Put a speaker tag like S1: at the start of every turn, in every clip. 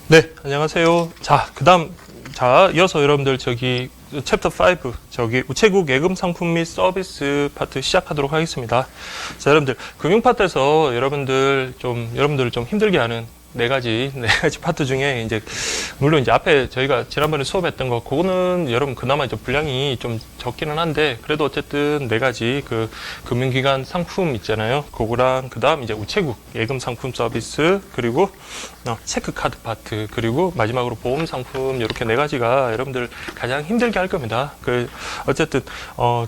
S1: 네, 안녕하세요. 자, 이어서 여러분들 챕터 5, 우체국 예금 상품 및 서비스 파트 시작하도록 하겠습니다. 자, 여러분들, 금융 파트에서 여러분들을 좀 힘들게 하는 네 가지 파트 중에 물론 앞에 저희가 지난번에 수업했던 거, 그거는 여러분 그나마 분량이 좀 적기는 한데, 그래도 어쨌든 네 가지 금융기관 상품 있잖아요. 그거랑, 그 다음 우체국 예금 상품 서비스, 그리고 체크카드 파트, 그리고 마지막으로 보험 상품, 이렇게 네 가지가 여러분들 가장 힘들게 할 겁니다. 어쨌든,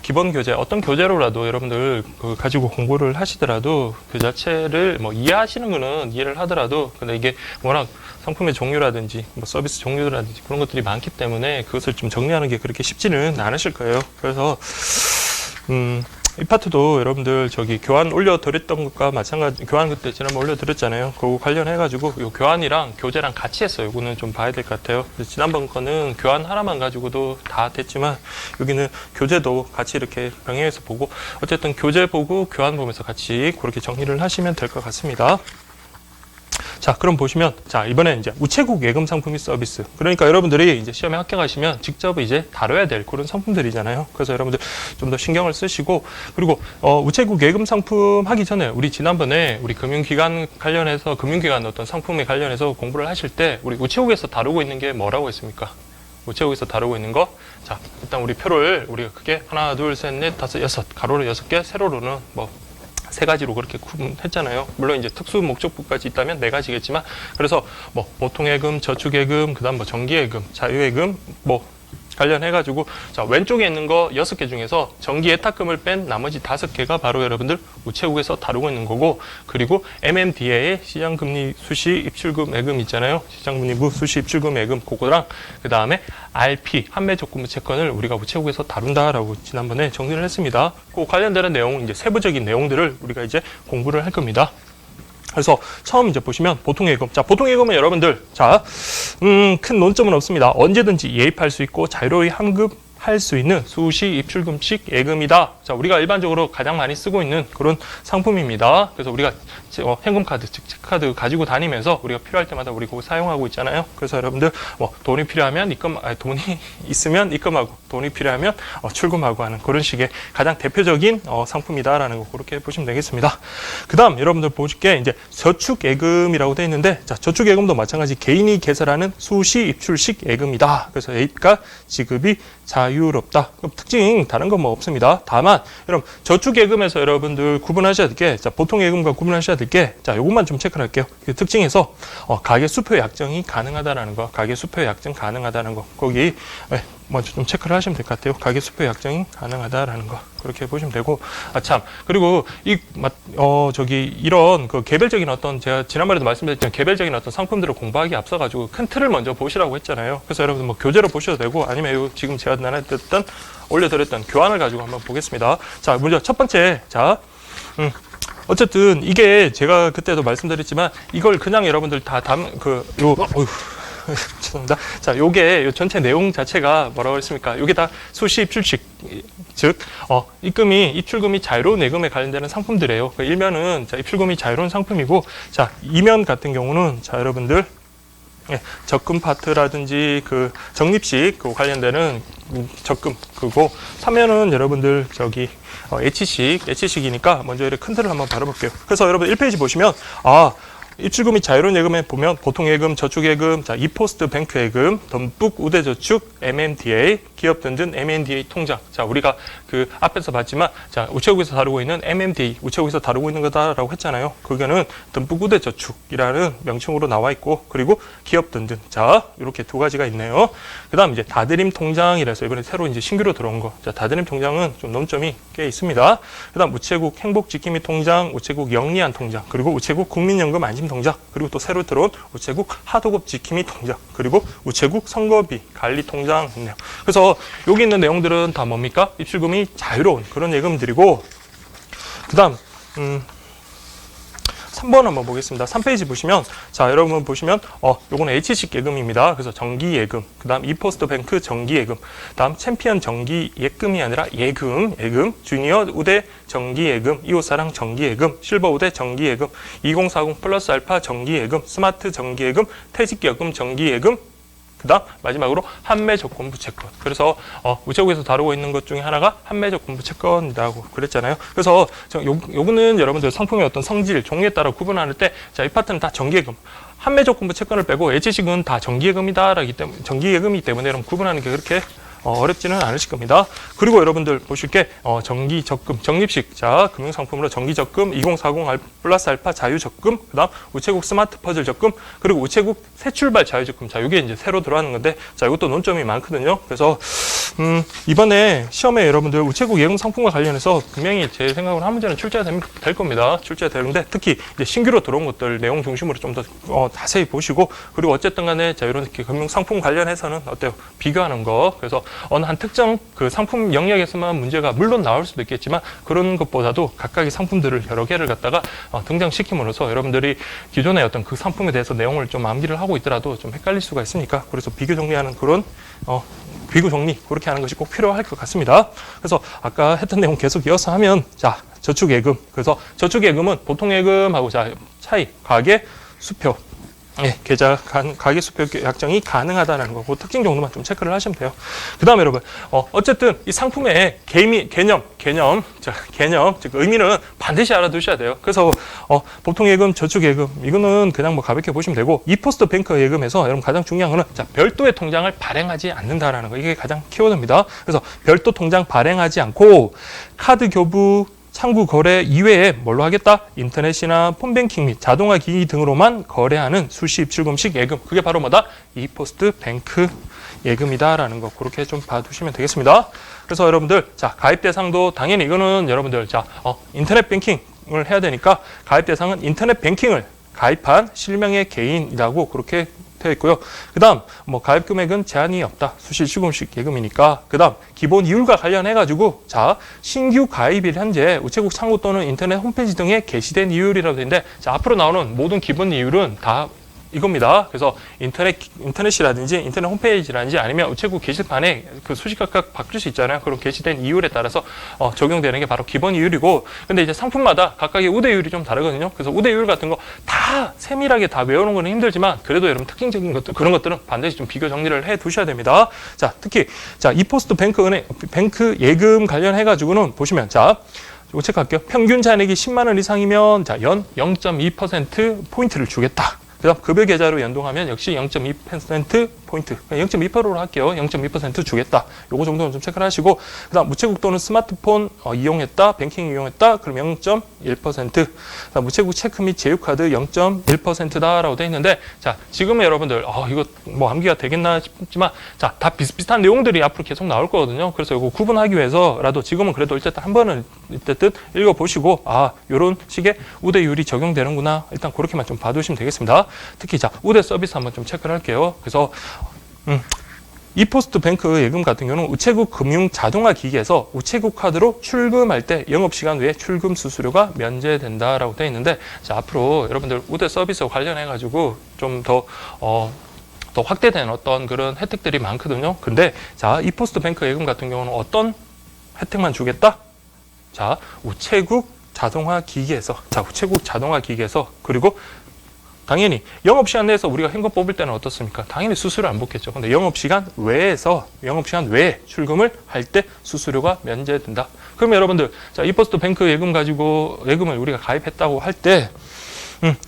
S1: 기본 교재, 어떤 교재로라도 여러분들 가지고 공부를 하시더라도 그 자체를 이해하시는 거는 이해를 하더라도, 근데 이게 워낙 상품의 종류라든지 서비스 종류라든지 그런 것들이 많기 때문에 그것을 좀 정리하는 게 그렇게 쉽지는 않으실 거예요. 그래서 이 파트도 여러분들 교환 올려드렸던 것과 마찬가지, 교환 그때 지난번 올려드렸잖아요. 그거 관련해가지고 요 교환이랑 교재랑 같이 했어요. 이거는 좀 봐야 될 것 같아요. 지난번 거는 교환 하나만 가지고도 다 됐지만 여기는 교재도 같이 이렇게 병행해서 보고, 어쨌든 교재 보고 교환 보면서 같이 그렇게 정리를 하시면 될 것 같습니다. 자, 그럼 보시면, 이번에 우체국 예금 상품 및 서비스. 그러니까 여러분들이 시험에 합격하시면 직접 다뤄야 될 그런 상품들이잖아요. 그래서 여러분들 좀 더 신경을 쓰시고, 그리고, 우체국 예금 상품 하기 전에 우리 지난번에 우리 금융기관 관련해서, 금융기관 어떤 상품에 관련해서 공부를 하실 때 우리 우체국에서 다루고 있는 게 뭐라고 했습니까? 우체국에서 다루고 있는 거. 자, 일단 우리 표를 우리가 크게 하나, 둘, 셋, 넷, 다섯, 여섯, 가로로 6개, 세로로는 세 가지로 그렇게 구분했잖아요. 물론 특수 목적부까지 있다면 네 가지겠지만, 그래서 보통예금, 저축예금, 그다음 정기예금, 자유예금, 관련해가지고, 자, 왼쪽에 있는 거 6개 중에서 정기 예탁금을 뺀 나머지 5개가 바로 여러분들 우체국에서 다루고 있는 거고, 그리고 MMDA의 시장금리 수시 입출금 예금 있잖아요. 시장금리부 수시 입출금 예금, 그거랑, 그 다음에 RP, 환매적금부 채권을 우리가 우체국에서 다룬다라고 지난번에 정리를 했습니다. 그 관련되는 내용, 세부적인 내용들을 우리가 공부를 할 겁니다. 그래서 처음 보시면 보통예금. 자, 보통예금은 여러분들, 큰 논점은 없습니다. 언제든지 예입할 수 있고 자유로이 환급할 수 있는 수시 입출금식 예금이다. 자, 우리가 일반적으로 가장 많이 쓰고 있는 그런 상품입니다. 그래서 우리가 현금카드, 즉 체크카드 가지고 다니면서 우리가 필요할 때마다 우리 그거 사용하고 있잖아요. 그래서 여러분들 돈이 필요하면 돈이 있으면 입금하고, 돈이 필요하면 출금하고 하는 그런 식의 가장 대표적인 상품이다라는 거 그렇게 보시면 되겠습니다. 그다음 여러분들 보실 게 저축예금이라고 되어 있는데, 자, 저축예금도 마찬가지 개인이 개설하는 수시 입출식 예금이다. 그래서 예입과 지급이 자유롭다. 그럼 특징 다른 건 없습니다. 다만 여러분 저축예금에서 여러분들 구분하셔야 될 게, 자, 보통예금과 구분하셔야 될 게, 자, 요것만 좀 체크를 할게요. 그 특징에서 가계 수표 약정이 가능하다라는 거, 가계 수표 약정 가능하다는 거, 거기 먼저 좀 체크를 하시면 될 것 같아요. 가계 수표 약정이 가능하다라는 거 그렇게 보시면 되고, 그리고 이런 개별적인 제가 지난번에도 말씀드렸지만 개별적인 상품들을 공부하기 앞서가지고 큰 틀을 먼저 보시라고 했잖아요. 그래서 여러분들 교재로 보셔도 되고, 아니면 지금 제가 올려드렸던 교환을 가지고 한번 보겠습니다. 자, 먼저 첫 번째, 어쨌든 이게 제가 그때도 말씀드렸지만 이걸 그냥 여러분들 다 죄송합니다. 자, 요게 전체 내용 자체가 뭐라고 했습니까? 요게 다 수시 입출식, 즉, 입출금이 자유로운 예금에 관련되는 상품들이에요. 일면은, 입출금이 자유로운 상품이고, 자, 이면 같은 경우는, 자, 여러분들, 적금 파트라든지 적립식 관련되는 적금, 그리고 3면은 여러분들 H식이니까 먼저 이렇게 큰 틀을 한번 다뤄볼게요. 그래서 여러분 1페이지 보시면, 입출금이 자유로운 예금에 보면 보통예금, 저축예금, 자, 이포스트 뱅크예금, 덤북 우대저축, MMDA, 기업 등등 MMDA 통장. 자, 우리가 앞에서 봤지만, 자, 우체국에서 다루고 있는 MMDA, 우체국에서 다루고 있는 거다라고 했잖아요. 그거는 덤북 우대저축이라는 명칭으로 나와 있고, 그리고 기업 등등. 자, 이렇게 두 가지가 있네요. 그 다음 다드림 통장이라서 이번에 새로 신규로 들어온 거. 자, 다드림 통장은 좀 논점이 꽤 있습니다. 그 다음 우체국 행복지킴이 통장, 우체국 영리한 통장, 그리고 우체국 국민연금 안심 통장, 그리고 또 새로 들어온 우체국 하도급 지킴이 통장, 그리고 우체국 선거비 관리 통장 있네요. 그래서 여기 있는 내용들은 다 뭡니까? 입출금이 자유로운 그런 예금들이고, 그다음 3번 한번 보겠습니다. 3페이지 보시면, 자, 여러분 보시면, 요거는 H식 예금입니다. 그래서 정기 예금, 그 다음 이포스트 뱅크 정기 예금, 다음 챔피언 정기 예금이 아니라 예금, 주니어 우대 정기 예금, 이웃사랑 정기 예금, 실버 우대 정기 예금, 2040 플러스 알파 정기 예금, 스마트 정기 예금, 퇴직여금 정기 예금, 그 다음 마지막으로 한매조건부 채권. 그래서 우체국에서 다루고 있는 것 중에 하나가 한매조건부 채권이라고 그랬잖아요. 그래서 요거는 여러분들 상품의 어떤 성질, 종류에 따라 구분할 때, 자, 이 파트는 다 정기예금, 한매조건부 채권을 빼고 H식은 다 정기예금이다라기 때문에, 정기예금이기 때문에 여러분 구분하는 게 그렇게 어렵지는 않으실 겁니다. 그리고 여러분들 보실 게 정기 적금, 적립식, 자, 금융상품으로 정기 적금, 2040 플러스 알파 자유 적금, 그다음 우체국 스마트 퍼즐 적금, 그리고 우체국 새 출발 자유 적금. 자, 이게 이제 새로 들어가는 건데, 자, 이것도 논점이 많거든요. 그래서 이번에 시험에 여러분들 우체국 예금 상품과 관련해서 분명히 제 생각으로 한 문제는 출제가 될 겁니다. 출제가 되는데, 특히 이제 신규로 들어온 것들 내용 중심으로 좀 더 자세히 보시고, 그리고 어쨌든 간에 자, 이런 금융 상품 관련해서는 어때요? 비교하는 거. 그래서 어느 한 특정 그 상품 영역에서만 문제가 물론 나올 수도 있겠지만, 그런 것보다도 각각의 상품들을 여러 개를 갖다가 등장시킴으로써 여러분들이 기존의 어떤 그 상품에 대해서 내용을 좀 암기를 하고 있더라도 좀 헷갈릴 수가 있으니까, 그래서 비교 정리하는 그런 비교 정리 그렇게 하는 것이 꼭 필요할 것 같습니다. 그래서 아까 했던 내용 계속 이어서 하면, 자, 저축예금. 그래서 저축예금은 보통예금하고 자 차이, 가계 수표, 예, 계좌 가계 수표 약정이 가능하다는 거, 그 특징 정도만 좀 체크를 하시면 돼요. 그 다음에 여러분, 어쨌든 이 상품의 개념, 즉 의미는 반드시 알아두셔야 돼요. 그래서 보통예금, 저축예금 이거는 그냥 뭐 가볍게 보시면 되고, 이포스트 뱅크 예금에서 여러분 가장 중요한 거는, 자, 별도의 통장을 발행하지 않는다라는 거, 이게 가장 키워드입니다. 그래서 별도 통장 발행하지 않고 카드 교부, 창구 거래 이외에 뭘로 하겠다? 인터넷이나 폰뱅킹 및 자동화 기기 등으로만 거래하는 수시입 출금식 예금. 그게 바로 뭐다? 이포스트 뱅크 예금이다라는 거, 그렇게 좀 봐두시면 되겠습니다. 그래서 여러분들, 자, 가입 대상도 당연히 이거는 여러분들, 자, 인터넷 뱅킹을 해야 되니까 가입 대상은 인터넷 뱅킹을 가입한 실명의 개인이라고 그렇게 되어 있고요. 그 다음, 뭐, 가입 금액은 제한이 없다. 수시 출금식 예금이니까. 그 다음, 기본 이율과 관련해가지고, 자, 신규 가입일 현재 우체국 창구 또는 인터넷 홈페이지 등에 게시된 이율이라고 되는데, 자, 앞으로 나오는 모든 기본 이율은 다 이겁니다. 그래서 인터넷이라든지 인터넷 홈페이지라든지 아니면 우체국 게시판에 그 수식 각각 바뀔 수 있잖아요. 그럼 게시된 이율에 따라서 적용되는 게 바로 기본 이율이고, 근데 이제 상품마다 각각의 우대율이 좀 다르거든요. 그래서 우대율 같은 거 다 세밀하게 다 외우는 거는 힘들지만, 그래도 여러분 특징적인 것들, 그런 것들은 반드시 좀 비교 정리를 해 두셔야 됩니다. 자, 특히 자, 이포스트 뱅크 예금 관련해 가지고는 보시면, 자, 이거 체크할게요. 평균 잔액이 10만 원 이상이면, 자, 연 0.2% 포인트를 주겠다. 그 다음 급여 계좌로 연동하면 역시 0.2% 포인트, 0.2%로 할게요. 0.2% 주겠다. 요거 정도는 좀 체크를 하시고, 그 다음 우체국 또는 스마트폰 이용했다, 뱅킹 이용했다, 그럼 0.1%. 그 다음 우체국 체크 및 제휴카드 0.1%다라고 되어 있는데, 자, 지금은 여러분들, 이거 뭐 암기가 되겠나 싶지만, 자, 다 비슷비슷한 내용들이 앞으로 계속 나올 거거든요. 그래서 이거 구분하기 위해서라도 지금은 그래도 어쨌든 한 번은 어쨌든 읽어보시고, 요런 식의 우대율이 적용되는구나. 일단 그렇게만 좀 봐두시면 되겠습니다. 특히 자, 우대 서비스 한번 좀 체크를 할게요. 그래서 이포스트 뱅크 예금 같은 경우는 우체국 금융 자동화 기기에서 우체국 카드로 출금할 때 영업시간 외에 출금 수수료가 면제된다라고 되어 있는데, 자, 앞으로 여러분들 우대 서비스와 관련해 가지고 좀 더 확대된 어떤 그런 혜택들이 많거든요. 근데 자, 이포스트 뱅크 예금 같은 경우는 어떤 혜택만 주겠다? 자, 우체국 자동화 기기에서, 그리고 당연히 영업시간 내에서 우리가 현금 뽑을 때는 어떻습니까? 당연히 수수료 안 붙겠죠. 근데 영업시간 외에 출금을 할 때 수수료가 면제된다. 그럼 여러분들, 자, 이포스트 뱅크 예금 가지고 예금을 우리가 가입했다고 할 때,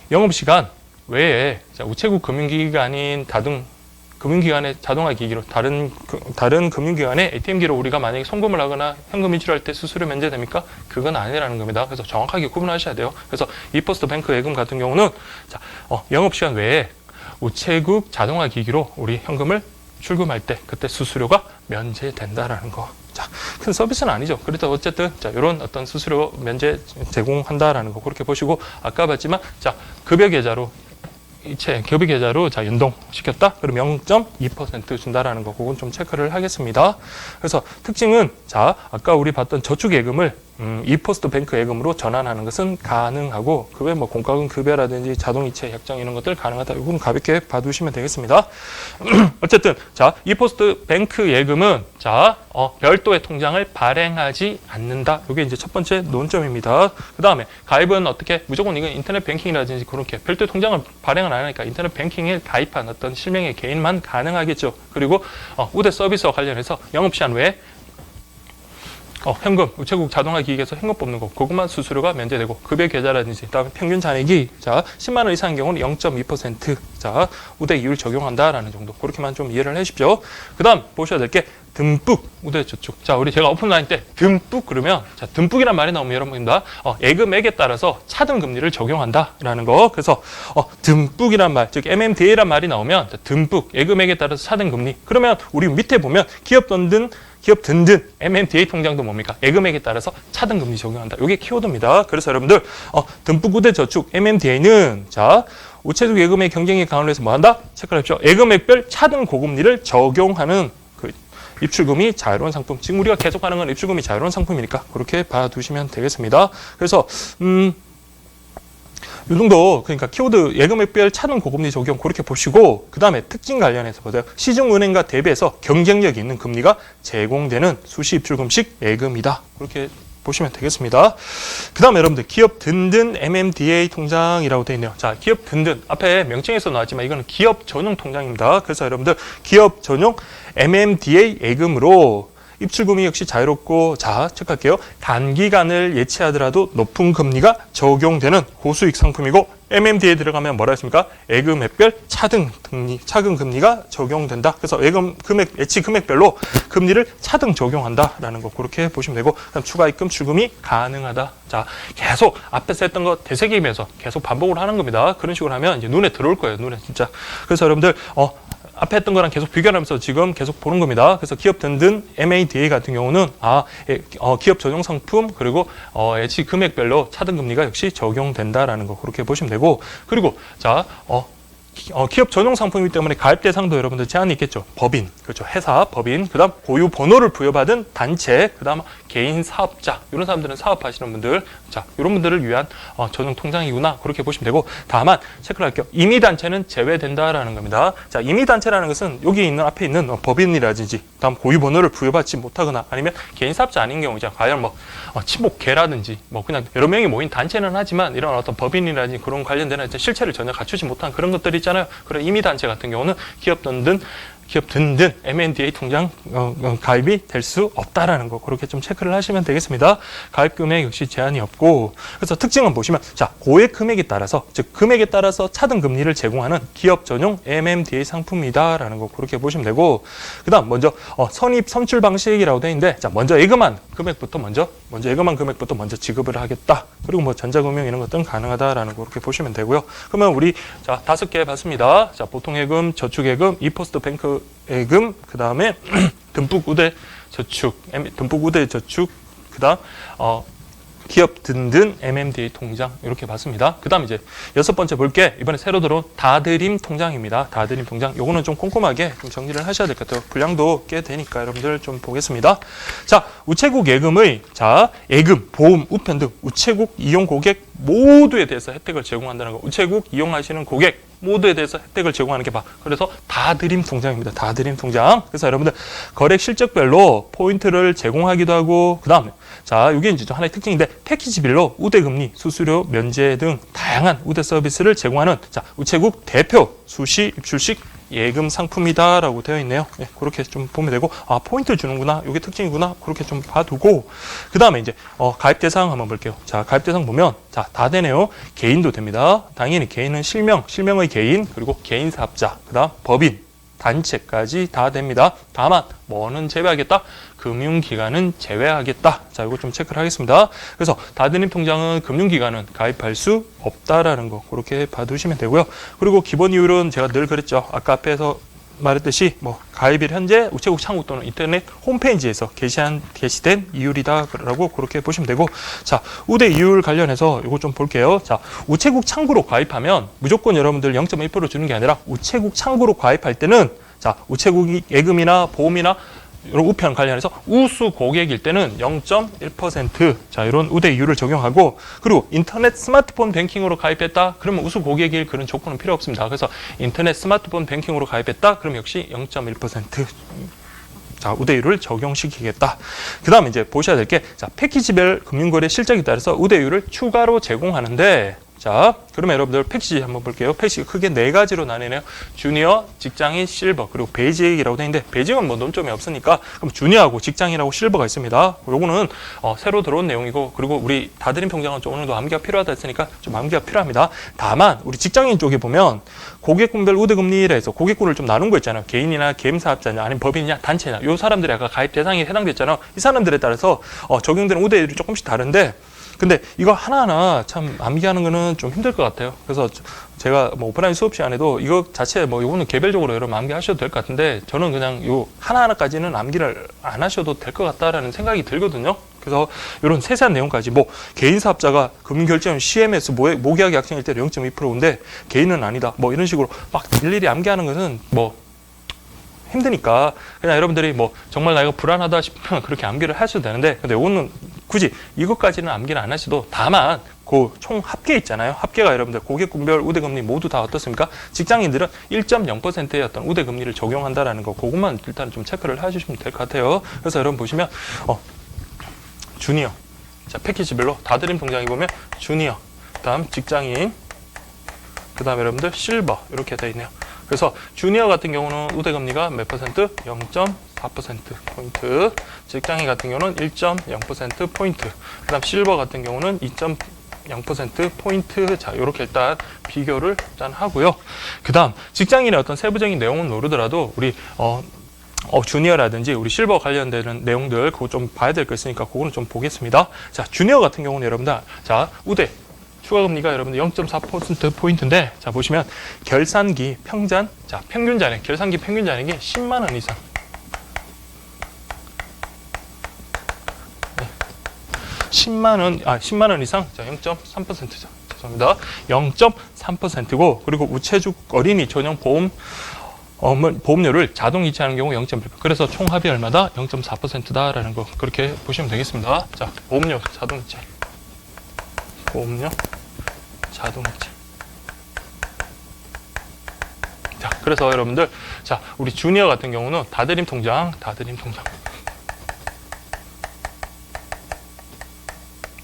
S1: 영업시간 외에, 자, 우체국 금융기기가 아닌 다른 금융기관의 자동화 기기로, 다른 금융기관의 ATM기로 우리가 만약에 송금을 하거나 현금 인출할 때 수수료 면제됩니까? 그건 아니라는 겁니다. 그래서 정확하게 구분하셔야 돼요. 그래서 이포스트 뱅크 예금 같은 경우는, 자, 영업시간 외에 우체국 자동화 기기로 우리 현금을 출금할 때 그때 수수료가 면제된다라는 거. 자, 큰 서비스는 아니죠. 그래도 어쨌든, 자, 이런 어떤 수수료 면제 제공한다라는 거 그렇게 보시고, 아까 봤지만, 자, 급여 계좌로 자, 연동시켰다? 그럼 0.2% 준다라는 거, 그건 좀 체크를 하겠습니다. 그래서 특징은, 자, 아까 우리 봤던 저축예금을 이포스트 뱅크 예금으로 전환하는 것은 가능하고 그 외 뭐 공과금 급여라든지 자동이체 약정 이런 것들 가능하다. 이거는 가볍게 봐두시면 되겠습니다. 어쨌든 자 이포스트 뱅크 예금은 자 별도의 통장을 발행하지 않는다. 이게 이제 첫 번째 논점입니다. 그 다음에 가입은 어떻게 무조건 이건 인터넷 뱅킹이라든지 그렇게 별도의 통장을 발행을 안 하니까 인터넷 뱅킹에 가입한 어떤 실명의 개인만 가능하겠죠. 그리고 우대 서비스와 관련해서 영업 시한 외에 현금, 우체국 자동화 기기에서 현금 뽑는 거, 그것만 수수료가 면제되고, 급여 계좌라든지, 그다음에 평균 잔액이, 자, 10만 원 이상인 경우는 0.2%, 자, 우대 이율 적용한다라는 정도. 그렇게만 좀 이해를 해주십시오. 그 다음, 보셔야 될 게, 듬뿍, 우대 저축. 자, 우리 제가 오픈라인 때, 듬뿍 그러면, 자, 듬뿍이란 말이 나오면 여러분입니다. 예금액에 따라서 차등 금리를 적용한다라는 거. 그래서, 듬뿍이란 말, 즉, MMDA란 말이 나오면, 자, 듬뿍, 예금액에 따라서 차등 금리. 그러면, 우리 밑에 보면, 기업 든든 MMDA 통장도 뭡니까? 예금액에 따라서 차등 금리 적용한다. 이게 키워드입니다. 그래서 여러분들 듬뿍 우대 저축 MMDA는 자 우체국 예금의 경쟁력 강화를 해서 뭐 한다? 체크를 합시오. 예금액별 차등 고금리를 적용하는 그 입출금이 자유로운 상품. 지금 우리가 계속하는 건 입출금이 자유로운 상품이니까 그렇게 봐두시면 되겠습니다. 그래서 이 정도 그러니까 키워드 예금액별 차등 고금리 적용 그렇게 보시고 그 다음에 특징 관련해서 보세요. 시중은행과 대비해서 경쟁력이 있는 금리가 제공되는 수시 입출금식 예금이다. 그렇게 보시면 되겠습니다. 그 다음에 여러분들 기업 든든 MMDA 통장이라고 되어 있네요. 자, 기업 든든 앞에 명칭에서 나왔지만 이거는 기업 전용 통장입니다. 그래서 여러분들 기업 전용 MMDA 예금으로 입출금이 역시 자유롭고 자 체크할게요. 단기간을 예치하더라도 높은 금리가 적용되는 고수익 상품이고 MMDA에 들어가면 뭐라 했습니까? 예금액별 차등 금리가 적용된다. 그래서 예금 금액 예치 금액별로 금리를 차등 적용한다라는 거 그렇게 보시면 되고 그다음 추가 입금 출금이 가능하다. 자 계속 앞에서 했던 거 되새기면서 계속 반복을 하는 겁니다. 그런 식으로 하면 이제 눈에 들어올 거예요. 눈에 진짜. 그래서 여러분들 앞에 했던 거랑 계속 비교하면서 지금 계속 보는 겁니다. 그래서 기업 든든 MADA 같은 경우는 기업 전용 상품 그리고 예치 금액별로 차등 금리가 역시 적용된다라는 거 그렇게 보시면 되고 그리고 자 기업 전용 상품이기 때문에 가입 대상도 여러분들 제한이 있겠죠. 법인, 그렇죠. 회사, 법인, 그다음 고유 번호를 부여받은 단체, 그다음 개인 사업자 이런 사람들은 사업하시는 분들, 자 이런 분들을 위한 전용 통장이구나 그렇게 보시면 되고 다만 체크를 할게요. 임의 단체는 제외된다라는 겁니다. 자 임의 단체라는 것은 여기 있는 앞에 있는 법인이라든지, 다음 고유 번호를 부여받지 못하거나 아니면 개인 사업자 아닌 경우, 자 과연 뭐 친목계라든지 뭐 그냥 여러 명이 모인 단체는 하지만 이런 어떤 법인이라든지 그런 관련된 실체를 전혀 갖추지 못한 그런 것들이 있잖아요. 그런 임의 단체 같은 경우는 기업 든든 MNDA 통장 가입이 될 수 없다라는 거 그렇게 좀 체크를 하시면 되겠습니다. 가입 금액 역시 제한이 없고 그래서 특징은 보시면 자 고액 금액에 따라서 즉 금액에 따라서 차등 금리를 제공하는 기업 전용 MMDA 상품이다라는 거 그렇게 보시면 되고 그다음 먼저 선입 선출 방식이라고 되어 있는데 자 먼저 예금한 금액부터 먼저 지급을 하겠다. 그리고 뭐 전자금융 이런 것들은 가능하다라는 거 그렇게 보시면 되고요. 그러면 우리 자 5개 봤습니다. 자 보통예금, 저축예금, 이포스트 뱅크 예금, 그 다음에 듬뿍 우대 저축, 그 다음 기업 든든 MMDA 통장 이렇게 봤습니다. 그 다음 이제 6번째 볼게 이번에 새로 들어온 다드림 통장입니다. 다드림 통장 요거는 좀 꼼꼼하게 좀 정리를 하셔야 될 것 같아요. 분량도 꽤 되니까 여러분들 좀 보겠습니다. 자 우체국 예금의 자 예금, 보험, 우편 등 우체국 이용 고객 모두에 대해서 혜택을 제공한다는 거. 우체국 이용하시는 고객 모두에 대해서 혜택을 제공하는 게 그래서 다드림 통장입니다. 다드림 통장. 그래서 여러분들 거래액 실적별로 포인트를 제공하기도 하고 그 다음에 자 이게 이제 좀 하나의 특징인데 패키지별로 우대금리, 수수료 면제 등 다양한 우대 서비스를 제공하는 자 우체국 대표 수시 입출식 예금 상품이다라고 되어 있네요. 네, 그렇게 좀 보면 되고 포인트 주는구나, 이게 특징이구나 그렇게 좀 봐두고 그 다음에 이제 가입 대상 한번 볼게요. 자 가입 대상 보면 자 다 되네요. 개인도 됩니다. 당연히 개인은 실명의 개인 그리고 개인 사업자 그다음 법인 단체까지 다 됩니다. 다만 뭐는 제외하겠다? 금융기관은 제외하겠다. 자, 이거 좀 체크를 하겠습니다. 그래서 다드림 통장은 금융기관은 가입할 수 없다라는 거 그렇게 봐두시면 되고요. 그리고 기본 이율은 제가 늘 그랬죠. 아까 앞에서 말했듯이 뭐 가입일 현재 우체국 창구 또는 인터넷 홈페이지에서 게시된 이율이다라고 그렇게 보시면 되고 자 우대 이율 관련해서 이거 좀 볼게요. 자 우체국 창구로 가입하면 무조건 여러분들 0.1% 주는 게 아니라 우체국 창구로 가입할 때는 자 우체국 예금이나 보험이나 이런 우편 관련해서 우수 고객일 때는 0.1% 자 이런 우대 이율을 적용하고 그리고 인터넷 스마트폰 뱅킹으로 가입했다 그러면 우수 고객일 그런 조건은 필요 없습니다. 그래서 인터넷 스마트폰 뱅킹으로 가입했다 그럼 역시 0.1% 자, 우대율을 적용시키겠다. 그 다음에 이제 보셔야 될 게, 자, 패키지별 금융거래 실적에 따라서 우대율을 추가로 제공하는데, 자, 그러면 여러분들 패키지 한번 볼게요. 패키지가 크게 4가지로 나뉘네요. 주니어, 직장인, 실버, 그리고 베이직이라고 되어 있는데, 베이직은 뭐 논점이 없으니까, 그럼 주니어하고 직장인하고 실버가 있습니다. 요거는 새로 들어온 내용이고, 그리고 우리 다드림 통장은 좀 어느 정도 암기가 필요하다 했으니까 좀 암기가 필요합니다. 다만, 우리 직장인 쪽에 보면, 고객군별 우대금리라 해서 고객군을 좀 나눈 거 있잖아요. 개인이나 개임사업자냐, 아니면 법인이냐, 단체냐. 요 사람들이 아까 가입 대상에 해당됐잖아요. 이 사람들에 따라서 적용되는 우대율이 조금씩 다른데, 근데 이거 하나하나 참 암기하는 거는 좀 힘들 것 같아요. 그래서 제가 뭐 오프라인 수업 시간에도 이거 자체 뭐 이거는 개별적으로 여러분 암기하셔도 될 것 같은데 저는 그냥 요 하나하나까지는 암기를 안 하셔도 될 것 같다라는 생각이 들거든요. 그래서 이런 세세한 내용까지 뭐 개인 사업자가 금융결제원 CMS 모계약 약정일 때 0.2%인데 개인은 아니다. 뭐 이런 식으로 막 일일이 암기하는 것은 뭐 힘드니까 그냥 여러분들이 뭐 정말 나 이거 불안하다 싶으면 그렇게 암기를 하셔도 되는데 근데 이거는 굳이 이것까지는 암기를 안 하셔도 다만 그 총 합계 있잖아요. 합계가 여러분들 고객군별 우대금리 모두 다 어떻습니까? 직장인들은 1.0%의 어떤 우대금리를 적용한다라는 거 그것만 일단 좀 체크를 해주시면 될 것 같아요. 그래서 여러분 보시면 주니어 자 패키지별로 다드림 통장에 보면 주니어 그다음 직장인 그다음 여러분들 실버 이렇게 되어 있네요. 그래서 주니어 같은 경우는 우대금리가 몇 퍼센트? 0.4%포인트. 직장인 같은 경우는 1.0%포인트. 그 다음 실버 같은 경우는 2.0%포인트. 자, 요렇게 일단 비교를 일단 하고요. 그 다음 직장인의 어떤 세부적인 내용은 모르더라도 우리 주니어라든지 우리 실버 관련되는 내용들 그거 좀 봐야 될 거 있으니까 그거는 좀 보겠습니다. 자, 주니어 같은 경우는 여러분들 자, 우대 추가금리가 여러분들 0.4%포인트인데, 자, 보시면, 결산기 평잔, 자, 평균 잔액, 결산기 평균 잔액이 10만원 이상. 네. 10만원 이상, 자, 0.3%죠. 죄송합니다. 0.3%고, 그리고 우체국 어린이 전용 보험료를 자동 이체하는 경우 0.1%. 그래서 총합이 얼마다? 0.4%다라는 거, 그렇게 보시면 되겠습니다. 자, 보험료 자동 이체. 보험료 자동이체. 자, 그래서 여러분들, 자, 우리 주니어 같은 경우는 다드림 통장.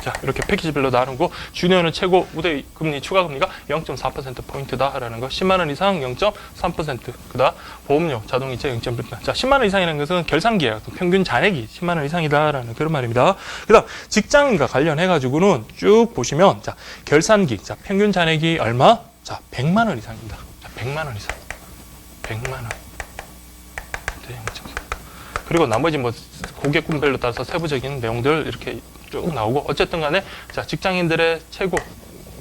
S1: 자, 이렇게 패키지별로 나누고, 주니어는 최고 우대 금리, 추가금리가 0.4%포인트다라는 거, 10만원 이상 0.3%, 그 다음, 보험료, 자동이체 0.1%. 자, 10만원 이상이라는 것은 결산기예요. 평균 잔액이 10만원 이상이다라는 그런 말입니다. 그 다음, 직장인과 관련해가지고는 쭉 보시면, 자, 결산기, 자, 평균 잔액이 얼마? 자, 100만원 이상입니다. 자, 100만원 이상. 100만원. 네, 그리고 나머지 뭐, 고객군별로 따라서 세부적인 내용들 이렇게 쭉 나오고 어쨌든 간에 자 직장인들의 최고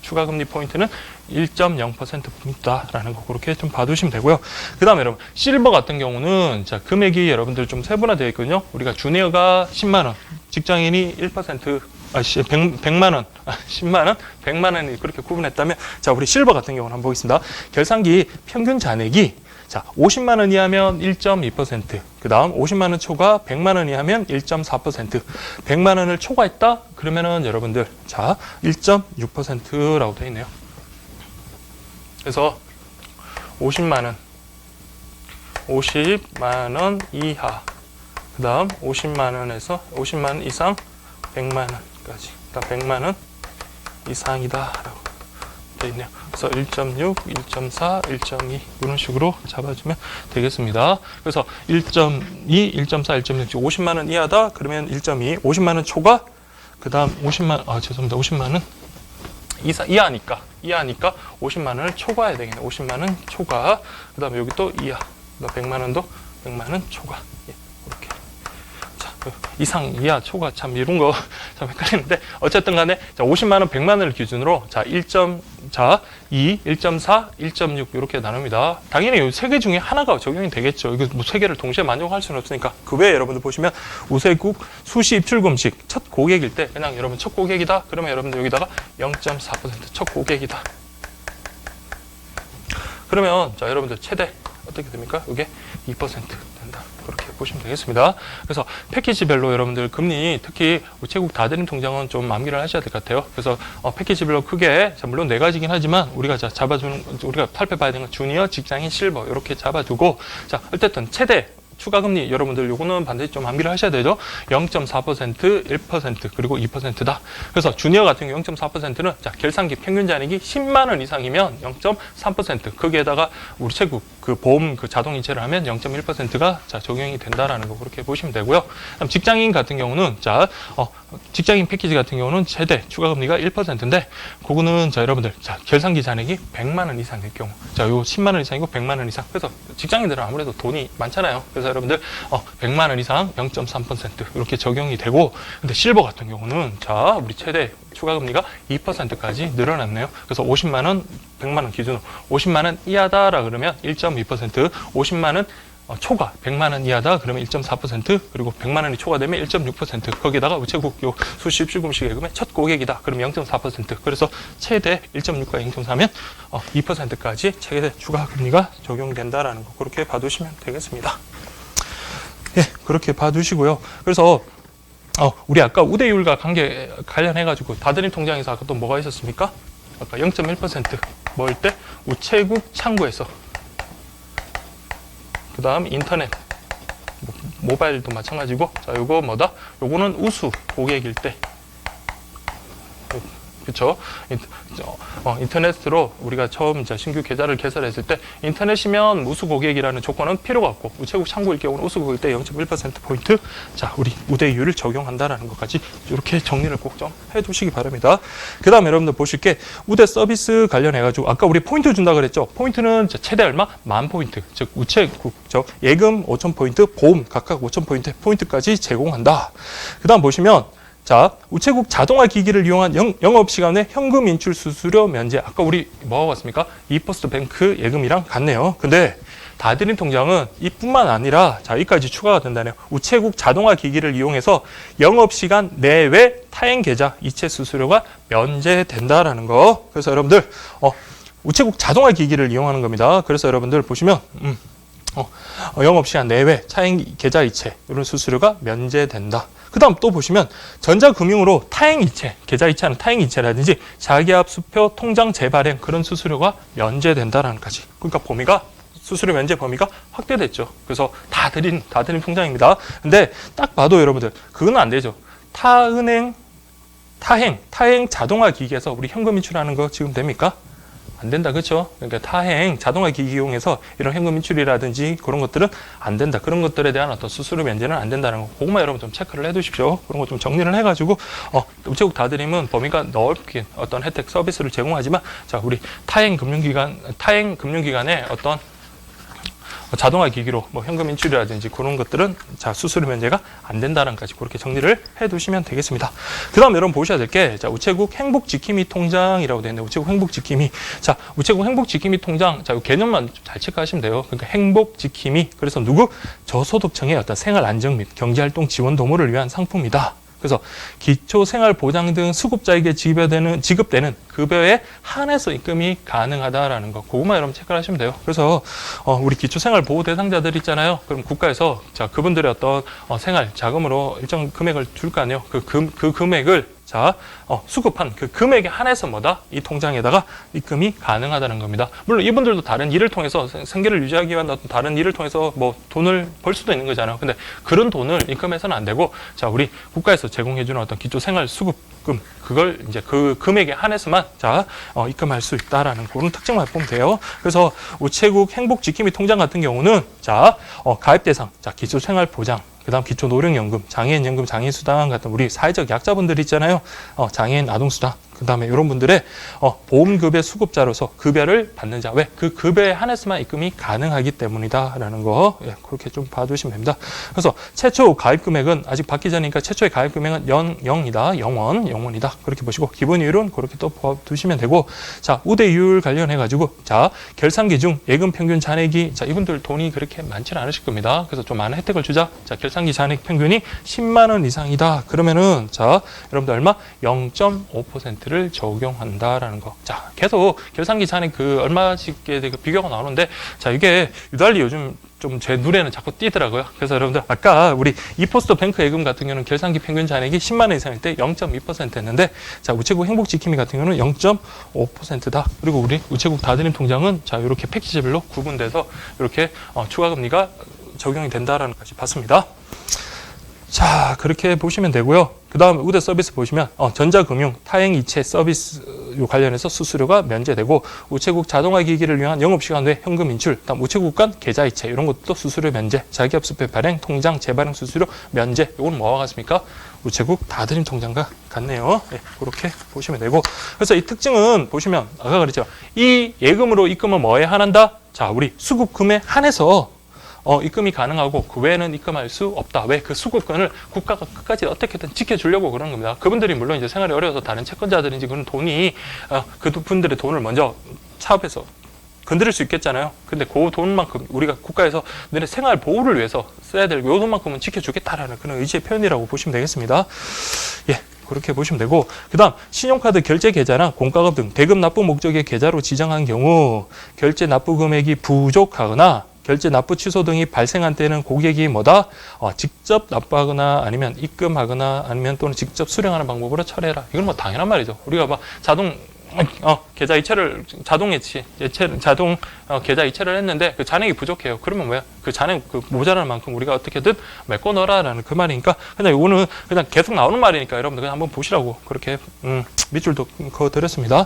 S1: 추가금리 포인트는 1.0%포인트다라는 거 그렇게 좀 봐두시면 되고요. 그 다음에 여러분 실버 같은 경우는 자 금액이 여러분들 좀 세분화되어 있거든요. 우리가 주니어가 10만원 직장인이 1% 100만원 10만원 100만원이 그렇게 구분했다면 자 우리 실버 같은 경우는 한번 보겠습니다. 결산기 평균 잔액이 자, 50만 원 이하면 1.2%, 그 다음 50만 원 초과 100만 원 이하면 1.4%, 100만 원을 초과했다? 그러면은 여러분들, 자, 1.6%라고 되어 있네요. 그래서 50만 원 이하, 그 다음 50만 원에서 50만 원 이상 100만 원까지, 그다음 100만 원 이상이다라고 되어 있네요. 그래서 1.6, 1.4, 1.2 이런 식으로 잡아주면 되겠습니다. 그래서 1.2, 1.4, 1.6, 50만 원 이하다 그러면 1.2, 50만 원 초과 그 다음 50만 죄송합니다. 50만 원 이하니까 50만 원을 초과해야 되겠네. 50만 원 초과 그 다음에 여기 또 이하 100만 원도 100만 원 초과 이렇게 이상, 이하, 초과 참 이런 거 참 헷갈리는데 어쨌든 간에 자, 50만 원, 100만 원을 기준으로 자, 2, 1.4, 1.6 이렇게 나눕니다. 당연히 이 세 개 중에 하나가 적용이 되겠죠. 이거 뭐 세 개를 동시에 만족할 수는 없으니까 그 외에 여러분들 보시면 우체국 수시 입출금식 첫 고객일 때 그냥 여러분 첫 고객이다. 그러면 여러분들 여기다가 0.4% 첫 고객이다. 그러면 자 여러분들 최대 어떻게 됩니까? 이게 2% 된다. 그렇게 보시면 되겠습니다. 그래서 패키지별로 여러분들 금리, 특히 우체국 다드림 통장은 좀 암기를 하셔야 될 것 같아요. 그래서 패키지별로 크게, 물론 4가지긴 하지만 우리가 잡아주는, 우리가 살펴봐야 되는 건 주니어, 직장인, 실버 이렇게 잡아두고, 자, 어쨌든 최대 추가금리 여러분들 요거는 반드시 좀 암기를 하셔야 되죠. 0.4%, 1% 그리고 2%다. 그래서 주니어 같은 경우 0.4%는 자, 결산기 평균 잔액이 10만 원 이상이면 0.3%, 거기에다가 우체국 그 보험 그 자동 이체를 하면 0.1%가 자, 적용이 된다라는 거 그렇게 보시면 되고요. 그다음 직장인 같은 경우는 자, 직장인 패키지 같은 경우는 최대 추가금리가 1%인데 그거는 자, 여러분들 자, 결산기 잔액이 100만 원 이상일 경우, 자, 요 10만 원 이상이고 100만 원 이상. 그래서 직장인들은 아무래도 돈이 많잖아요. 그래서 여러분들 100만 원 이상 0.3% 이렇게 적용이 되고, 근데 실버 같은 경우는 자, 우리 최대 추가금리가 2%까지 늘어났네요. 그래서 50만 원, 100만 원 기준으로 50만 원 이하다라 그러면 1.2%, 50만 원 초과 100만 원 이하다 그러면 1.4%, 그리고 100만 원이 초과되면 1.6%, 거기다가 우체국 요 수시 입출금식 예금의 첫 고객이다 그러면 0.4%, 그래서 최대 1.6과 0.4면 2%까지 최대 추가금리가 적용된다라는 거 그렇게 봐두시면 되겠습니다. 예, 그렇게 봐두시고요. 그래서 우리 아까 우대율과 관련해가지고 다드림 통장에서 아까 또 뭐가 있었습니까? 아까 0.1% 뭐일 때? 우체국 창구에서. 그 다음 인터넷, 모바일도 마찬가지고, 자, 요거 뭐다? 요거는 우수 고객일 때. 그쵸? 인터넷으로 우리가 처음 이제 신규 계좌를 개설했을 때 인터넷이면 우수 고객이라는 조건은 필요가 없고 우체국 창구일 경우는 우수 고객일 때 0.1%포인트 자, 우리 우대율을 적용한다라는 것까지 이렇게 정리를 꼭 좀 해두시기 바랍니다. 그 다음에 여러분들 보실 게 우대 서비스 관련해가지고 아까 우리 포인트 준다 그랬죠? 포인트는 최대 얼마? 10,000포인트. 즉 우체국 예금 5,000포인트, 보험 각각 5,000포인트 포인트까지 제공한다. 그 다음 보시면 자, 우체국 자동화 기기를 이용한 영업시간에 현금 인출 수수료 면제. 아까 우리 뭐하고 갔습니까? 이퍼스트 뱅크 예금이랑 같네요. 근데 다드림 통장은 이뿐만 아니라 자, 여기까지 추가가 된다네요. 우체국 자동화 기기를 이용해서 영업시간 내외 타행 계좌 이체 수수료가 면제된다라는 거. 그래서 여러분들 우체국 자동화 기기를 이용하는 겁니다. 그래서 여러분들 보시면 영업시간 내외 타행 계좌 이체 이런 수수료가 면제된다. 그 다음 또 보시면 전자금융으로 타행 이체, 계좌 이체하는 타행 이체라든지 자기압수표 통장 재발행 그런 수수료가 면제된다라는 까지. 그러니까 범위가 수수료 면제 범위가 확대됐죠. 그래서 다드림 통장입니다. 근데 딱 봐도 여러분들 그건 안 되죠. 타행 자동화 기기에서 우리 현금 인출하는 거 지금 됩니까? 안 된다, 그렇죠? 그러니까 타행 자동화 기기 이용해서 이런 현금 인출이라든지 그런 것들은 안 된다. 그런 것들에 대한 어떤 수수료 면제는 안 된다는 거. 그것만 여러분 좀 체크를 해두십시오. 그런 거 좀 정리를 해가지고 우체국 다드림은 범위가 넓게 어떤 혜택 서비스를 제공하지만 자, 우리 타행 금융기관의 어떤 자동화 기기로 뭐 현금 인출이라든지 그런 것들은 자, 수수료 면제가 안 된다는 까지 그렇게 정리를 해두시면 되겠습니다. 그 다음 여러분 보셔야 될 게 자, 우체국 행복지킴이 통장이라고 되어 있는데 우체국 행복지킴이 자, 우체국 행복지킴이 통장 자, 개념만 잘 체크하시면 돼요. 그러니까 행복지킴이 그래서 누구? 저소득층의 어떤 생활 안정 및 경제활동 지원 도모를 위한 상품이다. 그래서 기초생활보장 등 수급자에게 지급되는 급여에 한해서 입금이 가능하다라는 거. 그것만 여러분 체크를 하시면 돼요. 그래서 우리 기초생활보호 대상자들 있잖아요. 그럼 국가에서 자, 그분들의 어떤 생활 자금으로 일정 금액을 줄 거 아니에요. 그 금액을 자, 수급한 그 금액에 한해서 뭐다? 이 통장에다가 입금이 가능하다는 겁니다. 물론 이분들도 다른 일을 통해서 생계를 유지하기 위한 어떤 다른 일을 통해서 뭐 돈을 벌 수도 있는 거잖아요. 근데 그런 돈을 입금해서는 안 되고 자, 우리 국가에서 제공해주는 어떤 기초생활 수급금 그걸 이제 그 금액에 한해서만 자, 입금할 수 있다라는 그런 특징만 보면 돼요. 그래서 우체국 행복지킴이 통장 같은 경우는 자, 가입 대상 자, 기초생활 보장 그 다음 기초노령연금, 장애인연금, 장애인수당 같은 우리 사회적 약자분들 있잖아요. 장애인 아동수당. 그 다음에 이런 분들의 보험급여 수급자로서 급여를 받는 자. 왜? 그 급여에 한해서만 입금이 가능하기 때문이다. 라는 거 예, 그렇게 좀 봐두시면 됩니다. 그래서 최초 가입금액은 아직 받기 전이니까 최초의 가입금액은 0이다. 0원이다. 그렇게 보시고 기본이율은 그렇게 또 봐두시면 되고 자, 우대율 관련해가지고 자, 결산기 중 예금 평균 잔액이 자, 이분들 돈이 그렇게 많지는 않으실 겁니다. 그래서 좀 많은 혜택을 주자. 자, 결산기 잔액 평균이 10만 원 이상이다. 그러면은 자, 여러분들 얼마? 0.5%를 적용한다라는 거. 자, 계속 결산기 잔액 그 얼마씩 비교가 나오는데 자, 이게 유달리 요즘 좀 제 눈에는 자꾸 띄더라고요. 그래서 여러분들 아까 우리 이포스트 뱅크 예금 같은 경우는 결산기 평균 잔액이 10만 원 이상일 때 0.2%였는데 자 우체국 행복지킴이 같은 경우는 0.5%다. 그리고 우리 우체국 다드림 통장은 자 이렇게 패키지별로 구분돼서 이렇게 추가 금리가 적용이 된다라는 것이 봤습니다. 자 그렇게 보시면 되고요. 그 다음에 우대 서비스 보시면 전자금융, 타행이체 서비스 관련해서 수수료가 면제되고 우체국 자동화기기를 위한 영업시간 외 현금 인출, 다음 우체국 간 계좌이체 이런 것도 수수료 면제, 자기업 수표 발행, 통장 재발행 수수료 면제. 이건 뭐와 같습니까? 우체국 다드림 통장과 같네요. 네, 그렇게 보시면 되고 그래서 이 특징은 보시면 아까 그랬죠. 이 예금으로 입금은 뭐에 한한다? 자 우리 수급금에 한해서 입금이 가능하고 그 외에는 입금할 수 없다. 왜? 그 수급권을 국가가 끝까지 어떻게든 지켜주려고 그러는 겁니다. 그분들이 물론 이제 생활이 어려워서 다른 채권자들인지 그런 돈이 그 분들의 돈을 먼저 차업해서 건드릴 수 있겠잖아요. 근데 그 돈만큼 우리가 국가에서 너네 생활 보호를 위해서 써야 될 요 돈만큼은 지켜주겠다라는 그런 의지의 표현이라고 보시면 되겠습니다. 예. 그렇게 보시면 되고 그 다음 신용카드 결제 계좌나 공과금 등 대금 납부 목적의 계좌로 지정한 경우 결제 납부 금액이 부족하거나 결제 납부 취소 등이 발생한 때는 고객이 뭐다? 직접 납부하거나 아니면 입금하거나 아니면 또는 직접 수령하는 방법으로 처리해라. 이건 뭐 당연한 말이죠. 우리가 막 자동 계좌 이체를 자동 계좌 이체를 했는데 그 잔액이 부족해요. 그러면 뭐야? 그 잔액 그 모자라는 만큼 우리가 어떻게든 메꿔 넣어라라는 그 말이니까 그냥 이거는 그냥 계속 나오는 말이니까 여러분들 그냥 한번 보시라고 그렇게 밑줄도 그어드렸습니다.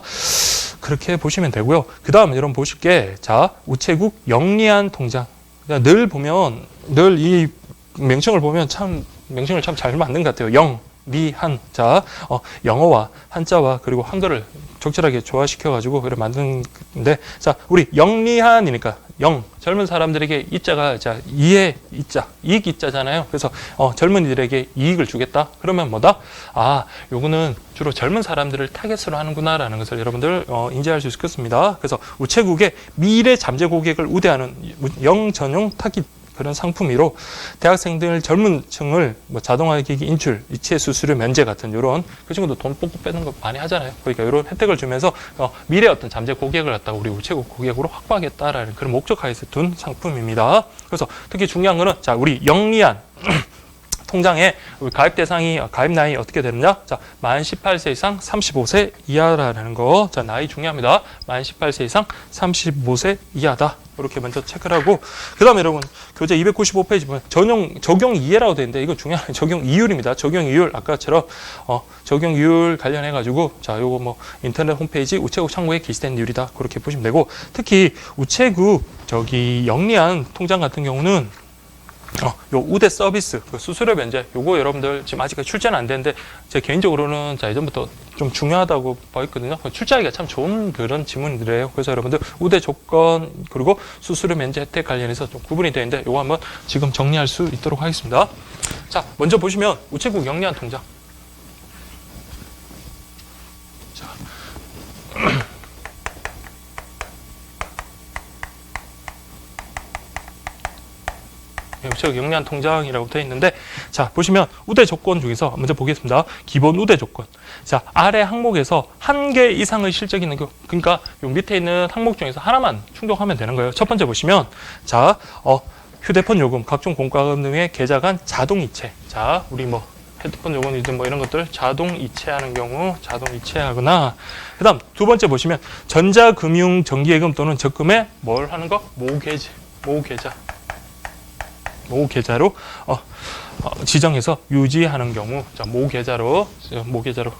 S1: 그렇게 보시면 되고요. 그 다음 여러분 보실 게 자 우체국 영리한 통장. 늘 보면 늘 이 명칭을 보면 참 명칭을 참 잘 만든 것 같아요. 영리한 자 영어와 한자와 그리고 한글을 적절하게 조화시켜가지고 그래 만드는데 자 우리 영리한이니까 젊은 사람들에게 이자가 자 이해 이자 이익 이자잖아요. 그래서 젊은이들에게 이익을 주겠다. 그러면 뭐다? 요거는 주로 젊은 사람들을 타겟으로 하는구나라는 것을 여러분들 인지할 수 있겠습니다. 그래서 우체국의 미래 잠재 고객을 우대하는 영전용 타깃 그런 상품이로 대학생들 젊은 층을 뭐 자동화기기 인출, 이체 수수료 면제 같은 이런 그 친구도 돈 뽑고 빼는 거 많이 하잖아요. 그러니까 이런 혜택을 주면서 미래 어떤 잠재 고객을 갖다가 우리 우체국 고객으로 확보하겠다라는 그런 목적하에서 둔 상품입니다. 그래서 특히 중요한 거는 자 우리 영리한 통장에 가입 대상이 가입 나이 어떻게 되느냐? 자, 만 18세 이상 35세 이하라는 거. 자, 나이 중요합니다. 만 18세 이상 35세 이하다. 이렇게 먼저 체크를 하고 그다음에 여러분 교재 295페이지 보면 적용 이해라고 되어 있는데 이거 중요한 적용 이율입니다. 적용 이율 아까처럼 적용 이율 관련해 가지고 자, 요거 뭐 인터넷 홈페이지 우체국 창구에 게시된 이율이다. 그렇게 보시면 되고 특히 우체국 영리한 통장 같은 경우는 요 우대 서비스, 그 수수료 면제, 요거 여러분들 지금 아직까지 출제는 안 되는데, 제 개인적으로는 자, 예전부터 좀 중요하다고 보였거든요. 출제하기가 참 좋은 그런 지문들이에요. 그래서 여러분들 우대 조건, 그리고 수수료 면제 혜택 관련해서 좀 구분이 되어 있는데, 요거 한번 지금 정리할 수 있도록 하겠습니다. 자, 먼저 보시면 우체국 영리한 통장. 자. 우체국 영리한 통장이라고 되어 있는데 자 보시면 우대 조건 중에서 먼저 보겠습니다. 기본 우대 조건. 자 아래 항목에서 한 개 이상의 실적이 있는 거 그러니까 요 밑에 있는 항목 중에서 하나만 충족하면 되는 거예요. 첫 번째 보시면 자 휴대폰 요금, 각종 공과금 등의 계좌 간 자동 이체. 자 우리 뭐 핸드폰 요금이든 뭐 이런 것들 자동 이체하는 경우 자동 이체하거나 그다음 두 번째 보시면 전자금융 정기예금 또는 적금에 뭘 하는 거? 모계좌로 지정해서 유지하는 경우 자 모계좌로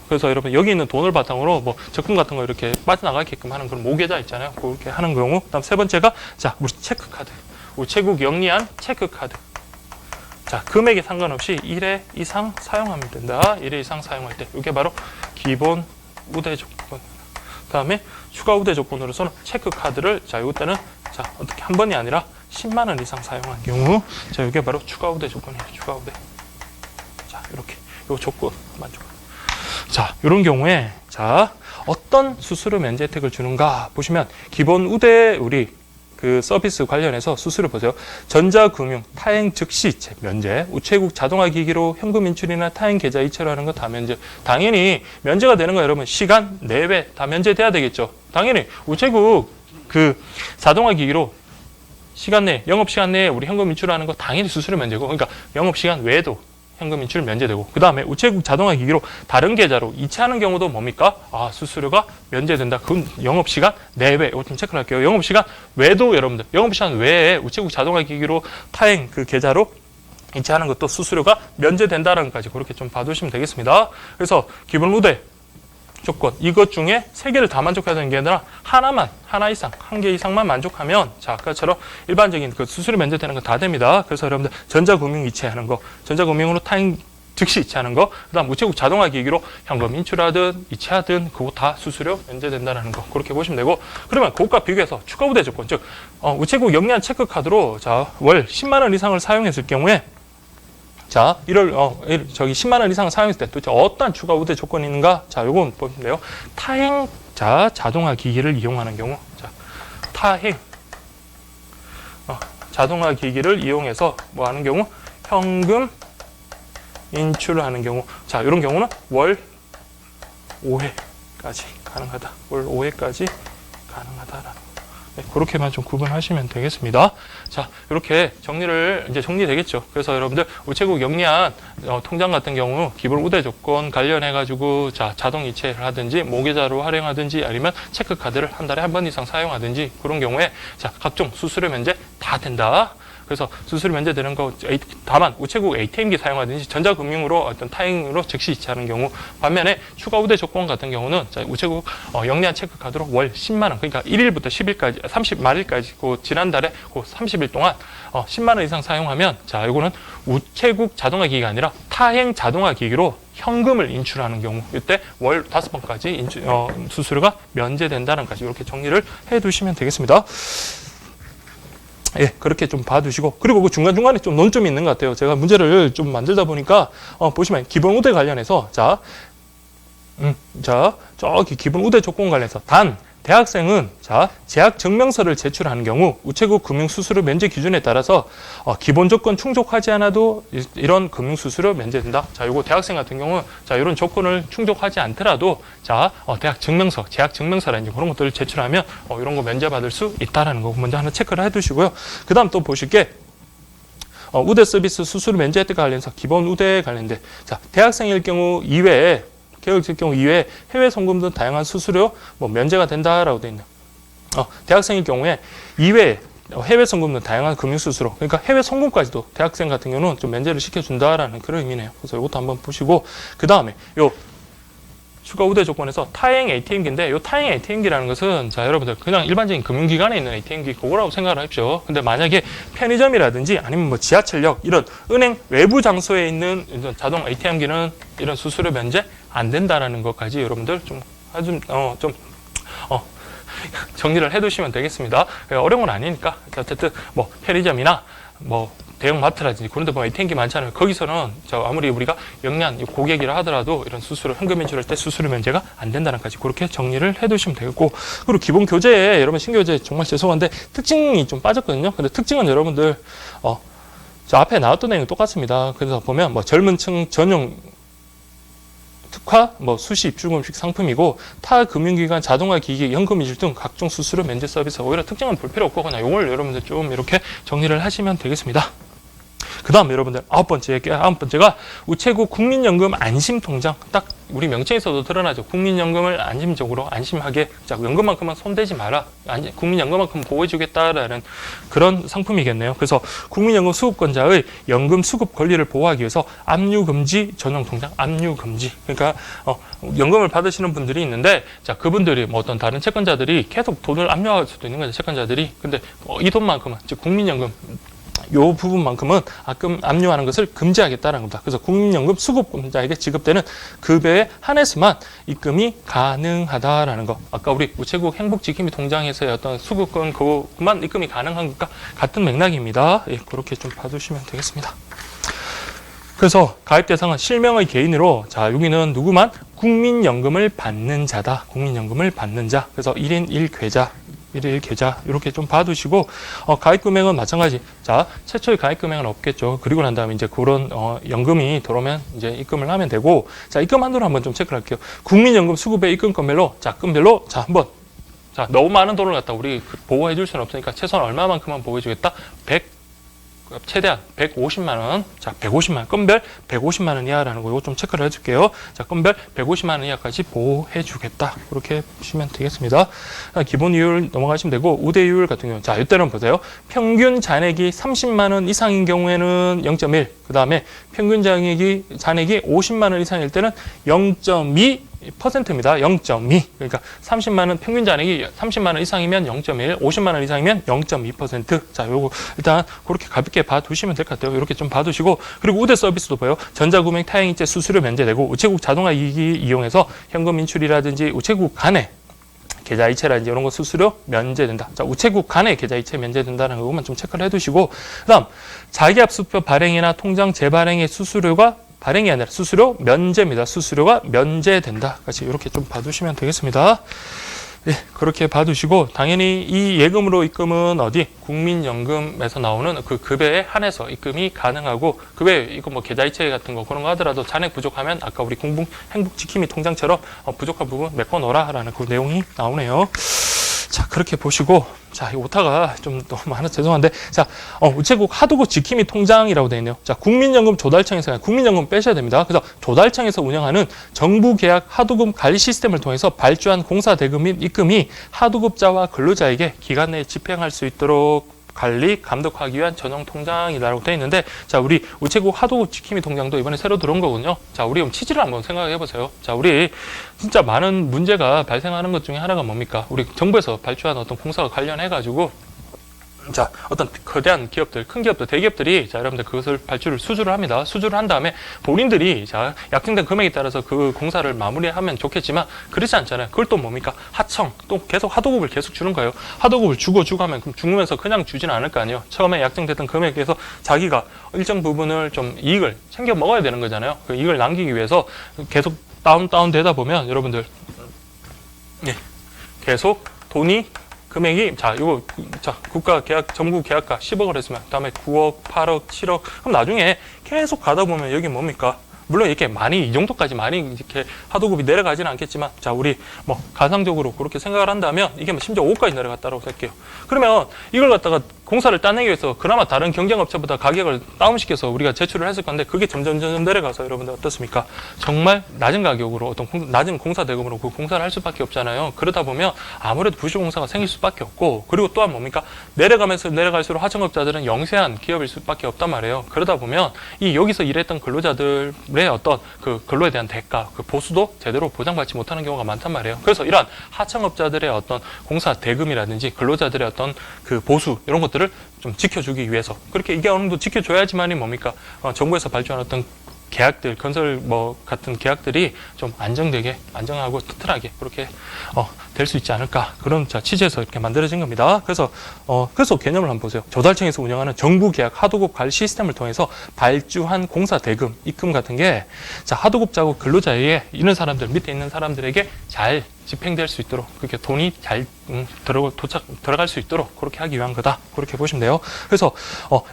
S1: 그래서 여러분 여기 있는 돈을 바탕으로 뭐 적금 같은 거 이렇게 빠져나가게끔 하는 그런 모계좌 있잖아요. 그렇게 하는 경우 그다음 세 번째가 자 우리 체크카드 우체국 영리한 체크카드 자 금액에 상관없이 1회 이상 사용하면 된다. 1회 이상 사용할 때 이게 바로 기본 우대 조건. 그다음에 추가 우대 조건으로서는 체크카드를 자 이때는 자 어떻게 한 번이 아니라 10만 원 이상 사용한 경우 자 이게 바로 추가 우대 조건이에요. 추가 우대. 자 이렇게 요 조건 만족. 자 이런 경우에 자 어떤 수수료 면제 혜택을 주는가 보시면 기본 우대 우리 그 서비스 관련해서 수수료 보세요. 전자금융 타행 즉시 이체 면제, 우체국 자동화 기기로 현금 인출이나 타행 계좌 이체로 하는 거 다 면제. 당연히 면제가 되는 거 여러분 시간 내외 다 면제돼야 되겠죠. 당연히 우체국 그 자동화 기기로 시간 내, 영업시간 내에 우리 현금 인출하는 거 당연히 수수료 면제고, 그러니까 영업시간 외에도 현금 인출 면제되고, 그 다음에 우체국 자동화 기기로 다른 계좌로 이체하는 경우도 뭡니까? 아, 수수료가 면제된다. 그건 영업시간 내외. 이거 좀 체크를 할게요. 영업시간 외도 여러분들, 영업시간 외에 우체국 자동화 기기로 타행 그 계좌로 이체하는 것도 수수료가 면제된다는 것까지 그렇게 좀 봐두시면 되겠습니다. 그래서 기본 우대 조건, 이것 중에 3개를 다 만족해야 되는 게 아니라 하나 이상, 1개 이상만 만족하면, 자, 아까처럼 일반적인 그 수수료 면제되는 거 다 됩니다. 그래서 여러분들 전자금융 이체하는 거, 전자금융으로 타행 즉시 이체하는 거, 그 다음 우체국 자동화 기기로 현금 인출하든 이체하든 그거 다 수수료 면제된다는 거, 그렇게 보시면 되고, 그러면 그것과 비교해서 추가 우대 조건, 즉 우체국 영리한 체크카드로 자, 월 10만 원 이상을 사용했을 경우에, 자, 10만 원 이상 사용했을 때 도대체 어떤 추가 우대 조건이 있는가? 자, 요건 보시면 돼요. 타행, 자, 자동화 기기를 이용하는 경우. 자, 타행, 자동화 기기를 이용해서 뭐 하는 경우? 현금 인출을 하는 경우. 자, 이런 경우는 월 5회까지 가능하다. 월 5회까지 가능하다라는 거. 네, 그렇게만 좀 구분하시면 되겠습니다. 자, 이렇게 이제 정리되겠죠. 그래서 여러분들 우체국 영리한 통장 같은 경우 기본 우대 조건 관련해가지고 자, 자동 이체를 하든지 모계좌로 활용하든지 아니면 체크카드를 한 달에 한 번 이상 사용하든지 그런 경우에 자, 각종 수수료 면제 다 된다. 그래서 수수료 면제되는 거, 다만 우체국 ATM기 사용하든지 전자금융으로 어떤 타행으로 즉시 이체하는 경우, 반면에 추가 우대 조건 같은 경우는 자, 우체국 영리한 체크카드로 월 10만 원, 그러니까 1일부터 10일까지, 30말일까지 그 지난달에 그 30일 동안 10만 원 이상 사용하면, 자, 이거는 우체국 자동화 기기가 아니라 타행 자동화 기기로 현금을 인출하는 경우, 이때 월 5번까지 수수료가 면제된다는 것까지 이렇게 정리를 해두시면 되겠습니다. 예, 그렇게 좀 봐두시고, 그리고 그 중간중간에 좀 논점이 있는 것 같아요. 제가 문제를 좀 만들다 보니까, 보시면 기본 우대 관련해서, 자, 저기 기본 우대 조건 관련해서 대학생은 자, 재학 증명서를 제출하는 경우 우체국 금융수수료 면제 기준에 따라서 기본 조건 충족하지 않아도 이런 금융수수료 면제된다. 자, 요거 대학생 같은 경우는 자, 이런 조건을 충족하지 않더라도 자, 재학 증명서라든지 그런 것들을 제출하면 이런 거 면제받을 수 있다라는 거 먼저 하나 체크를 해두시고요. 그다음 또 보실 게 우대 서비스 수수료 면제 혜택과 관련해서 기본 우대 관련돼. 자, 대학생일 경우 이외에 계획일 경우 이외에 해외 송금 등 다양한 수수료 면제가 된다라고 되어 있네요. 대학생일 경우에 이외에 해외 송금 등 다양한 금융 수수료, 그러니까 해외 송금까지도 대학생 같은 경우는 좀 면제를 시켜준다라는 그런 의미네요. 그래서 이것도 한번 보시고, 그 다음에 요 추가 우대 조건에서 타행 ATM기인데, 이 타행 ATM기라는 것은 자, 여러분들 그냥 일반적인 금융기관에 있는 ATM기 그거라고 생각을 하십시오. 근데 만약에 편의점이라든지 아니면 뭐 지하철역 이런 은행 외부 장소에 있는 자동 ATM기는 이런 수수료 면제 안 된다라는 것까지 여러분들 좀 정리를 해두시면 되겠습니다. 어려운 건 아니니까. 어쨌든 뭐 편의점이나 뭐 대형 마트라든지 그런 데 보면 ATM기 많잖아요. 거기서는 아무리 우리가 영리한 고객이라 하더라도 이런 수수료, 현금 인출할 때 수수료 면제가 안 된다는 까지 그렇게 정리를 해두시면 되겠고, 그리고 기본 교재에 여러분 신교재 정말 죄송한데 특징이 좀 빠졌거든요. 근데 특징은 여러분들 저 앞에 나왔던 내용이 똑같습니다. 그래서 보면 뭐 젊은 층 전용 특화, 수시 입출금식 상품이고 타 금융기관 자동화 기기, 현금 인출 등 각종 수수료 면제 서비스, 오히려 특징은 볼 필요 없고 그냥 이걸 여러분들 좀 이렇게 정리를 하시면 되겠습니다. 그 다음 여러분들 아홉 번째가 우체국 국민연금 안심통장. 딱 우리 명칭에서도 드러나죠. 국민연금을 안심적으로 안심하게, 자, 연금만큼은 손대지 마라, 국민연금만큼 보호해주겠다라는 그런 상품이겠네요. 그래서 국민연금 수급권자의 연금 수급 권리를 보호하기 위해서 압류금지 전용통장, 압류금지. 그러니까 연금을 받으시는 분들이 있는데, 자, 그분들이 뭐 어떤 다른 채권자들이 계속 돈을 압류할 수도 있는 거죠, 채권자들이. 근데 이 돈만큼은, 즉 국민연금 요 부분만큼은 압류하는 것을 금지하겠다는 겁니다. 그래서 국민연금 수급자에게 지급되는 급여에 한해서만 입금이 가능하다라는 거. 아까 우리 우체국 행복지킴이 통장에서의 어떤 수급권 그것만 입금이 가능한 것과 같은 맥락입니다. 예, 그렇게 좀 봐두시면 되겠습니다. 그래서 가입 대상은 실명의 개인으로, 자, 여기는 누구만? 국민연금을 받는 자다. 국민연금을 받는 자. 그래서 1인 1계좌. 1일 계좌 이렇게 좀 봐두시고, 가입 금액은 마찬가지. 자, 최초의 가입 금액은 없겠죠. 그리고 난 다음에 이제 그런 연금이 들어오면 이제 입금을 하면 되고, 자, 입금 한도를 한번 좀 체크를 할게요. 국민연금 수급의 입금 건별로, 자, 한번 자, 너무 많은 돈을 갖다 우리 보호해 줄 수는 없으니까 최소한 얼마만큼만 보호해 주겠다? 최대한 150만 원. 자, 150만 원. 건별 150만 원 이하라는 거 이거 좀 체크를 해줄게요. 자, 건별 150만 원 이하까지 보호해 주겠다. 그렇게 보시면 되겠습니다. 기본 이율 넘어가시면 되고 우대이율 같은 경우는 자, 이때는 보세요. 평균 잔액이 30만 원 이상인 경우에는 0.1. 그 다음에 평균 잔액이 50만 원 이상일 때는 0.2%입니다. 0.2. 그러니까 30만 원 평균 잔액이 30만 원 이상이면 0.1, 50만 원 이상이면 0.2%. 자, 요거 일단 그렇게 가볍게 봐두시면 될 것 같아요. 이렇게 좀 봐두시고 그리고 우대 서비스도 보여. 전자구매 타행이체 수수료 면제되고 우체국 자동화 이기 이용해서 현금 인출이라든지 우체국 간에 계좌이체라든지 이런 거 수수료 면제된다. 자, 우체국 간에 계좌이체 면제된다는 것만 좀 체크를 해두시고 그다음 자기압수표 발행이나 통장 재발행의 수수료가 발행이 아니라 수수료 면제입니다. 수수료가 면제된다. 같이 이렇게 좀 봐두시면 되겠습니다. 네, 그렇게 봐두시고 당연히 이 예금으로 입금은 어디 국민연금에서 나오는 그 급여에 한해서 입금이 가능하고 급여 이거 뭐 계좌이체 같은 거 그런 거 하더라도 잔액 부족하면 아까 우리 행복지킴이 통장처럼 부족한 부분 메꿔놓으라라는 그 내용이 나오네요. 자, 그렇게 보시고 자, 이 오타가 좀 너무 많아서 죄송한데 자, 우체국 하도급 지킴이 통장이라고 되어 있네요. 자, 국민연금 조달청에서 국민연금 빼셔야 됩니다. 그래서 조달청에서 운영하는 정부 계약 하도급 관리 시스템을 통해서 발주한 공사 대금 및 입금이 하도급자와 근로자에게 기간 내에 집행할 수 있도록 관리, 감독하기 위한 전용 통장이라고 되어 있는데 자, 우리 우체국 하도급 지킴이 통장도 이번에 새로 들어온 거군요. 자, 우리 그럼 취지를 한번 생각해 보세요. 자, 우리 진짜 많은 문제가 발생하는 것 중에 하나가 뭡니까? 우리 정부에서 발주한 어떤 공사와 관련해 가지고 자, 어떤 거대한 기업들, 큰 기업들, 대기업들이 자, 여러분들 그것을 수주를 합니다. 수주를 한 다음에 본인들이 자, 약정된 금액에 따라서 그 공사를 마무리하면 좋겠지만 그렇지 않잖아요. 그걸 또 뭡니까? 하청, 또 계속 하도급을 계속 주는 거예요. 하도급을 주고 하면 그럼 죽으면서 그냥 주지는 않을 거 아니에요. 처음에 약정됐던 금액에서 자기가 일정 부분을 좀 이익을 챙겨 먹어야 되는 거잖아요. 그 이익을 남기기 위해서 계속 다운 되다 보면 여러분들 예, 계속 돈이 금액이 국가 계약 정부 계약가 10억을 했으면 그다음에 9억, 8억, 7억 그럼 나중에 계속 가다 보면 여기 뭡니까? 물론 이렇게 많이 이 정도까지 많이 이렇게 하도급이 내려가지는 않겠지만 자, 우리 뭐 가상적으로 그렇게 생각을 한다면 이게 뭐 심지어 5억까지 내려갔다고 할게요. 그러면 이걸 갖다가 공사를 따내기 위해서 그나마 다른 경쟁업체보다 가격을 다운시켜서 우리가 제출을 했을 건데 그게 점점 내려가서 여러분들 어떻습니까? 정말 낮은 가격으로 어떤 낮은 공사 대금으로 그 공사를 할 수밖에 없잖아요. 그러다 보면 아무래도 부실공사가 생길 수밖에 없고 그리고 또한 뭡니까? 내려갈수록 하청업자들은 영세한 기업일 수밖에 없단 말이에요. 그러다 보면 이 여기서 일했던 근로자들의 어떤 그 근로에 대한 대가, 그 보수도 제대로 보장받지 못하는 경우가 많단 말이에요. 그래서 이러한 하청업자들의 어떤 공사 대금이라든지 근로자들의 어떤 그 보수 이런 것들을 좀 지켜주기 위해서 그렇게 이게 어느 정도 지켜줘야지만이 뭡니까? 정부에서 발주한 어떤 계약들, 건설 뭐 같은 계약들이 좀 안정하고 튼튼하게 그렇게 될 수 있지 않을까 그런 취지에서 이렇게 만들어진 겁니다. 그래서 개념을 한번 보세요. 조달청에서 운영하는 정부 계약 하도급 관리 시스템을 통해서 발주한 공사 대금, 입금 같은 게 자, 하도급자고 근로자에게 이런 사람들 밑에 있는 사람들에게 잘 집행될 수 있도록 그렇게 돈이 잘 들어갈 수 있도록 그렇게 하기 위한 거다. 그렇게 보시면 돼요. 그래서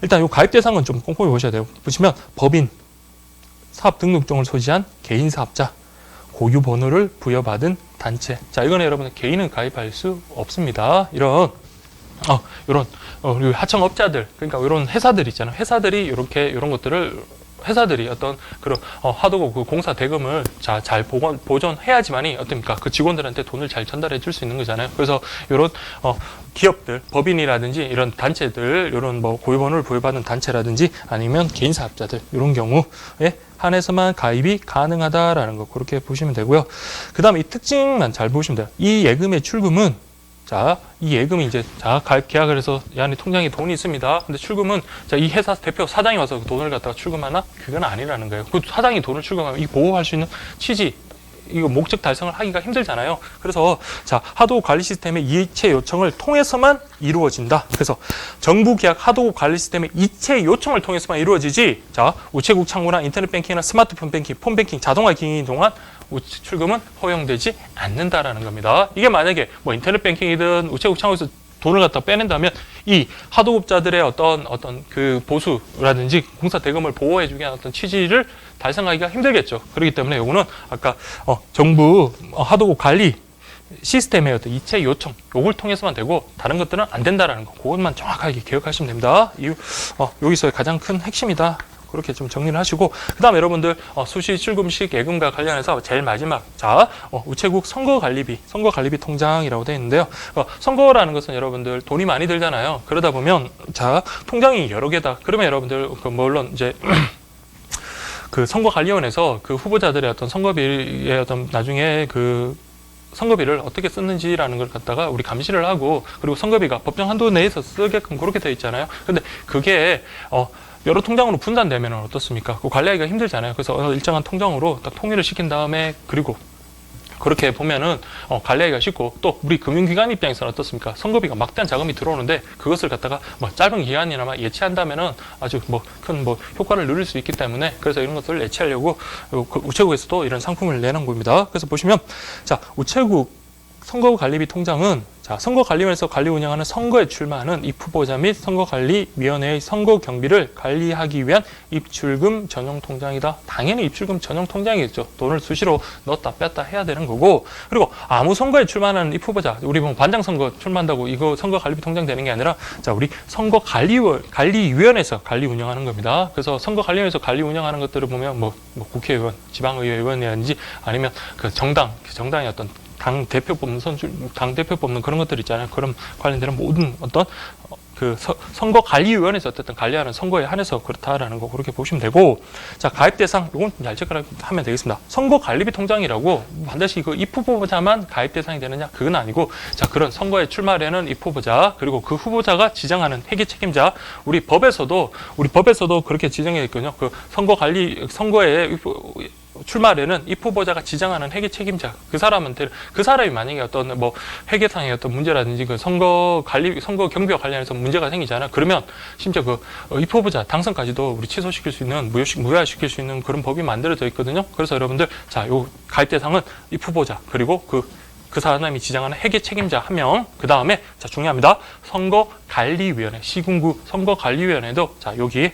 S1: 일단 이 가입 대상은 좀 꼼꼼히 보셔야 돼요. 보시면 법인 사업 등록증을 소지한 개인 사업자, 고유 번호를 부여받은 단체. 자, 이거는 여러분 개인은 가입할 수 없습니다. 이런 하청업자들, 그러니까 이런 회사들 있잖아요. 회사들이 이런 것들을 회사들이 어떤 그런 하도급 그 공사 대금을 잘 보존해야지만이 어떻습니까? 그 직원들한테 돈을 잘 전달해 줄 수 있는 거잖아요. 그래서 이런 기업들, 법인이라든지 이런 단체들, 이런 뭐 고유번호를 부여받은 단체라든지 아니면 개인 사업자들 이런 경우에 한해서만 가입이 가능하다라는 거 그렇게 보시면 되고요. 그다음에 이 특징만 잘 보시면 돼요. 이 예금의 출금은 자, 이 예금이 이제 가입 계약을 해서 이 안에 통장에 돈이 있습니다. 근데 출금은 자, 이 회사 대표 사장이 와서 그 돈을 갖다가 출금하나? 그건 아니라는 거예요. 그 사장이 돈을 출금하면 이 보호할 수 있는 취지 이거 목적 달성을 하기가 힘들잖아요. 그래서 자, 하도급 관리 시스템의 이체 요청을 통해서만 이루어진다. 그래서 정부 계약 하도급 관리 시스템의 이체 요청을 통해서만 이루어지지. 자, 우체국 창구나 인터넷 뱅킹이나 스마트폰 뱅킹, 폰 뱅킹, 자동화 기능인 동안 출금은 허용되지 않는다라는 겁니다. 이게 만약에 뭐 인터넷 뱅킹이든 우체국 창구에서 돈을 갖다 빼낸다면 이 하도급자들의 어떤 그 보수라든지 공사 대금을 보호해주기 위한 어떤 취지를 달성하기가 힘들겠죠. 그렇기 때문에 이거는 아까 정부 하도급 관리 시스템의 어떤 이체 요청 요걸 통해서만 되고 다른 것들은 안 된다라는 거 그것만 정확하게 기억하시면 됩니다. 여기서 가장 큰 핵심이다. 그렇게 좀 정리를 하시고 그 다음에 여러분들 수시 출금식 예금과 관련해서 제일 마지막 우체국 선거관리비 통장이라고 되어 있는데요. 선거라는 것은 여러분들 돈이 많이 들잖아요. 그러다 보면 통장이 여러 개다. 그러면 여러분들 물론 이제 그 선거관리원에서 그 후보자들의 어떤 선거비의 어떤 나중에 그 선거비를 어떻게 썼는지라는 걸 갖다가 우리 감시를 하고 그리고 선거비가 법정 한도 내에서 쓰게끔 그렇게 되어 있잖아요. 근데 그게 여러 통장으로 분산되면 어떻습니까? 그 관리하기가 힘들잖아요. 그래서 일정한 통장으로 딱 통일을 시킨 다음에 그리고 그렇게 보면은 관리하기가 쉽고 또 우리 금융기관 입장에서는 어떻습니까? 선거비가 막대한 자금이 들어오는데 그것을 갖다가 짧은 기간이나마 예치한다면은 아주 큰 효과를 누릴 수 있기 때문에 그래서 이런 것들을 예치하려고 우체국에서도 이런 상품을 내는 겁니다. 그래서 보시면 우체국 선거관리비 통장은 선거관리원에서 관리 운영하는 선거에 출마하는 입후보자 및 선거관리위원회의 선거 경비를 관리하기 위한 입출금 전용 통장이다. 당연히 입출금 전용 통장이겠죠. 돈을 수시로 넣었다 뺐다 해야 되는 거고 그리고 아무 선거에 출마하는 입후보자 우리 반장선거 출마한다고 이거 선거관리비 통장 되는 게 아니라 우리 선거관리위원회에서 관리 운영하는 겁니다. 그래서 선거관리위원회에서 관리 운영하는 것들을 보면 국회의원, 지방의회의원이라든지 아니면 그 정당의 어떤 당 대표 뽑는 그런 것들 있잖아요. 그런 관련되는 모든 어떤 선거관리위원회에서 어쨌든 관리하는 선거에 한해서 그렇다라는 거 그렇게 보시면 되고 가입 대상 이건 잘 체크하면 되겠습니다. 선거관리비 통장이라고 반드시 그 입후보자만 가입 대상이 되느냐 그건 아니고 그런 선거에 출마하려는 입후보자 그리고 그 후보자가 지정하는 회계 책임자 우리 법에서도 그렇게 지정해 있거든요. 그 선거에 출마하려는 입후보자가 지정하는 회계 책임자 그 사람이 만약에 어떤 회계상의 어떤 문제라든지 그 선거 경비와 관련해서 문제가 생기잖아요. 그러면 심지어 그 입후보자 당선까지도 우리 취소시킬 수 있는 무효화시킬 수 있는 그런 법이 만들어져 있거든요. 그래서 여러분들 요 가입 대상은 입후보자 그리고 그 사람이 지정하는 회계 책임자 1명 그 다음에 중요합니다. 선거관리위원회 시군구 선거관리위원회도 여기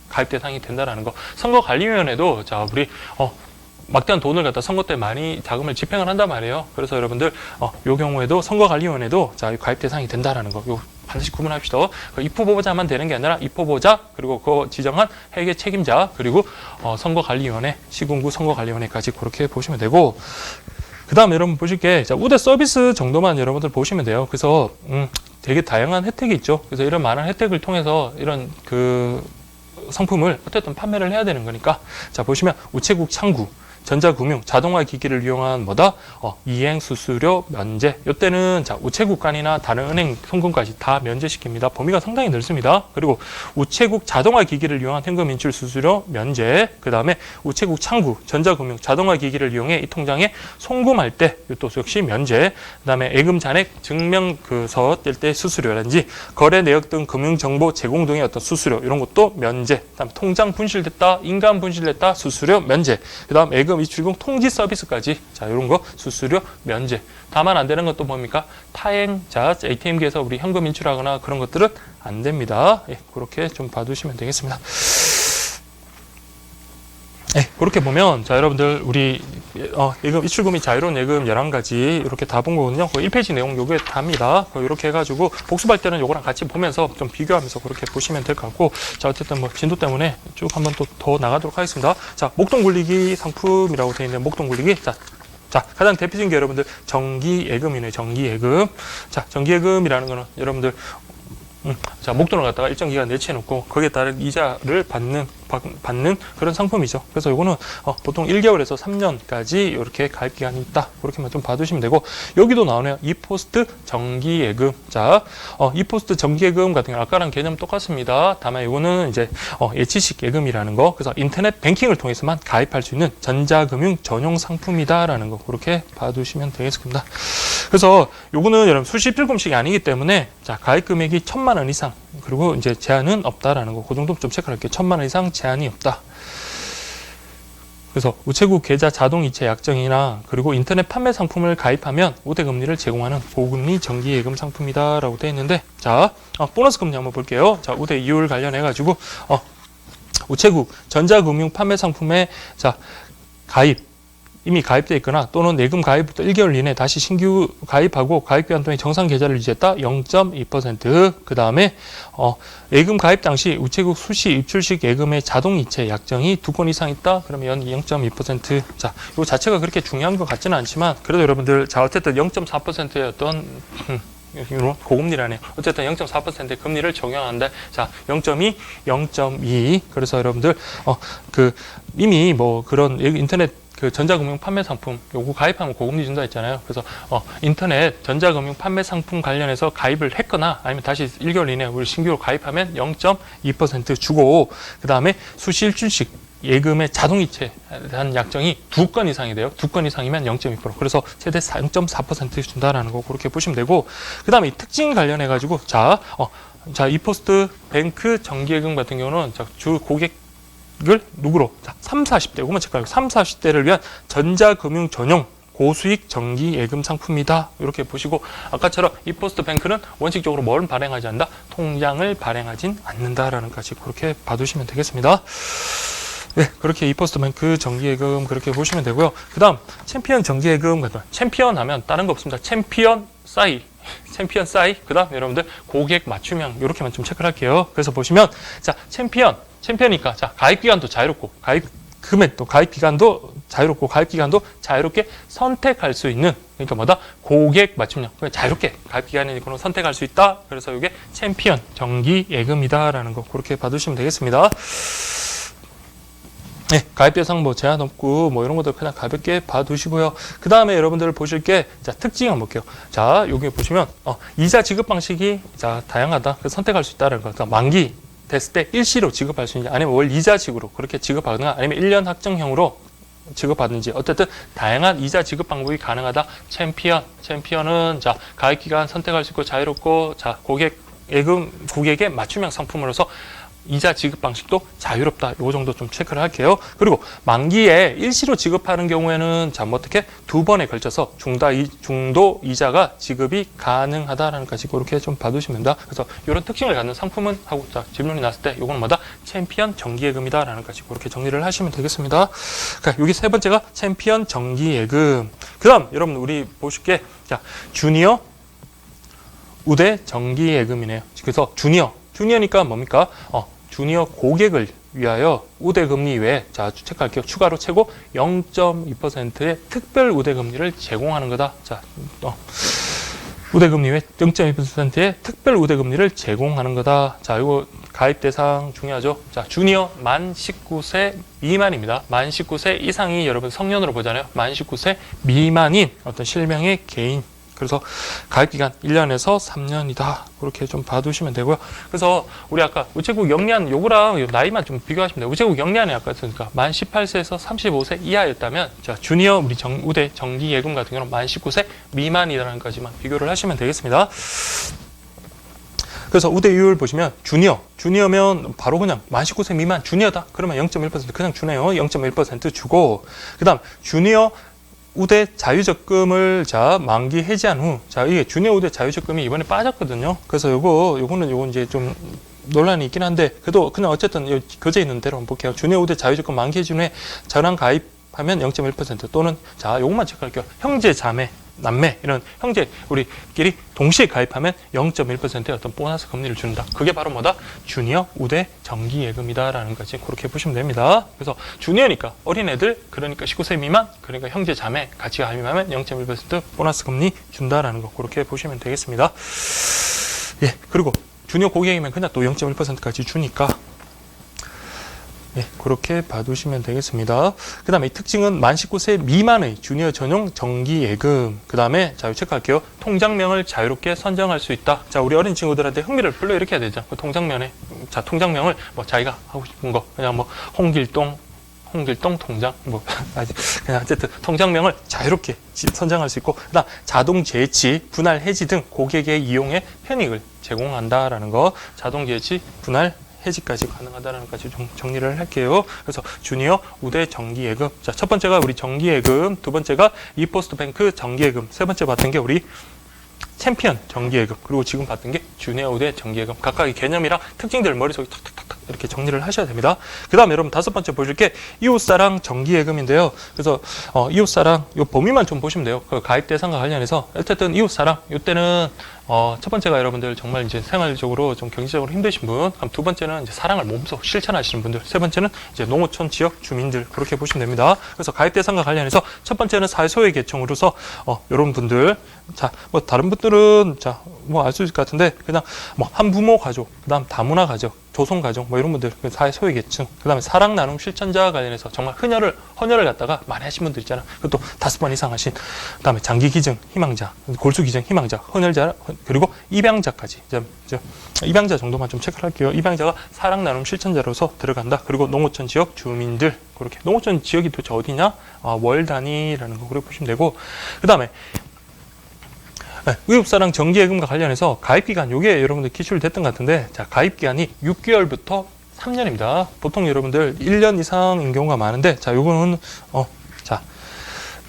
S1: 가입 대상이 된다라는 거. 선거관리위원회도 우리 막대한 돈을 갖다 선거 때 많이 자금을 집행을 한단 말이에요. 그래서 여러분들 요 경우에도 선거관리위원회도 가입 대상이 된다라는 거. 요 반드시 구분합시다. 입후보자만 되는 게 아니라 입후보자 그리고 그 지정한 회계 책임자 그리고 선거관리위원회 시군구 선거관리위원회까지 그렇게 보시면 되고. 그 다음에 여러분 보실 게 우대 서비스 정도만 여러분들 보시면 돼요. 그래서 되게 다양한 혜택이 있죠. 그래서 이런 많은 혜택을 통해서 이런 상품을 어쨌든 판매를 해야 되는 거니까 보시면 우체국 창구 전자금융, 자동화 기기를 이용한 이행 수수료 면제. 이때는 우체국 간이나 다른 은행 송금까지 다 면제시킵니다. 범위가 상당히 넓습니다. 그리고 우체국 자동화 기기를 이용한 현금 인출 수수료 면제. 그 다음에 우체국 창구, 전자금융, 자동화 기기를 이용해 이 통장에 송금할 때 이것도 역시 면제. 그 다음에 예금 잔액 증명서 뗄 때 수수료라든지 거래 내역 등 금융 정보 제공 등의 어떤 수수료 이런 것도 면제. 그 다음에 통장 분실됐다, 인감 분실됐다 수수료 면제. 그 다음 예금 입출금 통지 서비스까지 이런 거 수수료 면제. 다만 안 되는 것도 뭡니까? 타행자 ATM기에서 우리 현금 인출하거나 그런 것들은 안 됩니다. 그렇게 좀 봐두시면 되겠습니다. 그렇게 보면 여러분들 우리 예금 입출금 및 자유로운 예금 11가지 이렇게 다 본 거거든요. 1페이지 내용 요게 답니다. 이렇게 해가지고 복습할 때는 요거랑 같이 보면서 좀 비교하면서 그렇게 보시면 될 것 같고 어쨌든 진도 때문에 쭉 한번 또 더 나가도록 하겠습니다. 목돈 굴리기 상품이라고 되어 있는 목돈 굴리기 가장 대표적인 게 여러분들 정기예금이네요. 정기예금. 정기예금이라는 거는 여러분들 목돈을 갖다가 일정 기간 내치해놓고 거기에 따른 이자를 받는 그런 상품이죠. 그래서 이거는 보통 1개월에서 3년까지 이렇게 가입 기간이 있다. 그렇게만 좀 봐두시면 되고 여기도 나오네요. 이포스트 정기예금. 이포스트 정기예금 같은 경우 아까랑 개념 똑같습니다. 다만 이거는 이제 예치식 예금이라는 거. 그래서 인터넷 뱅킹을 통해서만 가입할 수 있는 전자금융 전용 상품이다라는 거 그렇게 봐두시면 되겠습니다. 그래서 요거는 여러분 수시 필금식이 아니기 때문에 가입 금액이 1,000만 원 이상 그리고 이제 제한은 없다라는 거. 그 정도 좀 체크할게요. 1,000만 원 이상 제한이 없다. 그래서 우체국 계좌 자동 이체 약정이나 그리고 인터넷 판매 상품을 가입하면 우대 금리를 제공하는 고금리 정기예금 상품이다라고 되어 있는데 보너스 금리 한번 볼게요. 우대 이율 관련해 가지고 우체국 전자금융 판매 상품에 가입 이미 가입돼 있거나 또는 예금 가입부터 1개월 이내 다시 신규 가입하고 가입기간 동안 정상 계좌를 유지했다 0.2%. 그 다음에 예금 가입 당시 우체국 수시 입출식 예금의 자동 이체 약정이 2건 이상 있다. 그러면 0.2%. 자, 이 자체가 그렇게 중요한 것 같지는 않지만 그래도 여러분들 자 어쨌든 0.4%의 어떤 고금리라네요. 어쨌든 0.4%의 금리를 적용하는데 자 0.2, 0.2. 그래서 여러분들 이미 뭐 그런 인터넷 그 전자금융 판매 상품 요거 가입하면 고금리 준다 했잖아요. 그래서 인터넷 전자금융 판매 상품 관련해서 가입을 했거나 아니면 다시 1개월 이내에 우리 신규로 가입하면 0.2% 주고 그 다음에 수시 일출식 예금의 자동이체에 대한 약정이 2건 이상이 돼요. 2건 이상이면 0.2%. 그래서 최대 0.4% 준다라는 거 그렇게 보시면 되고 그 다음에 이 특징 관련해 가지고 자 이포스트 뱅크 정기예금 같은 경우는 주 고객을 누구로? 자, 30, 40대 요거만 체크하고 30, 40대를 위한 전자금융 전용 고수익 정기 예금 상품이다. 이렇게 보시고 아까처럼 이포스트 뱅크는 원칙적으로 뭘 발행하지 않는다? 통장을 발행하진 않는다라는 것까지 그렇게 봐두시면 되겠습니다. 네, 그렇게 이포스트 뱅크 정기예금 그렇게 보시면 되고요. 그 다음 챔피언 정기예금 같은 챔피언 하면 다른 거 없습니다. 챔피언 싸이 그 다음 여러분들 고객 맞춤형 이렇게만 좀 체크를 할게요. 그래서 보시면 자 챔피언이니까 자 가입기간도 자유롭고 가입 금액도 가입기간도 자유롭고 가입기간도 자유롭게 선택할 수 있는 그러니까 뭐다? 고객 맞춤형 자유롭게 가입기간이니까 선택할 수 있다. 그래서 이게 챔피언 정기예금이다라는 거 그렇게 봐두시면 되겠습니다. 네, 가입 대상 뭐 제한 없고 뭐 이런 것들 그냥 가볍게 봐두시고요. 그 다음에 여러분들 보실 게 자 특징 한번 볼게요. 자 여기 보시면 이자 지급 방식이 자 다양하다. 그래서 선택할 수 있다는 거. 그러니까 만기 됐을 때 일시로 지급할 수 있는지 아니면 월 이자식으로 그렇게 지급하거나 아니면 1년 확정형으로 지급하든지 어쨌든 다양한 이자 지급 방법이 가능하다. 챔피언은 자 가입 기간 선택할 수 있고 자유롭고 자 고객의 맞춤형 상품으로서 이자 지급 방식도 자유롭다. 요 정도 좀 체크를 할게요. 그리고 만기에 일시로 지급하는 경우에는 자 어떻게 2번에 걸쳐서 중도 이자가 지급이 가능하다라는 것까지 그렇게 좀 봐두시면 된다. 그래서 이런 특징을 갖는 상품은 하고 자 질문이 났을 때 요거는 뭐다? 챔피언 정기예금이다라는 것까지 그렇게 정리를 하시면 되겠습니다. 그러니까 여기 세 번째가 챔피언 정기예금. 그다음 여러분 우리 보실 게 자 주니어 우대 정기예금이네요. 그래서 주니어니까 뭡니까? 주니어 고객을 위하여 우대금리 이외에 자 체크할게요. 추가로 최고 0.2%의 특별 우대금리를 제공하는 거다. 자 우대금리 외 0.2%의 특별 우대금리를 제공하는 거다. 자 이거 가입 대상 중요하죠. 자 주니어 만 19세 미만입니다. 만 19세 이상이 여러분 성년으로 보잖아요. 만 19세 미만인 어떤 실명의 개인. 그래서 가입기간 1년에서 3년이다. 그렇게 좀 봐두시면 되고요. 그래서 우리 아까 우체국 영리한 요거랑 나이만 좀 비교하시면 돼요. 우체국 영리한에 아까 했으니까 만 18세에서 35세 이하였다면 자 주니어 우리 우대 정기예금 같은 경우는 만 19세 미만이라는 것까지만 비교를 하시면 되겠습니다. 그래서 우대율 보시면 주니어면 바로 그냥 만 19세 미만 주니어다. 그러면 0.1% 그냥 주네요. 0.1% 주고 그 다음 주니어 우대 자유적금을 자 만기 해지한 후 자 이게 주니어 우대 자유적금이 이번에 빠졌거든요. 그래서 요거는 이제 좀 논란이 있긴 한데 그래도 그냥 어쨌든 교재 있는 대로 한번 볼게요. 주니어 우대 자유적금 만기 해지한 후에 전환 가입하면 0.1% 또는 자 요것만 체크할게요. 형제 자매 남매 이런 형제 우리끼리 동시에 가입하면 0.1%의 어떤 보너스 금리를 준다. 그게 바로 뭐다? 주니어 우대 정기예금이다라는 거지. 그렇게 보시면 됩니다. 그래서 주니어니까 어린애들 그러니까 19세 미만 그러니까 형제 자매 같이 가입하면 0.1% 보너스 금리 준다라는 거 그렇게 보시면 되겠습니다. 예 그리고 주니어 고객이면 그냥 또 0.1%까지 주니까 네, 그렇게 봐두시면 되겠습니다. 그 다음에 이 특징은 만 19세 미만의 주니어 전용 정기예금. 그 다음에 자, 체크할게요. 통장명을 자유롭게 선정할 수 있다. 자, 우리 어린 친구들한테 흥미를 불러일으켜야 해야 되죠. 그 통장명을 뭐 자기가 하고 싶은 거 그냥 뭐 홍길동 통장 그냥 어쨌든 통장명을 자유롭게 선정할 수 있고 그다음 자동 재해치, 분할 해지 등 고객의 이용에 편익을 제공한다라는 거. 자동 재해치, 분할 해지까지 가능하다는 까지 좀 정리를 할게요. 그래서 주니어 우대 정기예금. 자, 첫 번째가 우리 정기예금, 두 번째가 이포스트 뱅크 정기예금, 세 번째 봤던 게 우리 챔피언 정기예금, 그리고 지금 봤던 게 주니어 우대 정기예금. 각각의 개념이랑 특징들을 머릿속에 탁탁탁탁 이렇게 정리를 하셔야 됩니다. 그 다음에 여러분 다섯 번째 보여줄 게 이웃사랑 정기예금인데요. 그래서 이웃사랑 요 범위만 좀 보시면 돼요. 그 가입 대상과 관련해서 어쨌든 이웃사랑 이때는 첫 번째가 여러분들 정말 이제 생활적으로 좀 경제적으로 힘드신 분, 그럼 두 번째는 이제 사랑을 몸소 실천하시는 분들, 세 번째는 이제 농어촌 지역 주민들 그렇게 보시면 됩니다. 그래서 가입 대상과 관련해서 첫 번째는 사회소외 계층으로서 이런 분들, 자 뭐 다른 분들은 자 뭐 알 수 있을 것 같은데 그냥 뭐 한부모 가족, 그다음 다문화 가족, 조성 가족 뭐 이런 분들 사회소외 계층, 그다음에 사랑 나눔 실천자 관련해서 정말 헌혈을 갖다가 많이 하신 분들 있잖아. 그것도 5번 이상 하신, 그다음에 장기 기증 희망자, 골수 기증 희망자, 헌혈자, 그리고 입양자까지. 입양자 정도만 좀 체크를 할게요. 입양자가 사랑 나눔 실천자로서 들어간다. 그리고 농어촌 지역 주민들, 그렇게 농어촌 지역이 도대체 어디냐? 월 단위라는 거 그렇게 보시면 되고, 그다음에 의협사랑 정기예금과 관련해서 가입기간, 요게 여러분들 기출됐던 것 같은데, 자, 가입기간이 6개월부터 3년입니다. 보통 여러분들 1년 이상인 경우가 많은데, 자, 요거는,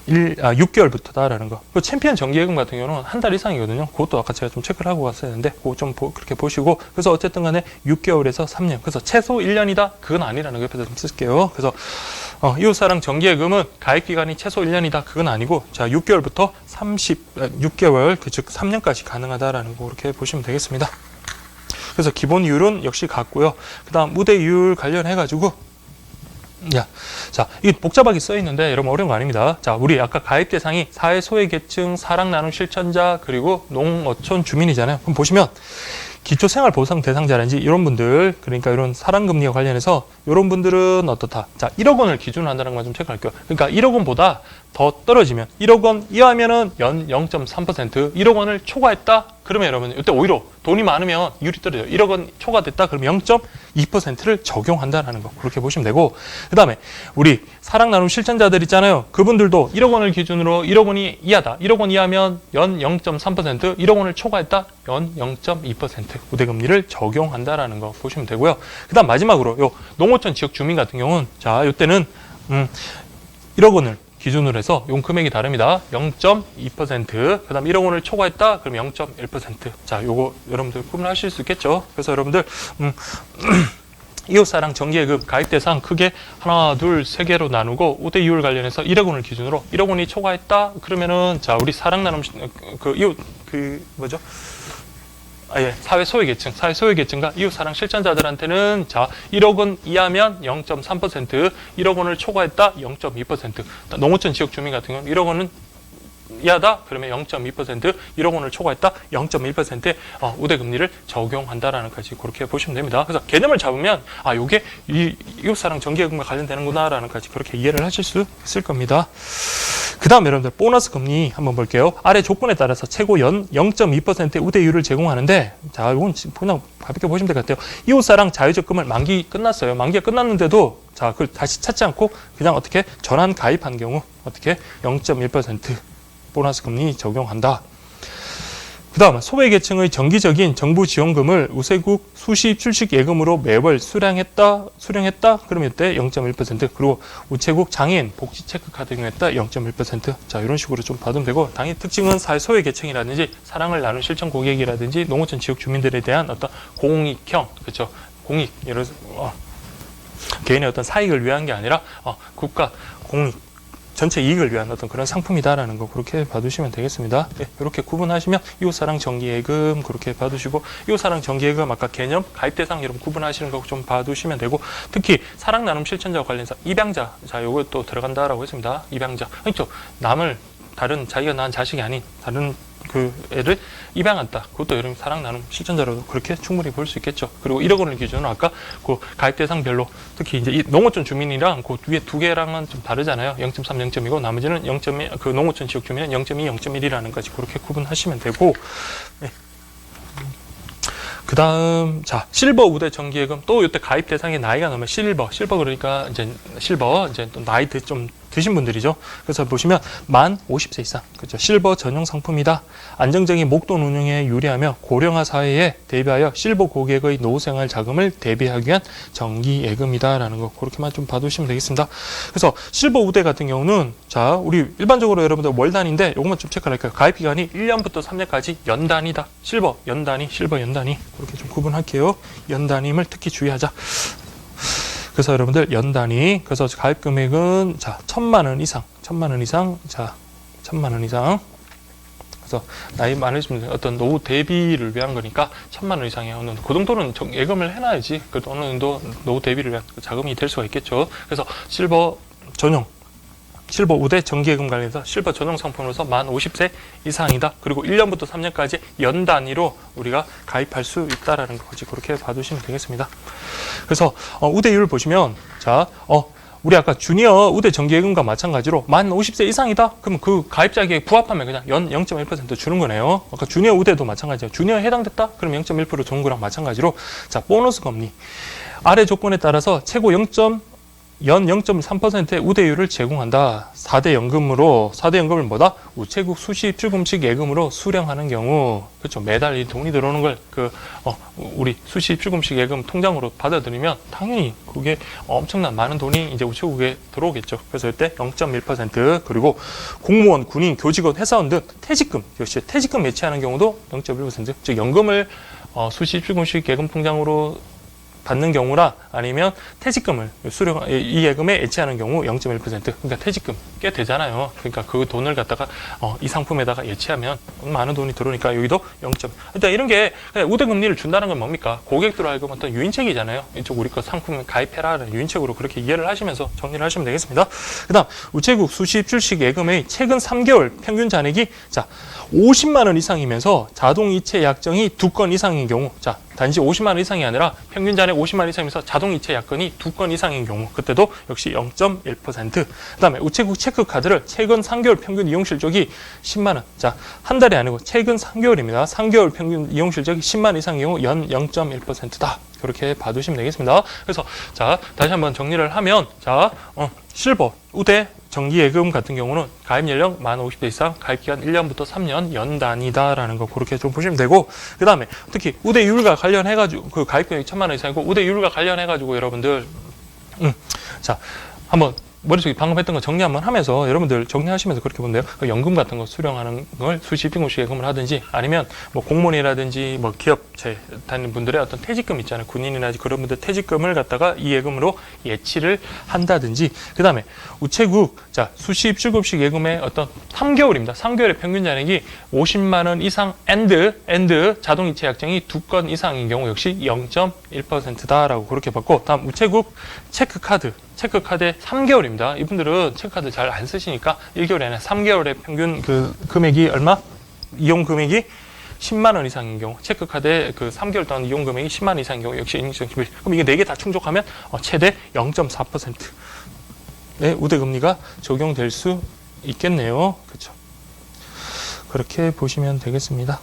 S1: 6개월부터다라는 거. 그 챔피언 정기예금 같은 경우는 한 달 이상이거든요. 그것도 아까 제가 좀 체크를 하고 왔어야 했는데, 그거 좀 그렇게 보시고, 그래서 어쨌든 간에 6개월에서 3년. 그래서 최소 1년이다? 그건 아니라는 거 옆에서 좀 쓸게요. 그래서, 이웃사랑 정기예금은 가입기간이 최소 1년이다. 그건 아니고, 자, 6개월부터 6개월, 즉 3년까지 가능하다라는 거 그렇게 보시면 되겠습니다. 그래서 기본 이율은 역시 같고요. 그 다음 우대이율 관련해가지고, 자, 이게 복잡하게 써 있는데 여러분 어려운 거 아닙니다. 자, 우리 아까 가입 대상이 사회소외계층, 사랑 나눔 실천자, 그리고 농어촌 주민이잖아요. 그럼 보시면 기초생활보상 대상자라든지 이런 분들, 그러니까 이런 사랑금리와 관련해서 이런 분들은 어떻다? 자, 1억 원을 기준으로 한다는 걸 좀 체크할게요. 그러니까 1억 원보다 더 떨어지면 1억 원 이하면은 연 0.3%, 1억 원을 초과했다? 그러면 여러분 이때 오히려 돈이 많으면 이율이 떨어져요. 1억 원 초과됐다? 그러면 0.2%를 적용한다라는 거 그렇게 보시면 되고, 그 다음에 우리 사랑 나눔 실천자들 있잖아요. 그분들도 1억 원을 기준으로 1억 원이 이하다. 1억 원 이하면 연 0.3%, 1억 원을 초과했다? 연 0.2% 우대금리를 적용한다라는 거 보시면 되고요. 그 다음 마지막으로 요 농어촌 지역 주민 같은 경우는 자, 요때는 1억 원을 기준으로 해서 용 금액이 다릅니다. 0.2%, 그 다음 1억 원을 초과했다? 그럼 0.1%. 자, 요거 여러분들 구분하실 수 있겠죠? 그래서 여러분들, 이웃사랑 정기예금 가입 대상 크게 하나, 둘, 세 개로 나누고 우대 이율 관련해서 1억 원을 기준으로 1억 원이 초과했다? 그러면은, 자, 우리 사랑 나눔, 사회소외계층과 이웃사랑 실천자들한테는 자 1억 원 이하면 0.3%, 1억 원을 초과했다 0.2%. 농어촌 지역 주민 같은 경우는 1억 원은 이하다 그러면 0.2%, 1억 원을 초과했다 0.1%의 우대금리를 적용한다라는 까지 그렇게 보시면 됩니다. 그래서 개념을 잡으면 요게 이웃사랑 정기예금과 관련되는구나라는 까지 그렇게 이해를 하실 수 있을 겁니다. 그 다음 여러분들 보너스 금리 한번 볼게요. 아래 조건에 따라서 최고 연 0.2%의 우대율을 제공하는데, 자, 이건 그냥 가볍게 보시면 될 것 같아요. 이웃사랑 자유적금을 만기 끝났어요. 만기가 끝났는데도 자, 그걸 다시 찾지 않고 그냥 어떻게 전환 가입한 경우 어떻게 0.1% 보너스 금리 적용한다. 그 다음 소외계층의 정기적인 정부 지원금을 우체국 수시 출식 예금으로 매월 수령했다? 그러면 이때 0.1%, 그리고 우체국 장애인 복지 체크카드 이용했다 0.1%. 자, 이런 식으로 좀 받으면 되고, 당연히 특징은 사회소외계층이라든지 사랑을 나눈 실천 고객이라든지 농어촌 지역 주민들에 대한 어떤 공익형, 그렇죠? 공익, 예를 들어서 개인의 어떤 사익을 위한 게 아니라 국가 공익, 전체 이익을 위한 어떤 그런 상품이다라는 거 그렇게 봐두시면 되겠습니다. 네, 이렇게 구분하시면 이웃사랑 정기예금 그렇게 봐두시고, 이웃사랑 정기예금 아까 개념 가입 대상 여러분 구분하시는 거 좀 봐두시면 되고, 특히 사랑 나눔 실천자와 관련해서 입양자, 자, 요거 또 들어간다라고 했습니다. 입양자, 그렇죠? 다른 자기가 낳은 자식이 아닌 다른 그 애를 입양한다. 그것도 여러분 사랑 나눔 실천자로도 그렇게 충분히 볼 수 있겠죠. 그리고 1억 원을 기준으로 아까 그 가입 대상별로 특히 이제 이 농어촌 주민이랑 그 위에 두 개랑은 좀 다르잖아요. 0.3, 0.2고 나머지는 0.1, 그 농어촌 지역 주민은 0.2, 0.1이라는 까지 그렇게 구분하시면 되고, 네. 그 다음, 자, 실버 우대 정기예금. 또 이때 가입 대상의 나이가 넘으면 실버 그러니까 이제 또 나이 좀 드신 분들이죠. 그래서 보시면 만 50세 이상, 그렇죠. 실버 전용 상품이다. 안정적인 목돈 운영에 유리하며 고령화 사회에 대비하여 실버 고객의 노후생활 자금을 대비하기 위한 정기 예금이다라는 거 그렇게만 좀 봐두시면 되겠습니다. 그래서 실버 우대 같은 경우는 자 우리 일반적으로 여러분들 월 단위인데 요것만 좀 체크를 할게요. 가입 기간이 1년부터 3년까지 연 단위다. 실버 연 단위, 실버 연 단위 그렇게 좀 구분할게요. 연 단위임을 특히 주의하자. 그래서 여러분들 연 단위, 그래서 가입 금액은 자 1,000만 원 이상, 1,000만 원 이상, 자 1,000만 원 이상. 그래서 나이 많으신 분들 어떤 노후 대비를 위한 거니까 1,000만 원 이상의 어느 그 정도는 예금을 해놔야지 그 어느 정도 노후 대비를 위한 자금이 될 수가 있겠죠. 그래서 실버 전용, 실버 우대 정기예금 관련해서 실버 전용 상품으로서 만 50세 이상이다. 그리고 1년부터 3년까지 연 단위로 우리가 가입할 수 있다라는 거지. 그렇게 봐두시면 되겠습니다. 그래서 우대율 보시면 자 우리 아까 주니어 우대 정기예금과 마찬가지로 만 50세 이상이다. 그러면 그 가입자에게 부합하면 그냥 연 0.1% 주는 거네요. 아까 주니어 우대도 마찬가지예요. 주니어에 해당됐다? 그럼 0.1% 주는 거랑 마찬가지로 자 보너스 금리 아래 조건에 따라서 최고 연 0.3%의 우대율을 제공한다. 4대 연금으로 4대 연금을 뭐다? 우체국 수시 출금식 예금으로 수령하는 경우 그렇죠. 매달 이 돈이 들어오는 걸 우리 수시 출금식 예금 통장으로 받아들이면 당연히 그게 엄청난 많은 돈이 이제 우체국에 들어오겠죠. 그래서 이때 0.1% 그리고 공무원, 군인, 교직원, 회사원 등 퇴직금 역시 퇴직금 매치하는 경우도 0.1% 즉 연금을 수시 출금식 예금 통장으로 받는 경우라 아니면 퇴직금을 수령 이 예금에 애치하는 경우 0.1% 그러니까 퇴직금 꽤 되잖아요. 그러니까 그 돈을 갖다가 이 상품에다가 예치하면 많은 돈이 들어오니까 여기도 0. 일단 이런 게 우대 금리를 준다는 건 뭡니까? 고객들 알고 어떤 유인책이잖아요. 이쪽 우리 거 상품 가입해라는 유인책으로 그렇게 이해를 하시면서 정리를 하시면 되겠습니다. 그다음 우체국 수십 출식 예금의 최근 3개월 평균 잔액이 자 50만 원 이상이면서 자동 이체 약정이 2건 이상인 경우 자 단지 50만 원 이상이 아니라 평균 잔액 50만 원 이상이면서 자동 이체 약건이 2건 이상인 경우 그때도 역시 0.1%. 그다음에 우체국 체크카드를 최근 3개월 평균 이용 실적이 10만 원. 자, 한 달이 아니고 최근 3개월입니다. 3개월 평균 이용 실적이 10만 원 이상인 경우 연 0.1%다. 그렇게 봐두시면 되겠습니다. 그래서 자, 다시 한번 정리를 하면 자, 실버, 우대, 정기예금 같은 경우는 가입 연령 만 50대 이상, 가입 기간 1년부터 3년 연 단위다라는 거 그렇게 좀 보시면 되고 그 다음에 특히 우대율과 관련해가지고 그 가입 금액이 1,000만 원 이상이고 우대율과 관련해가지고 여러분들 자 한번 머릿속에 방금 했던 거 정리 한번 하면서 여러분들 정리하시면서 그렇게 보면 돼요. 연금 같은 거 수령하는 걸 수시 빙고식 예금을 하든지 아니면 뭐 공무원이라든지 뭐 기업체 다니는 분들의 어떤 퇴직금 있잖아요. 군인이나 그런 분들 퇴직금을 갖다가 이 예금으로 예치를 한다든지 그 다음에 우체국 자 수시 출금식 예금의 어떤 3개월입니다. 3개월의 평균 잔액이 50만 원 이상 앤드 자동이체 약정이 2건 이상인 경우 역시 0.1%다라고 그렇게 봤고 다음 우체국 체크카드의 3개월입니다. 이분들은 체크카드 잘 안 쓰시니까 1개월이 아니라 3개월의 평균 그 금액이 얼마? 이용 금액이 10만 원 이상인 경우 체크카드의 그 3개월 동안 이용 금액이 10만 원 이상인 경우 역시 0.11. 그럼 이게 4개 다 충족하면 최대 0.4%의 우대금리가 적용될 수 있겠네요. 그렇죠? 그렇게 보시면 되겠습니다.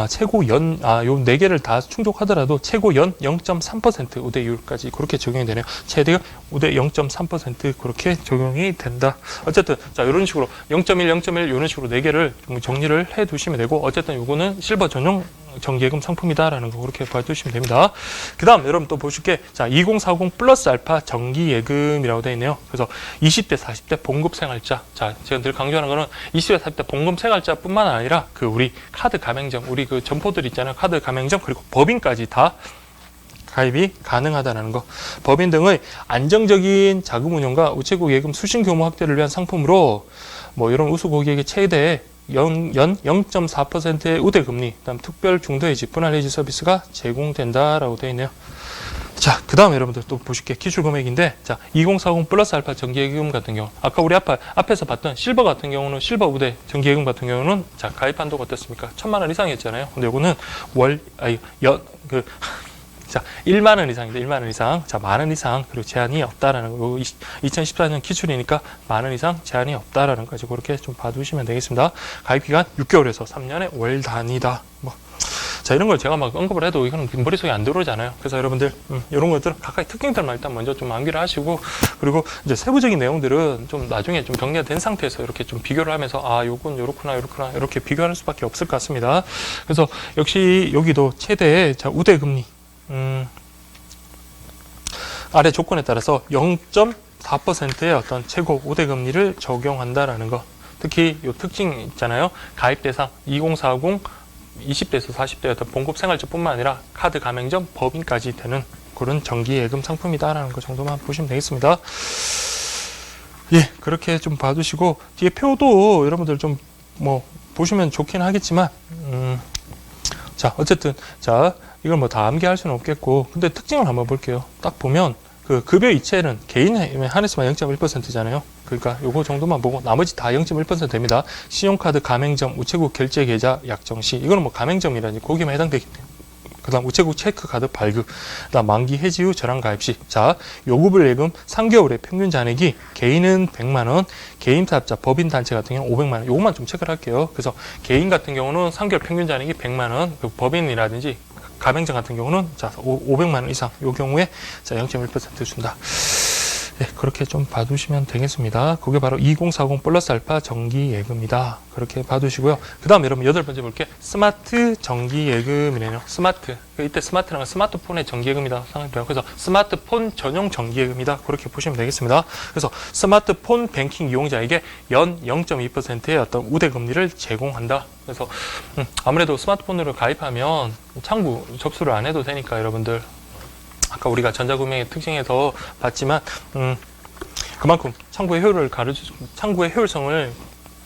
S1: 최고 요 4개를 다 충족하더라도 최고 연 0.3% 우대율까지 그렇게 적용이 되네요. 최대 우대 0.3% 그렇게 적용이 된다. 어쨌든, 자, 이런 식으로 0.1, 0.1 이런 식으로 4개를 정리를 해 두시면 되고, 어쨌든 요거는 실버 전용 정기예금 상품이다라는 거 그렇게 봐주시면 됩니다. 그 다음 여러분 또 보실 게, 자, 2040 플러스 알파 정기예금이라고 되어 있네요. 그래서 20대, 40대 봉급생활자. 자, 제가 늘 강조하는 거는 20대, 40대 봉급생활자 뿐만 아니라 그 우리 카드 가맹점, 우리 그 점포들 있잖아요. 카드 가맹점, 그리고 법인까지 다 가입이 가능하다는 거. 법인 등의 안정적인 자금 운용과 우체국 예금 수신 규모 확대를 위한 상품으로 뭐 이런 우수 고객에게 최대 연 0.4%의 우대금리, 그다음 특별 중도해지, 분할해지 서비스가 제공된다라고 되어 있네요. 자, 그 다음에 여러분들 또 보실게 기출 금액인데, 자, 2040 플러스 알파 정기예금 같은 경우, 아까 우리 앞에서 봤던 실버 같은 경우는, 실버 우대 정기예금 같은 경우는, 자, 가입 한도가 어떻습니까? 1,000만 원 이상이었잖아요. 근데 요거는 자, 1만 원 이상입니다. 1만 원 이상. 자, 만 원 이상. 그리고 제한이 없다라는 거. 2014년 기출이니까 만 원 이상 제한이 없다라는 거지. 그렇게 좀 봐두시면 되겠습니다. 가입 기간 6개월에서 3년의 월 단위다. 뭐 자, 이런 걸 제가 막 언급을 해도 이거는 머릿속에 안 들어오잖아요. 그래서 여러분들 이런 것들 각각의 특징들만 일단 먼저 좀 암기를 하시고, 그리고 이제 세부적인 내용들은 좀 나중에 좀 정리가 된 상태에서 이렇게 좀 비교를 하면서 아, 요건 요렇구나 요렇구나 이렇게 비교할 수밖에 없을 것 같습니다. 그래서 역시 여기도 최대 자 우대금리 아래 조건에 따라서 0.4%의 어떤 최고 우대금리를 적용한다라는 거. 특히 이 특징 있잖아요. 가입 대상 2040 20대에서 40대 어떤 봉급 생활주뿐만 아니라 카드 가맹점 법인까지 되는 그런 정기예금 상품이다라는 것 정도만 보시면 되겠습니다. 예, 그렇게 좀 봐두시고 뒤에 표도 여러분들 좀 뭐 보시면 좋긴 하겠지만 자, 어쨌든 자, 이걸 뭐 다 암기할 수는 없겠고, 근데 특징을 한번 볼게요. 딱 보면 그 급여 이체는 개인에 한해서만 0.1%잖아요. 그러니까 요거 정도만 보고 나머지 다 0.1% 됩니다. 신용카드 가맹점 우체국 결제 계좌 약정 시, 이거는 뭐 가맹점이라니 거기만 해당되기 때문에. 그다음 우체국 체크카드 발급, 그다음 만기 해지 후 저랑 가입 시. 자, 요구불 예금 3개월의 평균 잔액이 개인은 100만 원, 개인 사업자 법인 단체 같은 경우는 500만 원. 요것만 좀 체크를 할게요. 그래서 개인 같은 경우는 3개월 평균 잔액이 100만 원, 법인이라든지 가맹점 같은 경우는 자 500만 원 이상, 요 경우에 자 0.1% 준다. 네, 그렇게 좀 봐두시면 되겠습니다. 그게 바로 2040 플러스 알파 정기 예금이다. 그렇게 봐두시고요. 그 다음 여러분 8번째 볼게. 스마트 정기 예금이네요. 스마트. 이때 스마트랑 스마트폰의 정기 예금이다. 그래서 스마트폰 전용 정기 예금이다. 그렇게 보시면 되겠습니다. 그래서 스마트폰 뱅킹 이용자에게 연 0.2%의 어떤 우대금리를 제공한다. 그래서 아무래도 스마트폰으로 가입하면 창구 접수를 안 해도 되니까 여러분들, 아까 우리가 전자금융의 특징에서 봤지만 그만큼 창구의 창구의 효율성을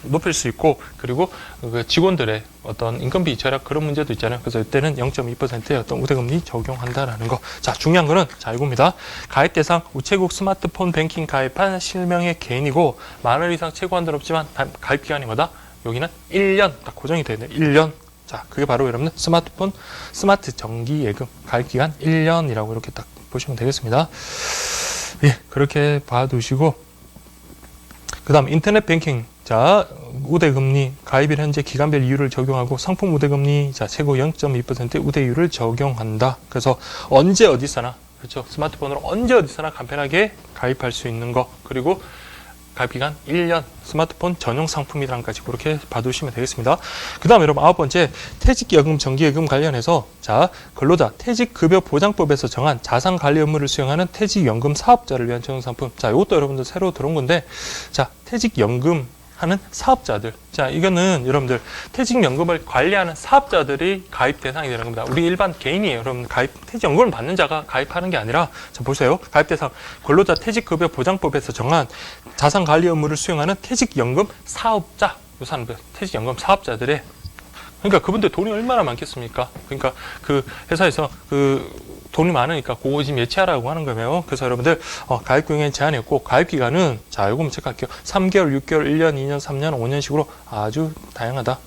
S1: 높일 수 있고, 그리고 그 직원들의 어떤 인건비 절약 그런 문제도 있잖아요. 그래서 이때는 0.2%의 어떤 우대금리 적용한다라는 거. 자, 중요한 거는 자 이겁니다. 가입 대상 우체국 스마트폰 뱅킹 가입한 실명의 개인이고, 만 원 이상 최고 한도는 없지만 가입 기간이 뭐다? 여기는 1년 딱 고정이 되어 있네요. 1년. 자, 그게 바로 여러분들 스마트폰 스마트 정기 예금 가입 기간 1년이라고 이렇게 딱 보시면 되겠습니다. 예, 그렇게 봐두시고, 그 다음 인터넷 뱅킹. 자, 우대금리 가입일 현재 기간별 이율을 적용하고 상품 우대금리 자 최고 0.2%의 우대율을 적용한다. 그래서 언제 어디서나, 그렇죠, 스마트폰으로 언제 어디서나 간편하게 가입할 수 있는 거, 그리고 가입기간 1년 스마트폰 전용 상품이라는 까지 그렇게 봐두시면 되겠습니다. 그 다음 여러분 9번째 퇴직연금 정기예금 관련해서 자 근로자 퇴직급여보장법에서 정한 자산관리 업무를 수행하는 퇴직연금 사업자를 위한 전용 상품. 자, 이것도 여러분들 새로 들어온 건데, 자 퇴직연금 하는 사업자들. 자, 이거는 여러분들 퇴직연금을 관리하는 사업자들이 가입 대상이 되는 겁니다. 우리 일반 개인이에요. 여러분 퇴직연금을 받는 자가 가입하는 게 아니라, 자 보세요. 가입 대상 근로자 퇴직급여 보장법에서 정한 자산관리 업무를 수행하는 퇴직연금 사업자. 요 사람들 퇴직연금 사업자들의, 그러니까 그분들 돈이 얼마나 많겠습니까? 그러니까 그 회사에서 돈이 많으니까 그거 지금 예치하라고 하는 거예요. 그래서 여러분들 가입 금액 제한이 없고, 가입 기간은 자 요거 체크할게요. 3개월, 6개월, 1년, 2년, 3년, 5년식으로 아주 다양하다.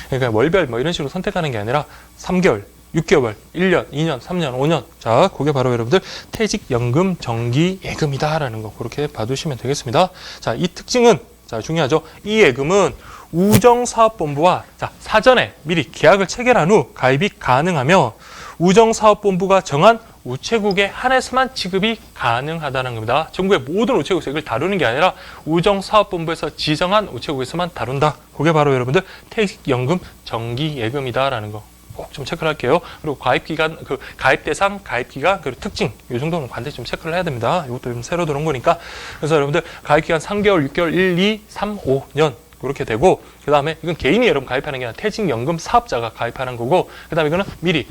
S1: 그러니까 월별 뭐 이런 식으로 선택하는 게 아니라 3개월, 6개월, 1년, 2년, 3년, 5년. 자, 그게 바로 여러분들 퇴직연금 정기예금이다라는 거 그렇게 봐두시면 되겠습니다. 자, 이 특징은 자 중요하죠. 이 예금은 우정사업본부와 자 사전에 미리 계약을 체결한 후 가입이 가능하며, 우정사업본부가 정한 우체국에 한해서만 지급이 가능하다는 겁니다. 전국의 모든 우체국에서 이걸 다루는 게 아니라 우정사업본부에서 지정한 우체국에서만 다룬다. 그게 바로 여러분들 퇴직연금 정기예금이다라는 거 꼭 좀 체크를 할게요. 그리고 가입기간, 가입 대상, 가입기간, 그리고 특징, 이 정도는 반드시 좀 체크를 해야 됩니다. 이것도 좀 새로 들어온 거니까. 그래서 여러분들 가입기간 3개월, 6개월, 1, 2, 3, 5년. 그렇게 되고, 그 다음에 이건 개인이 여러분 가입하는 게 아니라 퇴직연금 사업자가 가입하는 거고, 그 다음에 이거는 미리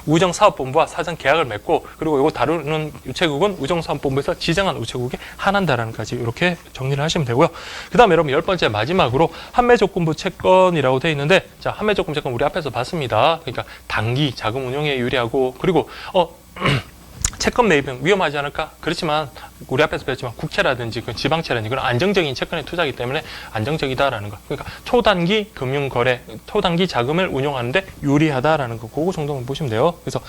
S1: 우정사업본부와 사전 계약을 맺고, 그리고 이거 다루는 우체국은 우정사업본부에서 지정한 우체국에 한한다라는 까지 이렇게 정리를 하시면 되고요. 그 다음에 여러분 10번째 마지막으로 판매조건부 채권이라고 되어 있는데, 자 판매조건부 채권 우리 앞에서 봤습니다. 그러니까 단기 자금 운용에 유리하고, 그리고 채권 매입은 위험하지 않을까? 그렇지만 우리 앞에서 배웠지만 국채라든지 지방채라든지 그런 안정적인 채권의 투자이기 때문에 안정적이다라는 거. 그러니까 초단기 금융거래, 초단기 자금을 운용하는데 유리하다라는 거. 그거 정도만 보시면 돼요. 그래서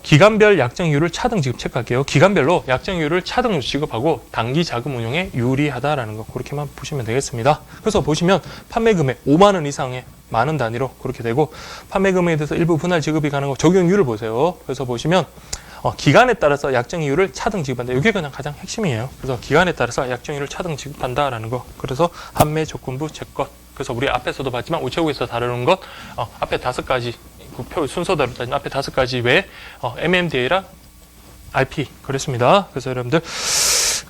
S1: 기간별 약정이율을 차등 지급 체크할게요. 기간별로 약정이율을 차등으로 지급하고 단기 자금 운용에 유리하다라는 거. 그렇게만 보시면 되겠습니다. 그래서 보시면 판매 금액 5만 원 이상의 만원 단위로 그렇게 되고, 판매 금액에 대해서 일부 분할 지급이 가능하고, 적용률을 보세요. 그래서 보시면 기간에 따라서 약정 이율을 차등 지급한다. 이게 그냥 가장 핵심이에요. 그래서 기간에 따라서 약정 이율을 차등 지급한다라는 거. 그래서 판매 조건부 제것. 그래서 우리 앞에서도 봤지만 우체국에서 다루는 것 앞에 5가지 그 표 순서대로 따지면 앞에 5가지 외에 MMDA랑 RP 그랬습니다. 그래서 여러분들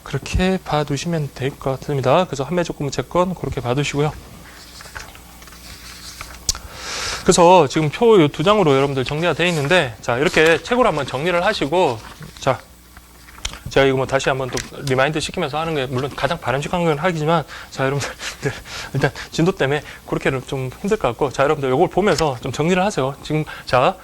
S1: 그렇게 봐두시면 될 것 같습니다. 그래서 판매 조건부 제것 그렇게 봐두시고요. 그래서 지금 표 2장으로 여러분들 정리가 되어 있는데, 자, 이렇게 책으로 한번 정리를 하시고, 자, 제가 이거 뭐 다시 한번 또 리마인드 시키면서 하는 게 물론 가장 바람직한 건 하기지만, 자, 여러분들 일단 진도 때문에 그렇게는 좀 힘들 것 같고, 자, 여러분들 이걸 보면서 좀 정리를 하세요. 지금 자,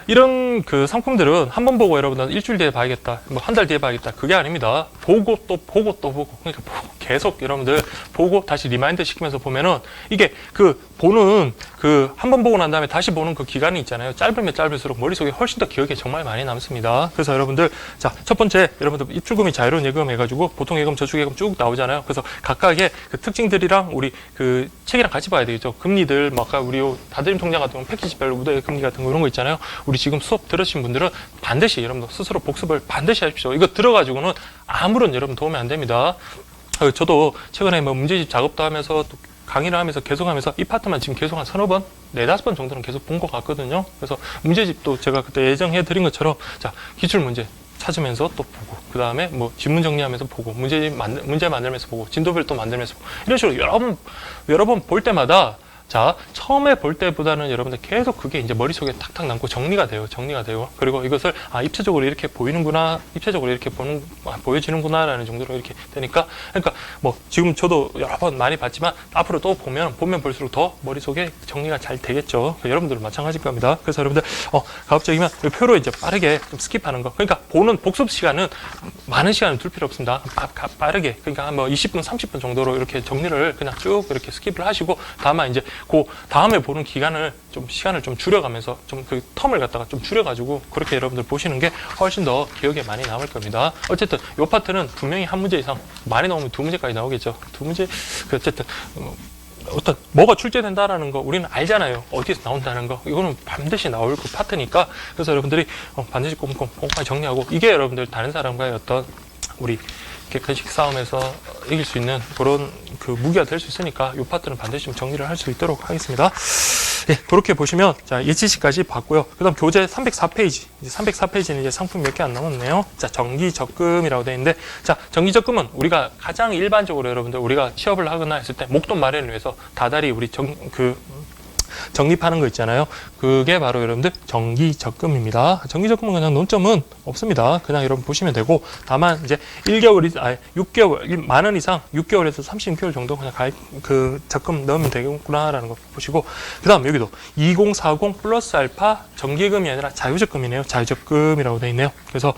S1: 이런 그 상품들은 한 번 보고 여러분들 일주일 뒤에 봐야겠다, 뭐 한 달 뒤에 봐야겠다, 그게 아닙니다. 보고 또 보고 또 보고, 그러니까 계속 여러분들 보고 다시 리마인드 시키면서 보면은 이게 그 보는 그 한 번 보고 난 다음에 다시 보는 그 기간이 있잖아요. 짧으면 짧을수록 머릿속에 훨씬 더 기억에 정말 많이 남습니다. 그래서 여러분들, 자, 첫 번째 여러분들 입출금이 자유로운 예금 해가지고 보통 예금, 저축 예금 쭉 나오잖아요. 그래서 각각의 그 특징들이랑 우리 그 책이랑 같이 봐야 되겠죠. 금리들, 뭐 아까 우리 다드림 통장 같은 경우 패키지별로 우대 금리 같은 거 이런 거 있잖아요. 우리 지금 수업 들으신 분들은 반드시 여러분들 스스로 복습을 반드시 하십시오. 이거 들어가지고는 아무런 여러분 도움이 안 됩니다. 저도 최근에 뭐 문제집 작업도 하면서 또 강의를 하면서 계속 하면서 이 파트만 지금 계속 한 3-4번, 4-5번 정도는 계속 본 것 같거든요. 그래서 문제집도 제가 그때 예정해 드린 것처럼, 자, 기출문제 찾으면서 또 보고, 그 다음에 뭐 지문 정리하면서 보고, 문제 만들면서 보고, 진도별 또 만들면서 보고, 이런 식으로 여러 번 볼 때마다, 자, 처음에 볼 때보다는 여러분들 계속 그게 이제 머릿속에 탁탁 남고 정리가 돼요. 그리고 이것을, 입체적으로 이렇게 보이는구나, 입체적으로 이렇게 보여지는구나, 라는 정도로 이렇게 되니까, 그러니까 뭐, 지금 저도 여러 번 많이 봤지만, 앞으로 또 보면 볼수록 더 머릿속에 정리가 잘 되겠죠. 여러분들은 마찬가지일 겁니다. 그래서 여러분들, 가급적이면 이 표로 이제 빠르게 좀 스킵하는 거. 그러니까 보는 복습 시간은 많은 시간을 둘 필요 없습니다. 빠르게. 그러니까 한 뭐 20분, 30분 정도로 이렇게 정리를 그냥 쭉 이렇게 스킵을 하시고, 다만 이제 그 다음에 보는 기간을 좀 시간을 좀 줄여가면서 좀 그 텀을 갖다가 좀 줄여가지고 그렇게 여러분들 보시는 게 훨씬 더 기억에 많이 남을 겁니다. 어쨌든 이 파트는 분명히 한 문제 이상, 많이 나오면 2문제까지 나오겠죠. 2문제, 어쨌든 어떤 뭐가 출제된다라는 거 우리는 알잖아요. 어디서 나온다는 거 이거는 반드시 나올 그 파트니까. 그래서 여러분들이 반드시 꼼꼼히 정리하고, 이게 여러분들 다른 사람과의 어떤 우리 객관식 싸움에서 이길 수 있는 그런 그 무기가 될 수 있으니까 이 파트는 반드시 좀 정리를 할 수 있도록 하겠습니다. 예, 그렇게 보시면, 자, 예치시까지 봤고요. 그 다음 교재 304페이지. 이제 304페이지는 이제 상품이 몇 개 안 남았네요. 자, 정기적금이라고 되어 있는데, 자, 정기적금은 우리가 가장 일반적으로 여러분들 우리가 취업을 하거나 했을 때 목돈 마련을 위해서 다달이 우리 적립하는 거 있잖아요. 그게 바로 여러분들 정기적금입니다. 정기적금은 그냥 논점은 없습니다. 그냥 여러분 보시면 되고, 다만 이제 6개월, 만원 이상 6개월에서 36개월 정도 그냥 그 적금 넣으면 되겠구나라는 거 보시고, 그 다음 여기도 2040 플러스 알파 정기금이 아니라 자유적금이네요. 자유적금이라고 되어 있네요. 그래서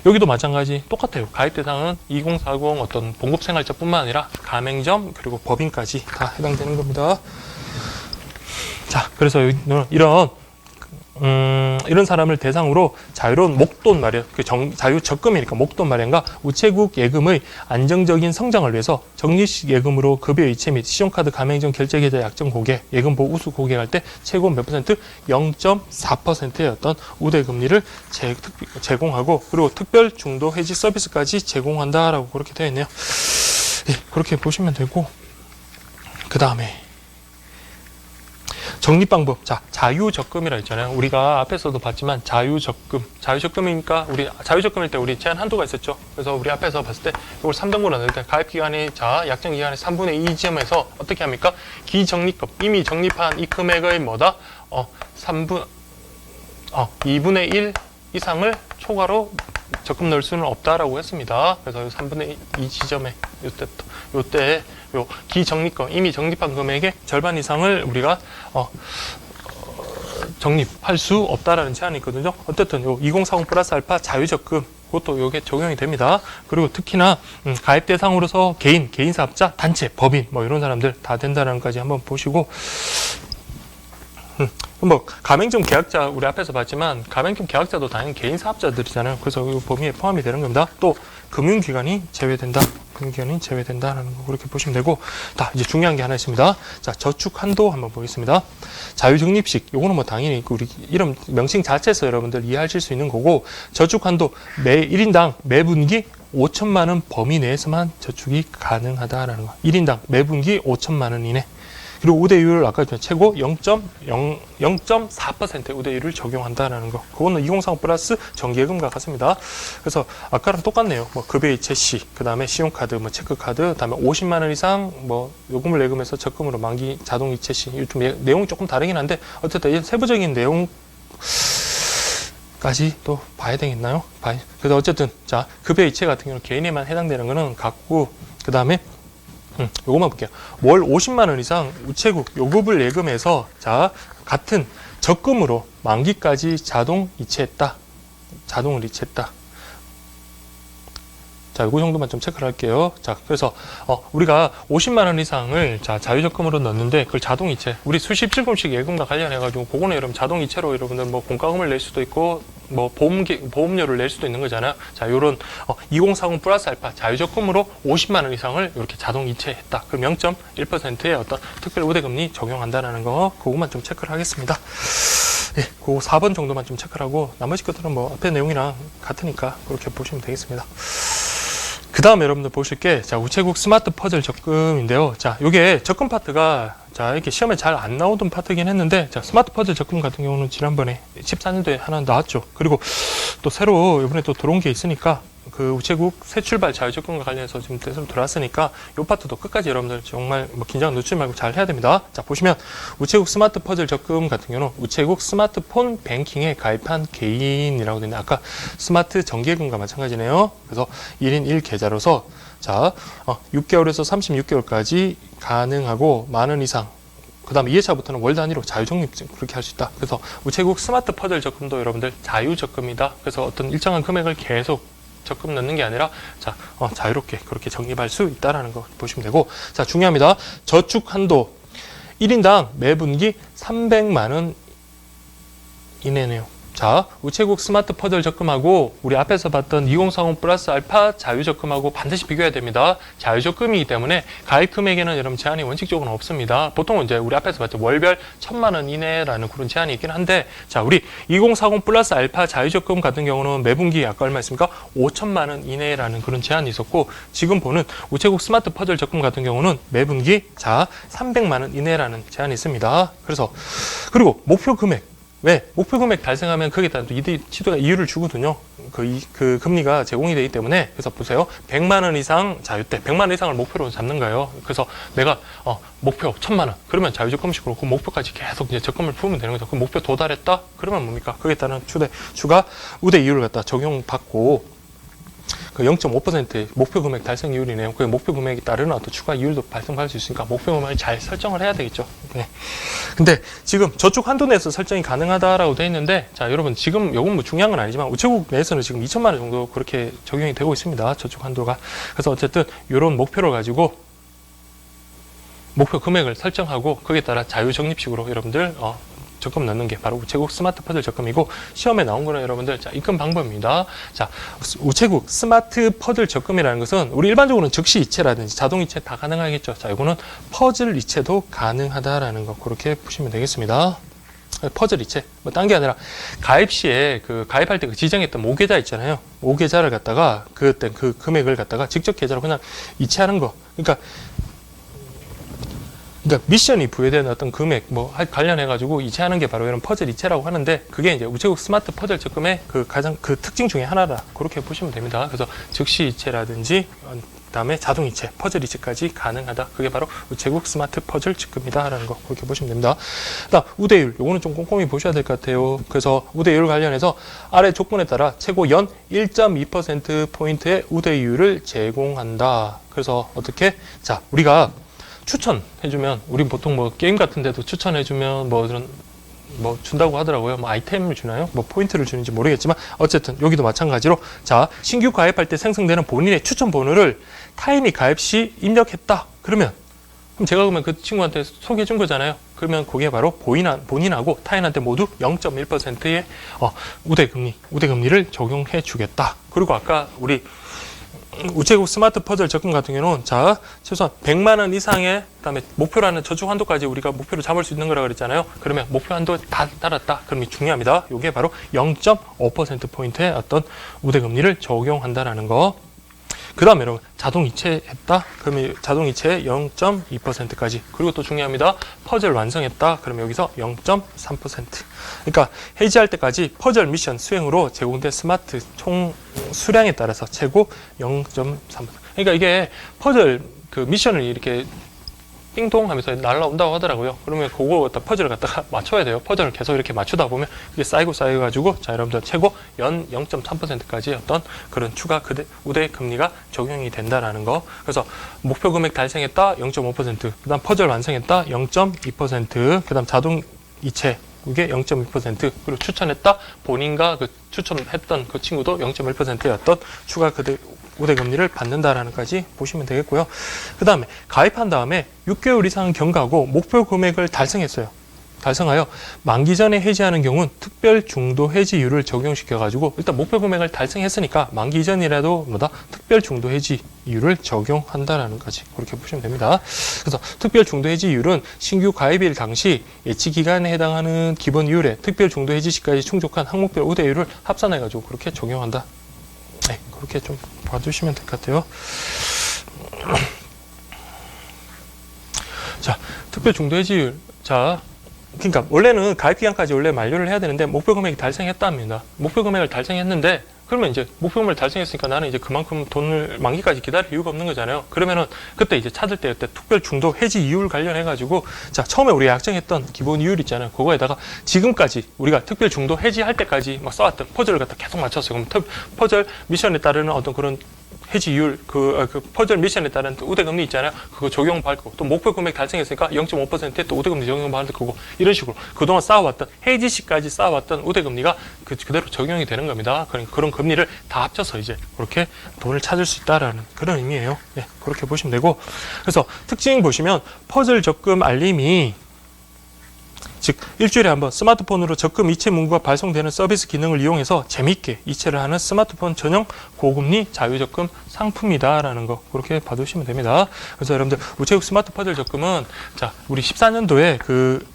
S1: 여기도 마찬가지 똑같아요. 가입 대상은 2040 어떤 봉급생활자뿐만 아니라 가맹점 그리고 법인까지 다 해당되는 겁니다. 자, 그래서 이런 사람을 대상으로 자유로운 목돈 마련, 자유적금이니까 목돈 마련과 우체국 예금의 안정적인 성장을 위해서 적립식 예금으로 급여 이체 및 신용카드 가맹점 결제계좌 약정 고객, 예금보호 우수 고객할 때 최고 몇 %? 0.4%의 어떤 우대금리를 제공하고, 그리고 특별 중도 해지 서비스까지 제공한다라고 그렇게 되어 있네요. 예, 그렇게 보시면 되고, 그 다음에 적립방법. 자, 자유적금이라 했잖아요. 우리가 앞에서도 봤지만 자유적금이니까 우리 자유적금일 때 우리 제한 한도가 있었죠. 그래서 우리 앞에서 봤을 때 이걸 3등분을 넣을 때 가입기간이, 자, 약정기간의 3분의 2 지점에서 어떻게 합니까? 기적립금, 이미 적립한 이 금액의 뭐다? 2분의 1 이상을 초과로 적금 넣을 수는 없다라고 했습니다. 그래서 3분의 2 지점에 요때 기적립금, 이미 적립한 금액의 절반 이상을 우리가 적립할 수 없다라는 제한이 있거든요. 어쨌든 요 2040 플러스 알파 자유적금, 그것도 요게 적용이 됩니다. 그리고 특히나 가입 대상으로서 개인 사업자, 단체, 법인 뭐 이런 사람들 다 된다는 것까지 한번 보시고, 뭐 가맹점 계약자 우리 앞에서 봤지만 가맹점 계약자도 당연히 개인 사업자들이잖아요. 그래서 이 범위에 포함이 되는 겁니다. 또 금융기관이 제외된다. 금융기관이 제외된다라는 거 그렇게 보시면 되고, 다 이제 중요한 게 하나 있습니다. 자, 저축 한도 한번 보겠습니다. 자유적립식 요거는 뭐 당연히 우리 이름 명칭 자체에서 여러분들 이해하실 수 있는 거고, 저축 한도 매 1인당 매분기 5천만 원 범위 내에서만 저축이 가능하다라는 거. 1인당 매분기 5천만 원 이내. 그리고 우대율 아까 최고 0.4% 우대율을 적용한다라는 거. 그거는 2030 플러스 정기예금과 같습니다. 그래서 아까랑 똑같네요. 뭐 급여이체 시, 그 다음에 신용카드, 뭐 체크카드, 그 다음에 50만 원 이상 뭐 요금을 내금해서 적금으로 만기 자동이체 시. 좀 내용이 조금 다르긴 한데 어쨌든 세부적인 내용까지 또 봐야 되겠나요? 그래서 어쨌든 자 급여이체 같은 경우는 개인에만 해당되는 거는 같고, 그 다음에 요것만 볼게요. 월 50만 원 이상 우체국 요금을 예금해서 자 같은 적금으로 만기까지 자동 이체했다. 자동을 이체했다. 자, 요거 정도만 좀 체크를 할게요. 자, 그래서 우리가 50만 원 이상을 자 자유적금으로 넣었는데 그걸 자동 이체. 우리 수십 질금식 예금과 관련해 가지고 그거는 여러분 자동 이체로 여러분들 뭐 공과금을 낼 수도 있고 뭐 보험료를 낼 수도 있는 거잖아요. 자, 요런 2040 플러스 알파 자유적금으로 50만 원 이상을 이렇게 자동 이체했다. 그럼 0.1%의 어떤 특별 우대금리 적용한다라는 거 그거만 좀 체크를 하겠습니다. 예, 그 4번 정도만 좀 체크를 하고 나머지 것들은 뭐 앞에 내용이랑 같으니까 그렇게 보시면 되겠습니다. 그 다음에 여러분들 보실 게, 자, 우체국 스마트 퍼즐 적금인데요. 자, 요게 적금 파트가, 자, 이렇게 시험에 잘 안 나오던 파트긴 했는데, 자, 스마트 퍼즐 적금 같은 경우는 지난번에 14년도에 하나 나왔죠. 그리고 또 새로 이번에 또 들어온 게 있으니까, 그 우체국 새 출발 자유적금과 관련해서 지금 대선 들어왔으니까 요 파트도 끝까지 여러분들 정말 뭐 긴장 놓지 말고 잘 해야 됩니다. 자, 보시면 우체국 스마트 퍼즐 적금 같은 경우는 우체국 스마트폰 뱅킹에 가입한 개인이라고 되어 있는데 아까 스마트 정기예금과 마찬가지네요. 그래서 1인 1계좌로서 자 6개월에서 36개월까지 가능하고 만원 이상 그 다음에 2회차부터는 월 단위로 자유적립 그렇게 할 수 있다. 그래서 우체국 스마트 퍼즐 적금도 여러분들 자유적금이다. 그래서 어떤 일정한 금액을 계속 적금 넣는 게 아니라 자 자유롭게 그렇게 적립할 수 있다라는 거 보시면 되고, 자 중요합니다. 저축 한도 1인당 매분기 300만 원 이내네요. 자, 우체국 스마트 퍼즐 적금하고 우리 앞에서 봤던 2040 플러스 알파 자유적금하고 반드시 비교해야 됩니다. 자유적금이기 때문에 가입 금액에는 여러분 제한이 원칙적으로는 없습니다. 보통은 이제 우리 앞에서 봤죠. 월별 1000만 원 이내라는 그런 제한이 있긴 한데, 자, 우리 2040 플러스 알파 자유적금 같은 경우는 매분기 아까 얼마 있습니까? 5천만 원 이내라는 그런 제한이 있었고, 지금 보는 우체국 스마트 퍼즐 적금 같은 경우는 매분기 자 300만 원 이내라는 제한이 있습니다. 그래서 그리고 목표 금액, 왜? 목표 금액 달성하면 거기에 따라 또 시도가 이유를 주거든요. 그 금리가 제공이 되기 때문에. 그래서 보세요. 100만 원 이상 자유 때 100만 원 이상을 목표로 잡는 거예요. 그래서 내가 목표 1000만 원. 그러면 자유적금식으로 그 목표까지 계속 이제 적금을 풀면 되는 거죠. 그 목표 도달했다? 그러면 뭡니까? 거기에 따른 추가 우대 이유를 갖다 적용받고 그 0.5% 목표 금액 달성 이율이네요. 그 목표 금액에 따르는 어떤 추가 이율도 발생할 수 있으니까 목표 금액을 잘 설정을 해야 되겠죠. 네. 근데 지금 저축 한도 내에서 설정이 가능하다라고 되어 있는데, 자 여러분 지금 요건 뭐 중요한 건 아니지만 우체국 내에서는 지금 2천만 원 정도 그렇게 적용이 되고 있습니다. 저축 한도가. 그래서 어쨌든 이런 목표를 가지고 목표 금액을 설정하고 거기에 따라 자유적립식으로 여러분들 적금 넣는 게 바로 우체국 스마트 퍼즐 적금이고, 시험에 나온 거는 여러분들 자 입금 방법입니다. 자 우체국 스마트 퍼즐 적금이라는 것은 우리 일반적으로는 즉시 이체라든지 자동 이체 다 가능하겠죠. 자 이거는 퍼즐 이체도 가능하다라는 거 그렇게 보시면 되겠습니다. 퍼즐 이체 뭐 딴 게 아니라 가입 시에 그 가입할 때 그 지정했던 모계좌 있잖아요. 모계좌를 갖다가 그때 그 금액을 갖다가 직접 계좌로 그냥 이체하는 거. 그러니까 미션이 부여되는 어떤 금액 뭐 관련해 가지고 이체하는 게 바로 이런 퍼즐 이체라고 하는데, 그게 이제 우체국 스마트 퍼즐 적금의 그 가장 그 특징 중에 하나다 그렇게 보시면 됩니다. 그래서 즉시 이체라든지 그다음에 자동 이체, 퍼즐 이체까지 가능하다. 그게 바로 우체국 스마트 퍼즐 적금이다라는 거 그렇게 보시면 됩니다. 그다음 우대율, 요거는 좀 꼼꼼히 보셔야 될 것 같아요. 그래서 우대율 관련해서 아래 조건에 따라 최고 연 1.2% 포인트의 우대율을 제공한다. 그래서 어떻게? 자 우리가 추천해주면, 우리 보통 뭐 게임 같은 데도 추천해주면 뭐 그런 뭐 준다고 하더라고요. 뭐 아이템을 주나요? 뭐 포인트를 주는지 모르겠지만 어쨌든 여기도 마찬가지로 자 신규 가입할 때 생성되는 본인의 추천 번호를 타인이 가입 시 입력했다. 그러면 그럼 제가 그러면 그 친구한테 소개해 준 거잖아요. 그러면 그게 바로 본인하고 타인한테 모두 0.1%의 우대금리를 적용해 주겠다. 그리고 아까 우리 우체국 스마트 퍼즐 적금 같은 경우는 자 최소한 100만 원 이상의 그다음에 목표라는 저축 한도까지 우리가 목표를 잡을 수 있는 거라 그랬잖아요. 그러면 목표 한도 다 따랐다. 그러면 중요합니다. 이게 바로 0.5% 포인트의 어떤 우대금리를 적용한다라는 거. 그 다음에 여러분 자동 이체했다. 그러면 자동 이체 0.2%까지. 그리고 또 중요합니다. 퍼즐 완성했다. 그러면 여기서 0.3%. 그러니까 해지할 때까지 퍼즐 미션 수행으로 제공된 스마트 총 수량에 따라서 최고 0.3%. 그러니까 이게 퍼즐 그 미션을 이렇게 띵동 하면서 날라온다고 하더라고요. 그러면 그거 갖다 퍼즐을 갖다가 맞춰야 돼요. 퍼즐을 계속 이렇게 맞추다 보면 그게 쌓여가지고 자 여러분들 최고 연 0.3%까지 어떤 그런 추가 우대 금리가 적용이 된다라는 거. 그래서 목표 금액 달성했다 0.5%, 그다음 퍼즐 완성했다 0.2%, 그다음 자동 이체 그게 0.2%, 그리고 추천했다 본인과 그 추천했던 그 친구도 0.1%의 어떤 추가 우대금리를 받는다라는 까지 보시면 되겠고요. 그 다음에 가입한 다음에 6개월 이상 경과하고 목표 금액을 달성하여 만기 전에 해지하는 경우는 특별 중도 해지율을 적용시켜가지고 일단 목표 금액을 달성했으니까 만기 전이라도 특별 중도 해지율을 적용한다라는 까지 그렇게 보시면 됩니다. 그래서 특별 중도 해지율은 신규 가입일 당시 예치 기간에 해당하는 기본 이율에 특별 중도 해지 시까지 충족한 항목별 우대율을 합산해가지고 그렇게 적용한다. 네, 그렇게 좀 봐주시면 될 것 같아요. 자, 특별 중도 해지율. 자, 그러니까 원래는 가입 기간까지 원래 만료를 해야 되는데 목표 금액이 달성했답니다. 목표 금액을 달성했는데 그러면 이제 목표 금액을 달성했으니까 나는 이제 그만큼 돈을 만기까지 기다릴 이유가 없는 거잖아요. 그러면은 그때 이제 찾을 때 특별 중도 해지 이율 관련해 가지고 자 처음에 우리가 약정했던 기본 이율 있잖아요. 그거에다가 지금까지 우리가 특별 중도 해지할 때까지 막 써왔던 퍼즐을 갖다 계속 맞췄어요. 그럼 퍼즐 미션에 따르는 어떤 그런 해지율, 그 퍼즐 미션에 따른 우대금리 있잖아요. 그거 적용받을 거고, 또 목표 금액 달성했으니까 0.5%에 또 우대금리 적용받을 거고, 이런 식으로 그동안 쌓아왔던, 해지 시까지 쌓아왔던 우대금리가 그대로 적용이 되는 겁니다. 그런 금리를 다 합쳐서 이제 그렇게 돈을 찾을 수 있다라는 그런 의미예요. 예, 그렇게 보시면 되고, 그래서 특징 보시면 퍼즐 적금 알림이 즉 일주일에 한번 스마트폰으로 적금 이체 문구가 발송되는 서비스 기능을 이용해서 재미있게 이체를 하는 스마트폰 전용 고금리 자유적금 상품이다라는 거 그렇게 봐두시면 됩니다. 그래서 여러분들 우체국 스마트 퍼즐 적금은 자 우리 14년도에 그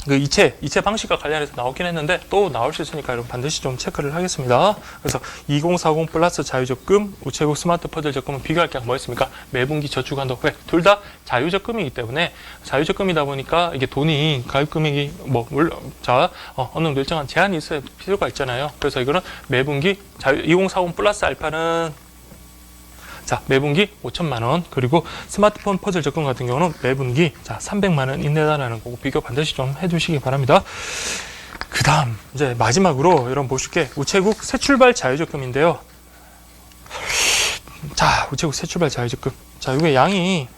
S1: 이체 방식과 관련해서 나오긴 했는데 또 나올 수 있으니까 여러분 반드시 좀 체크를 하겠습니다. 그래서 2040 플러스 자유적금, 우체국 스마트 퍼즐 적금은 비교할 게 뭐였습니까? 매분기 저축한도. 왜? 둘 다 자유적금이기 때문에 자유적금이다 보니까 이게 돈이 가입금액이 어느 정도 일정한 제한이 있어야 필요가 있잖아요. 그래서 이거는 매분기 2040 플러스 알파는 자, 매분기 5천만 원, 그리고 스마트폰 퍼즐 적금 같은 경우는 매분기 자 300만 원 이내다라는 거고 비교 반드시 좀 해주시기 바랍니다. 그 다음 이제 마지막으로 여러분 보실게 우체국 새출발 자유적금인데요. 자, 우체국 새출발 자유적금. 자, 이게 양이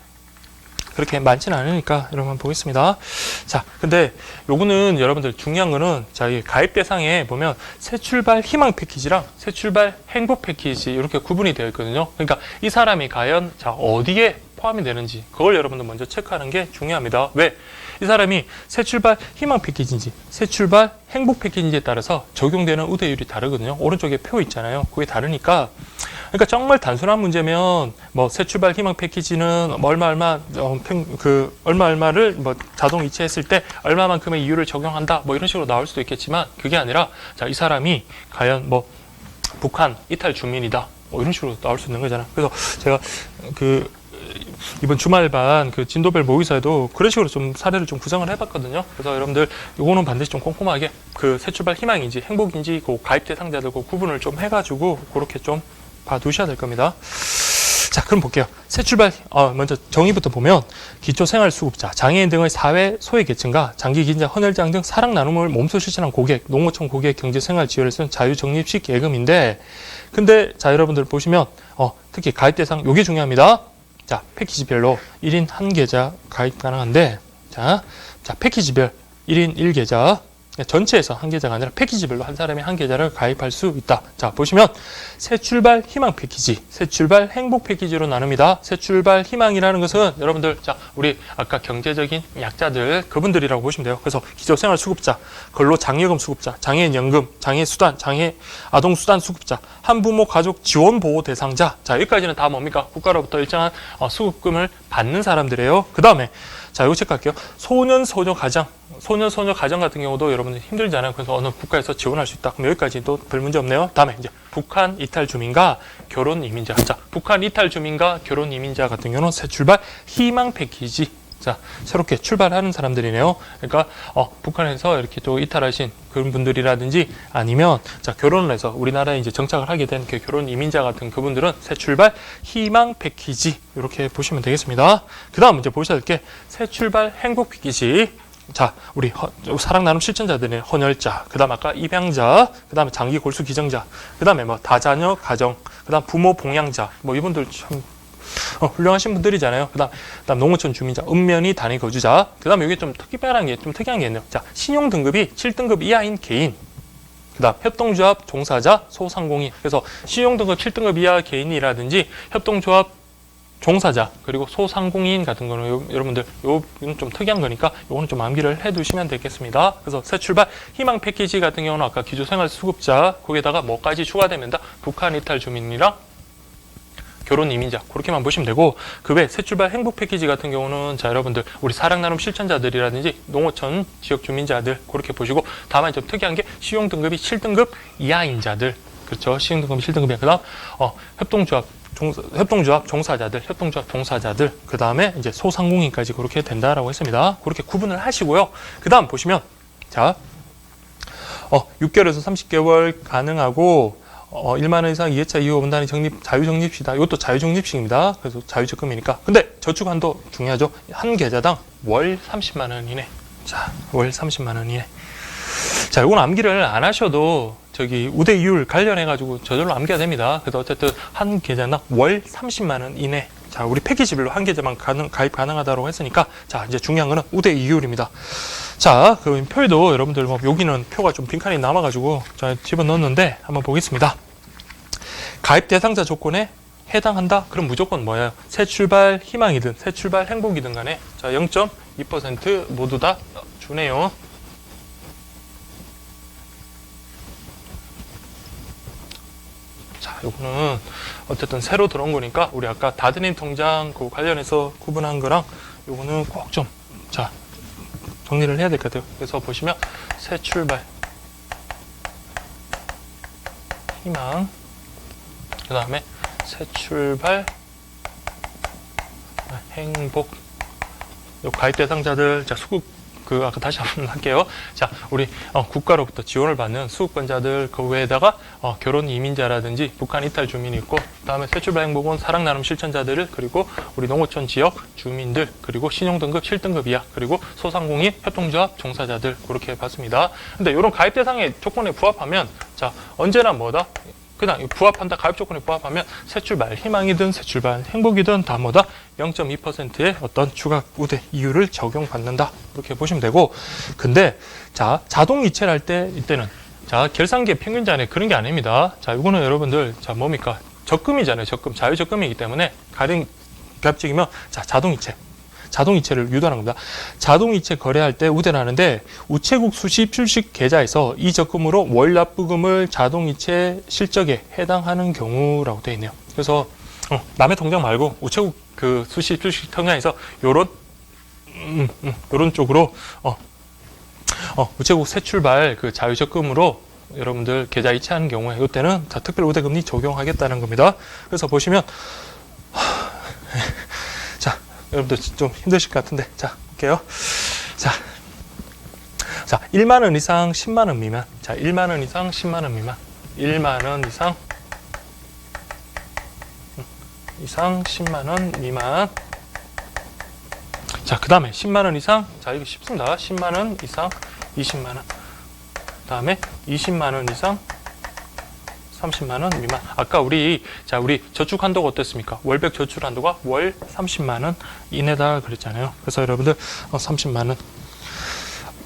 S1: 그렇게 많지는 않으니까 여러분 한번 보겠습니다. 자, 근데 요거는 여러분들 중요한 거는 자, 이 가입 대상에 보면 새 출발 희망 패키지랑 새 출발 행복 패키지 이렇게 구분이 되어 있거든요. 그러니까 이 사람이 과연 자, 어디에 포함이 되는지 그걸 여러분들 먼저 체크하는 게 중요합니다. 왜? 이 사람이 새 출발 희망 패키지인지 새 출발 행복 패키지에 따라서 적용되는 우대율이 다르거든요. 오른쪽에 표 있잖아요. 그게 다르니까 그러니까 정말 단순한 문제면 뭐 새 출발 희망 패키지는 얼마를 뭐 자동 이체했을 때 얼마만큼의 이율을 적용한다 뭐 이런 식으로 나올 수도 있겠지만 그게 아니라 자, 이 사람이 과연 뭐 북한 이탈 주민이다 뭐 이런 식으로 나올 수 있는 거잖아요. 그래서 제가 이번 주말반 진도별 모의사에도 그런 식으로 좀 사례를 좀 구성을 해봤거든요. 그래서 여러분들 이거는 반드시 좀 꼼꼼하게 그 새 출발 희망인지 행복인지 그 가입 대상자들 그 구분을 좀 해가지고 그렇게 좀 봐두셔야 될 겁니다. 자, 그럼 볼게요. 새 출발, 먼저 정의부터 보면, 기초생활수급자, 장애인 등의 사회 소외계층과 장기 긴장, 헌혈장 등 사랑 나눔을 몸소 실천한 고객, 농어촌 고객 경제생활 지원을 쓰는 자유적립식 예금인데, 근데, 자, 여러분들 보시면, 특히 가입 대상, 요게 중요합니다. 자, 패키지별로 1인 1계좌 가입 가능한데, 자, 패키지별 1인 1계좌, 전체에서 한 계좌가 아니라 패키지별로 한 사람이 한 계좌를 가입할 수 있다. 자, 보시면 새 출발 희망 패키지, 새 출발 행복 패키지로 나눕니다. 새 출발 희망이라는 것은 여러분들, 자, 우리 아까 경제적인 약자들, 그분들이라고 보시면 돼요. 그래서 기초생활 수급자, 근로장려금 수급자, 장애인연금, 장애수단, 장애 아동수단 수급자, 한부모 가족 지원 보호 대상자. 자, 여기까지는 다 뭡니까? 국가로부터 일정한 수급금을 받는 사람들이에요. 그 다음에 자, 이거 체크할게요. 소년, 소녀 가정 같은 경우도 여러분들 힘들잖아요. 그래서 어느 국가에서 지원할 수 있다. 그럼 여기까지도 별 문제 없네요. 다음에 이제 북한 이탈 주민과 결혼 이민자. 자, 북한 이탈 주민과 결혼 이민자 같은 경우는 새 출발 희망 패키지. 자, 새롭게 출발하는 사람들이네요. 그러니까 북한에서 이렇게 또 이탈하신 그런 분들이라든지 아니면 자, 결혼을 해서 우리나라에 이제 정착을 하게 된 그 결혼 이민자 같은 그분들은 새 출발 희망 패키지 이렇게 보시면 되겠습니다. 그다음 이제 보셔야 될 게 새 출발 행복 패키지. 자, 우리 사랑 나눔 실천자들의 헌혈자, 그다음 아까 입양자, 그다음에 장기 골수 기증자, 그다음에 뭐 다자녀 가정, 그다음 부모 봉양자, 뭐 이분들 참 훌륭하신 분들이잖아요. 그다음 농어촌 주민자, 읍면이 단위 거주자. 그다음 여기 좀 특별한 게, 좀 특이한 게 있네요. 자, 신용 등급이 7등급 이하인 개인. 그다음 협동조합 종사자, 소상공인. 그래서 신용 등급 7등급 이하 개인이라든지 협동조합 종사자, 그리고 소상공인 같은 거는 여러분들 요건 좀 특이한 거니까 요거는 좀 암기를 해 두시면 되겠습니다. 그래서 새 출발 희망 패키지 같은 경우는 아까 기초생활 수급자, 거기에다가 뭐까지 추가되면 다 북한 이탈 주민이랑 결혼 이민자, 그렇게만 보시면 되고, 그 외 새 출발 행복 패키지 같은 경우는 자, 여러분들 우리 사랑 나눔 실천자들이라든지 농어촌 지역 주민자들 그렇게 보시고, 다만 좀 특이한 게 시용 등급이 7등급 이하인 자들, 그렇죠? 시용 등급이 7등급 이하. 그다음 협동조합 종사자들, 그 다음에 이제 소상공인까지 그렇게 된다라고 했습니다. 그렇게 구분을 하시고요. 그 다음 보시면 자, 6개월에서 30개월 가능하고 1만 원 이상 2회차 이후 원단위 적립, 자유적립시다. 이것도 자유적립식입니다. 그래서 자유적금이니까. 근데 저축한도 중요하죠. 한 계좌당 월 30만 원 이내. 자, 월 30만 원 이내. 자, 이건 암기를 안 하셔도 저기 우대 이율 관련해가지고 저절로 암기가 됩니다. 그래서 어쨌든 한 계좌당 월 30만 원 이내. 자, 우리 패키지별로 한 계좌만 가입 가능하다고 했으니까, 자, 이제 중요한 거는 우대 이율입니다. 자, 그 표에도 여러분들 뭐 여기는 표가 좀 빈칸이 남아가지고 자, 집어넣었는데 한번 보겠습니다. 가입 대상자 조건에 해당한다? 그럼 무조건 뭐예요? 새 출발 희망이든 새 출발 행복이든 간에 자, 0.2% 모두 다 주네요. 자, 요거는 어쨌든 새로 들어온 거니까 우리 아까 다드님 통장 그 관련해서 구분한 거랑 요거는 꼭 좀 자, 정리를 해야 될 것 같아요. 그래서 보시면 새 출발 희망, 그 다음에 새 출발 행복, 요 가입 대상자들, 자, 수급 아까 다시 한번 할게요. 자, 우리 국가로부터 지원을 받는 수급권자들, 그 외에다가 결혼 이민자라든지 북한 이탈 주민이 있고, 그다음에 새 출발 행복은 사랑 나눔 실천자들, 그리고 우리 농어촌 지역 주민들, 그리고 신용 등급 7등급 이하, 그리고 소상공인 협동조합 종사자들 그렇게 봤습니다. 근데 이런 가입 대상의 조건에 부합하면 자, 언제나 뭐다? 그냥 부합한다, 가입 조건에 부합하면 새 출발 희망이든 새 출발 행복이든 다 뭐다? 0.2%의 어떤 추가 우대 이율을 적용받는다. 이렇게 보시면 되고, 근데 자, 자동 이체를 할 때 이때는 자, 결산기의 평균자네 그런 게 아닙니다. 자, 이거는 여러분들 자, 뭡니까? 적금이잖아요. 적금, 자유적금이기 때문에 가령 가입직이면 자, 자동이체를 유도하는 겁니다. 자동이체 거래할 때 우대를 하는데 우체국 수시 출식 계좌에서 이 적금으로 월 납부금을 자동이체 실적에 해당하는 경우라고 되어 있네요. 그래서 남의 통장 말고 우체국 그 수시 출식 통장에서 요런 쪽으로 우체국 새 출발 그 자유적금으로 여러분들 계좌 이체하는 경우에 이때는 자, 특별 우대금리 적용하겠다는 겁니다. 그래서 보시면 여러분들 좀 힘드실 것 같은데, 자, 볼게요. 자, 1만 원 이상 10만 원 미만. 자, 1만 원 이상 10만 원 미만. 1만 원 이상 10만 원 미만. 자, 그 다음에 10만 원 이상. 자, 이거 쉽습니다. 10만 원 이상 20만 원. 그 다음에 20만 원 이상 30만 원 미만. 아까 우리 저축 한도가 어땠습니까? 월백 저축 한도가 월 30만 원 이내다 그랬잖아요. 그래서 여러분들 30만 원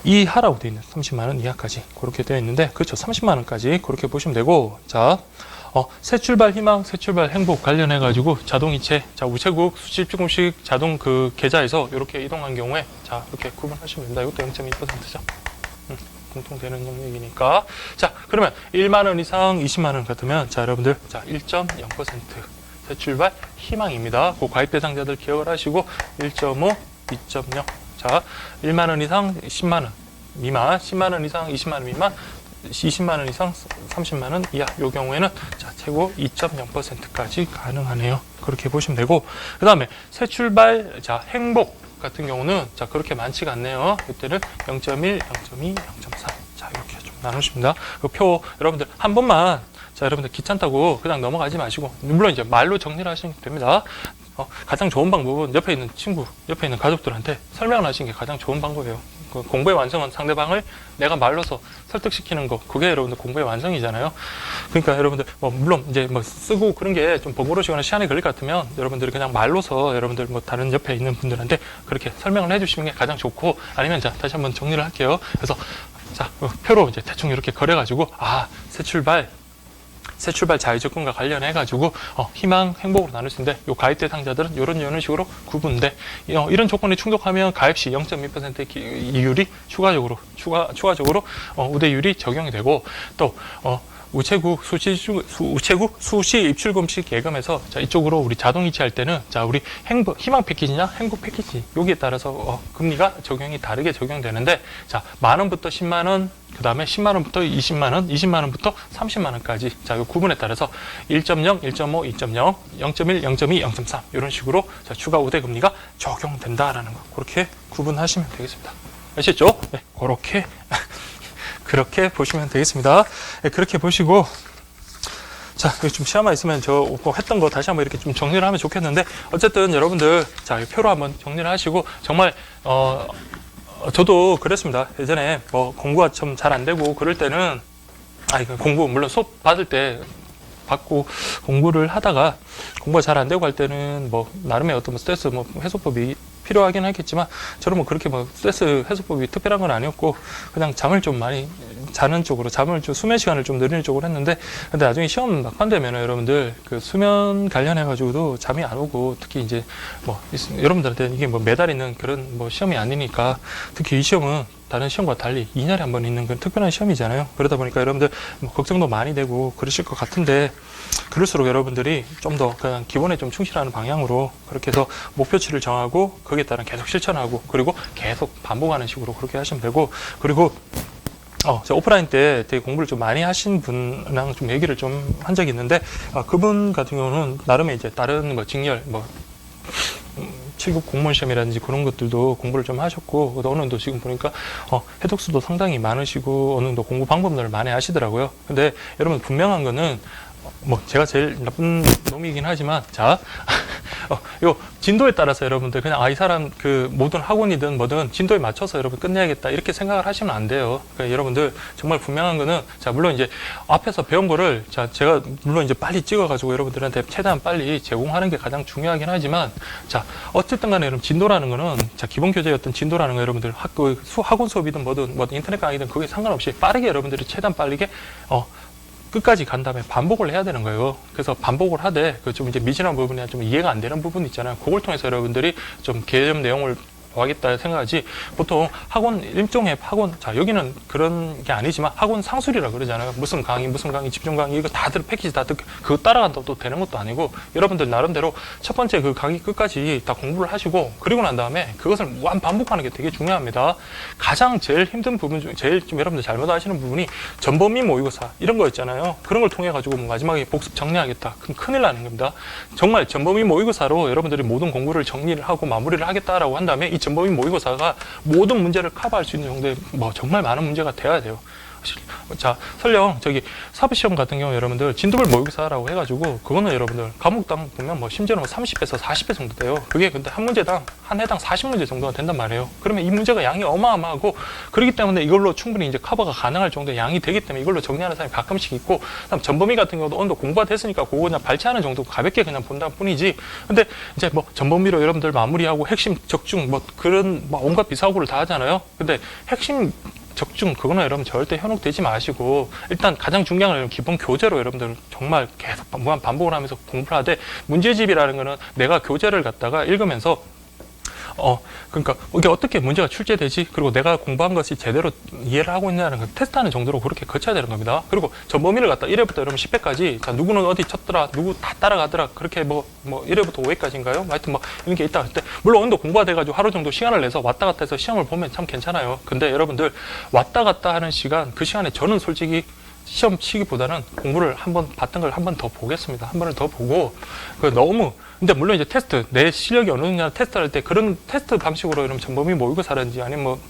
S1: 이하라고 되어 있는 30만 원 이하까지 그렇게 되어 있는데 그렇죠. 30만 원까지 그렇게 보시면 되고 자. 새 출발 희망, 새 출발 행복 관련해 가지고 자동이체, 자 우체국 수십주금씩 자동 그 계좌에서 이렇게 이동한 경우에 자 이렇게 구분하시면 된다. 이것도 0.2%죠. 공통되는 영역이니까. 자 그러면 1만 원 이상 20만 원 같으면 자 여러분들 자 1.0% 새 출발 희망입니다. 그 가입 대상자들 기억을 하시고 1.5, 2.0. 자 1만 원 이상 10만 원 미만, 10만 원 이상 20만 원 미만. 20만 원 이상 30만 원 이하 요 경우에는 자 최고 2.0%까지 가능하네요. 그렇게 보시면 되고 그 다음에 새 출발 자 행복 같은 경우는 자 그렇게 많지가 않네요. 이때는 0.1, 0.2, 0.3 자 이렇게 좀 나누십니다. 그 표 여러분들 한 번만 자 여러분들 귀찮다고 그냥 넘어가지 마시고 물론 이제 말로 정리를 하시면 됩니다. 가장 좋은 방법은 옆에 있는 친구, 옆에 있는 가족들한테 설명을 하시는 게 가장 좋은 방법이에요. 그 공부의 완성은 상대방을 내가 말로서 설득시키는 거, 그게 여러분들 공부의 완성이잖아요. 그러니까 여러분들 물론 이제 쓰고 그런 게 좀 번거로우시거나 시간이 걸릴 것 같으면 여러분들이 그냥 말로서 여러분들 다른 옆에 있는 분들한테 그렇게 설명을 해주시는 게 가장 좋고 아니면 자 다시 한번 정리를 할게요. 그래서 자 표로 이제 대충 이렇게 그려가지고 새 출발 자유조건과 관련해가지고 희망, 행복으로 나눌 수 있는데 요 가입 대상자들은 이런 식으로 구분돼. 이런 조건에 충족하면 가입 시 0.2%의 이율이 추가적으로 우대율이 적용이 되고 또 우체국 수시 입출금식 예금에서 자 이쪽으로 우리 자동 이체할 때는 자 우리 희망 패키지냐 행복 패키지 여기에 따라서 금리가 적용이 다르게 적용되는데 자 만 원부터 10만 원 그 다음에 10만 원부터 20만 원 20만 원부터 30만 원까지 자 이 구분에 따라서 1.0, 1.5, 2.0, 0.1, 0.2, 0.3 이런 식으로 자 추가 우대 금리가 적용된다라는 거 그렇게 구분하시면 되겠습니다. 아시겠죠? 네, 그렇게 보시면 되겠습니다. 네, 그렇게 보시고 자, 좀 시간만 있으면 저 했던 거 다시 한번 이렇게 좀 정리를 하면 좋겠는데 어쨌든 여러분들 자, 표로 한번 정리를 하시고 정말 저도 그랬습니다. 예전에 공부가 좀 잘 안 되고 그럴 때는 공부 물론 수업 받을 때 받고 공부를 하다가 공부가 잘 안 되고 할 때는 나름의 어떤 스트레스 해소법이 필요하긴 하겠지만 저는 그렇게 스트레스 해소법이 특별한 건 아니었고 그냥 잠을 좀 많이 자는 쪽으로 수면 시간을 좀 늘리는 쪽으로 했는데 근데 나중에 시험 막판 되면 여러분들 그 수면 관련해 가지고도 잠이 안 오고 특히 이제 여러분들한테 이게 매달 있는 그런 시험이 아니니까 특히 이 시험은 다른 시험과 달리 2년에 한 번 있는 그런 특별한 시험이잖아요. 그러다 보니까 여러분들 걱정도 많이 되고 그러실 것 같은데 그럴수록 여러분들이 좀 더 그냥 기본에 좀 충실하는 방향으로 그렇게 해서 목표치를 정하고 거기에 따른 계속 실천하고 그리고 계속 반복하는 식으로 그렇게 하시면 되고 그리고 제가 오프라인 때 되게 공부를 좀 많이 하신 분이랑 좀 얘기를 좀 한 적이 있는데 그분 같은 경우는 나름의 이제 다른 직렬 7급 공무원 시험이라든지 그런 것들도 공부를 좀 하셨고 어느 정도 지금 보니까 해독수도 상당히 많으시고 어느 정도 공부 방법들을 많이 하시더라고요. 근데 여러분 분명한 거는 제가 제일 나쁜 놈이긴 하지만 자 요 진도에 따라서 여러분들 그냥 이 사람 그 모든 학원이든 뭐든 진도에 맞춰서 여러분 끝내야겠다 이렇게 생각을 하시면 안 돼요. 그러니까 여러분들 정말 분명한 거는 자 물론 이제 앞에서 배운 거를 자 제가 물론 이제 빨리 찍어가지고 여러분들한테 최대한 빨리 제공하는 게 가장 중요하긴 하지만 자 어쨌든 간에 여러분 진도라는 거는 자 기본 교재의 어떤 진도라는 거 여러분들 학원 수업이든 뭐든 인터넷 강의든 그게 상관없이 빠르게 여러분들이 최대한 빠르게 끝까지 간 다음에 반복을 해야 되는 거예요. 그래서 반복을 하되 그 좀 이제 미진한 부분이나 좀 이해가 안 되는 부분 있잖아요. 그걸 통해서 여러분들이 좀 개념 내용을 하겠다 생각하지 보통 일종의 학원 자 여기는 그런 게 아니지만 학원 상술이라 그러잖아요. 무슨 강의 집중 강의 이거 다들 패키지 다 듣고 그거 따라간다고 또 되는 것도 아니고 여러분들 나름대로 첫 번째 그 강의 끝까지 다 공부를 하시고 그리고 난 다음에 그것을 무한 반복하는 게 되게 중요합니다. 가장 제일 힘든 부분 중에 제일 좀 여러분들 잘못 하시는 부분이 전범위 모의고사 이런 거 있잖아요. 그런 걸 통해 가지고 마지막에 복습 정리하겠다. 그럼 큰일 나는 겁니다. 정말 전범위 모의고사로 여러분들이 모든 공부를 정리를 하고 마무리를 하겠다라고 한 다음에 이 전범위 모의고사가 모든 문제를 커버할 수 있는 정도의 정말 많은 문제가 돼야 돼요. 자, 설령 저기 사법시험 같은 경우 여러분들 진도별 모의고사라고 해가지고 그거는 여러분들 과목당 보면 뭐 심지어는 뭐 30배에서 40배 정도 돼요. 그게 근데 한 문제당 한 해당 40문제 정도가 된단 말이에요. 그러면 이 문제가 양이 어마어마하고 그렇기 때문에 이걸로 충분히 이제 커버가 가능할 정도의 양이 되기 때문에 이걸로 정리하는 사람이 가끔씩 있고, 그다음 전범위 같은 경우도 어느 정도 공부가 됐으니까 그거 그냥 발췌하는 정도 가볍게 그냥 본다 뿐이지. 근데 이제 뭐 전범위로 여러분들 마무리하고 핵심 적중 뭐 그런 뭐 온갖 비사고를 다 하잖아요. 근데 핵심 적중 그거는 여러분 절대 현혹되지 마시고 일단 가장 중요한 건 기본 교재로 여러분들 정말 계속 무한 반복을 하면서 공부를 하되, 문제집이라는 거는 내가 교재를 갖다가 읽으면서 그러니까 이게 어떻게 문제가 출제되지? 그리고 내가 공부한 것이 제대로 이해를 하고 있냐는 걸 테스트하는 정도로 그렇게 거쳐야 되는 겁니다. 그리고 전범위를 갖다 1회부터 여러분 10회까지 자 누구는 어디 쳤더라, 누구 다 따라가더라, 그렇게 뭐 1회부터 5회까지인가요? 하여튼 뭐 이런 게 있다. 그때 물론 어느 정도 공부가 돼가지고 하루 정도 시간을 내서 왔다 갔다 해서 시험을 보면 참 괜찮아요. 근데 여러분들 왔다 갔다 하는 시간, 그 시간에 저는 솔직히 시험 치기보다는 공부를 한번 봤던 걸 한 번 더 보겠습니다. 한 번을 더 보고 너무 근데 물론 이제 테스트 내 실력이 어느 정도 테스트를 할 때 그런 테스트 방식으로 이런 전범위 모의고사라든지 아니면 뭐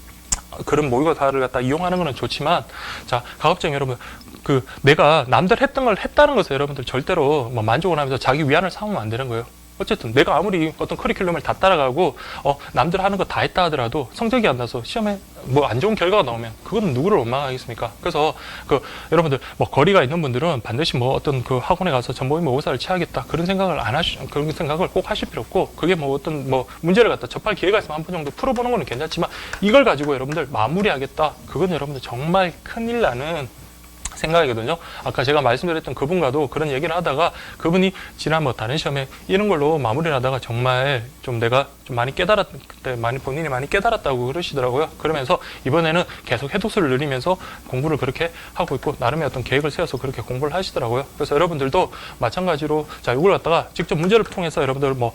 S1: 그런 모의고사를 갖다 이용하는 거는 좋지만, 자 가급적 여러분 그 내가 남들 했던 걸 했다는 것을 여러분들 절대로 뭐 만족을 하면서 자기 위안을 삼으면 안 되는 거예요. 어쨌든 내가 아무리 어떤 커리큘럼을 다 따라가고 남들 하는 거 다 했다 하더라도 성적이 안 나서 시험에 뭐 안 좋은 결과가 나오면 그거는 누구를 원망하겠습니까? 그래서 그 여러분들 뭐 거리가 있는 분들은 반드시 뭐 어떤 그 학원에 가서 전범위 모의고사를 치야겠다 그런 생각을 그런 생각을 꼭 하실 필요 없고, 그게 뭐 어떤 뭐 문제를 갖다 접할 기회가 있으면 한 번 정도 풀어보는 거는 괜찮지만 이걸 가지고 여러분들 마무리하겠다 그건 여러분들 정말 큰일 나는 생각이거든요. 아까 제가 말씀드렸던 그분과도 그런 얘기를 하다가 그분이 지난 뭐 다른 시험에 이런 걸로 마무리를 하다가 정말 좀 내가 좀 많이 그때 본인이 많이 깨달았다고 그러시더라고요. 그러면서 이번에는 계속 해독수를 늘리면서 공부를 그렇게 하고 있고 나름의 어떤 계획을 세워서 그렇게 공부를 하시더라고요. 그래서 여러분들도 마찬가지로 자 이걸 갖다가 직접 문제를 통해서 여러분들 뭐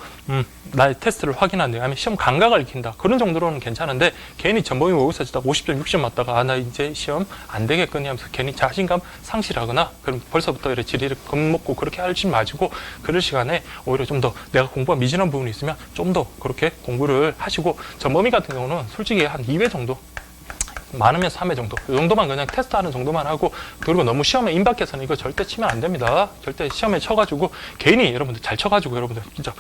S1: 나의 테스트를 확인한다, 아니면 시험 감각을 익힌다 그런 정도로는 괜찮은데, 괜히 전범위 모의고사 치다가 50점 60점 맞다가 나 이제 시험 안 되겠거니 하면서 괜히 자신감 상실하거나 그럼 벌써부터 이렇게 지리를 겁먹고 그렇게 하지 마시고, 그럴 시간에 오히려 좀 더 내가 공부가 미진한 부분이 있으면 좀 더 그렇게 공부를 하시고, 전범위 같은 경우는 솔직히 한 2회 정도 많으면 3회 정도 이 정도만 그냥 테스트하는 정도만 하고, 그리고 너무 시험에 임박해서는 이거 절대 치면 안 됩니다. 절대 시험에 쳐가지고 괜히 여러분들 잘 쳐가지고 여러분들 진짜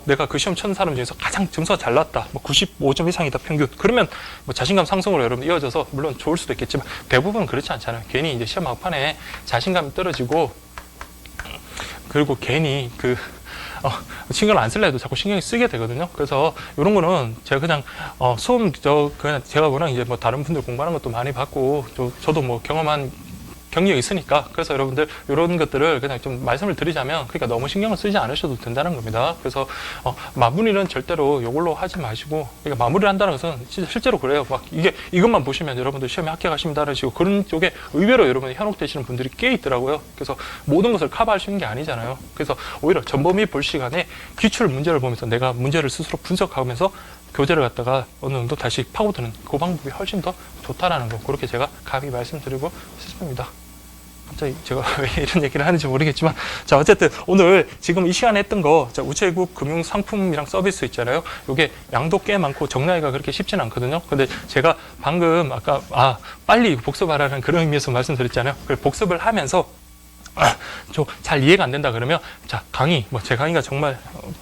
S1: 내가 그 시험 친 사람 중에서 가장 점수가 잘 났다, 뭐 95점 이상이다 평균, 그러면 뭐 자신감 상승으로 여러분 이어져서 물론 좋을 수도 있겠지만 대부분은 그렇지 않잖아요. 괜히 이제 시험 막판에 자신감이 떨어지고, 그리고 괜히 신경을 안 쓸래 해도 자꾸 신경이 쓰게 되거든요. 그래서 이런 거는 제가 그냥 그냥 제가 워낙 이제 뭐 다른 분들 공부하는 것도 많이 봤고 저도 뭐 경험한 경력이 있으니까, 그래서 여러분들 이런 것들을 그냥 좀 말씀을 드리자면, 그러니까 너무 신경을 쓰지 않으셔도 된다는 겁니다. 그래서 마무리는 절대로 이걸로 하지 마시고, 그러니까 마무리를 한다는 것은 진짜 실제로 그래요. 막 이것만 보시면 여러분들 시험에 합격하십니다 하시고 그런 쪽에 의외로 여러분이 현혹되시는 분들이 꽤 있더라고요. 그래서 모든 것을 커버할 수 있는 게 아니잖아요. 그래서 오히려 전범위 볼 시간에 기출 문제를 보면서 내가 문제를 스스로 분석하면서 교재를 갖다가 어느 정도 다시 파고드는 그 방법이 훨씬 더 좋다라는 거, 그렇게 제가 감히 말씀드리고 싶습니다. 갑자기 제가 왜 이런 얘기를 하는지 모르겠지만, 자 어쨌든 오늘 지금 이 시간에 했던 거, 자 우체국 금융 상품이랑 서비스 있잖아요. 이게 양도 꽤 많고 정리하기가 그렇게 쉽지는 않거든요. 근데 제가 방금 아까 빨리 복습하라는 그런 의미에서 말씀드렸잖아요. 그걸 복습을 하면서 잘 이해가 안 된다 그러면, 자 강의 제 강의가 정말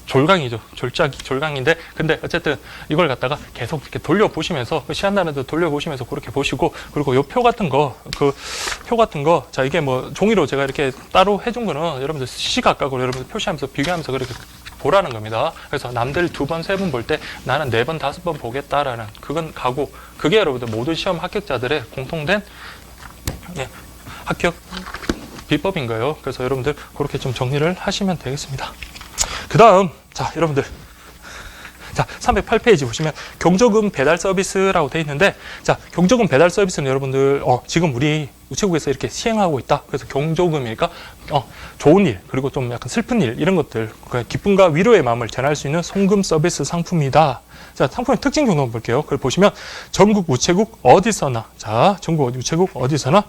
S1: 졸강이죠. 졸강인데, 근데 어쨌든 이걸 갖다가 계속 이렇게 돌려보시면서 시간 나는 데 돌려보시면서 그렇게 보시고, 그리고 요 표 같은 거 자 이게 뭐 종이로 제가 이렇게 따로 해준 거는 여러분들 시각각으로 여러분들 표시하면서 비교하면서 그렇게 보라는 겁니다. 그래서 남들 2번, 3번 볼 때 나는 4번, 5번 보겠다라는 그건 가고, 그게 여러분들 모든 시험 합격자들의 공통된 합격 비법인 거예요. 그래서 여러분들 그렇게 좀 정리를 하시면 되겠습니다. 그 다음, 자, 여러분들. 자, 308페이지 보시면 경조금 배달 서비스라고 되어 있는데, 자, 경조금 배달 서비스는 여러분들, 지금 우리 우체국에서 이렇게 시행하고 있다. 그래서 경조금이니까, 좋은 일, 그리고 좀 약간 슬픈 일, 이런 것들, 기쁨과 위로의 마음을 전할 수 있는 송금 서비스 상품이다. 자, 상품의 특징 정도 볼게요. 그걸 보시면 전국 우체국 어디서나, 자, 전국 우체국 어디서나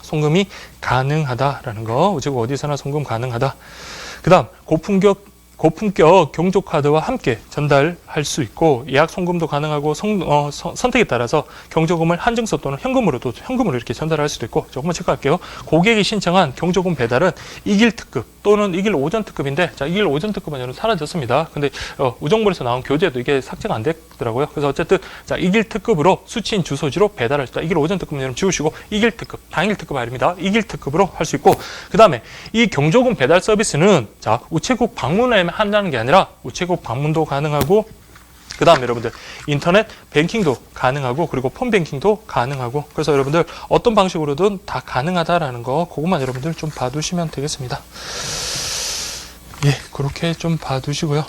S1: 송금이 가능하다라는 거, 우체국 어디서나 송금 가능하다. 그 다음 고품격 고품격 경조카드와 함께 전달할 수 있고 예약 송금도 가능하고 선택에 따라서 경조금을 한증서 또는 현금으로 이렇게 전달할 수도 있고 조금만 체크할게요. 고객이 신청한 경조금 배달은 이길 특급 또는 이길 오전 특급인데 자, 이길 오전 특급은 여러분 사라졌습니다. 근데 우정본에서 나온 교재도 이게 삭제가 안 됐더라고요. 그래서 어쨌든 자, 이길 특급으로 수취인 주소지로 배달할 수 있다. 이길 오전 특급은 여러분 지우시고 이길 특급, 당일 특급 아닙니다. 이길 특급으로 할 수 있고 그 다음에 이 경조금 배달 서비스는 자, 우체국 방문을 한다는 게 아니라 우체국 방문도 가능하고 그 다음에 여러분들 인터넷 뱅킹도 가능하고 그리고 폰 뱅킹도 가능하고 그래서 여러분들 어떤 방식으로든 다 가능하다라는 거 그것만 여러분들 좀 봐두시면 되겠습니다. 예, 그렇게 좀 봐두시고요.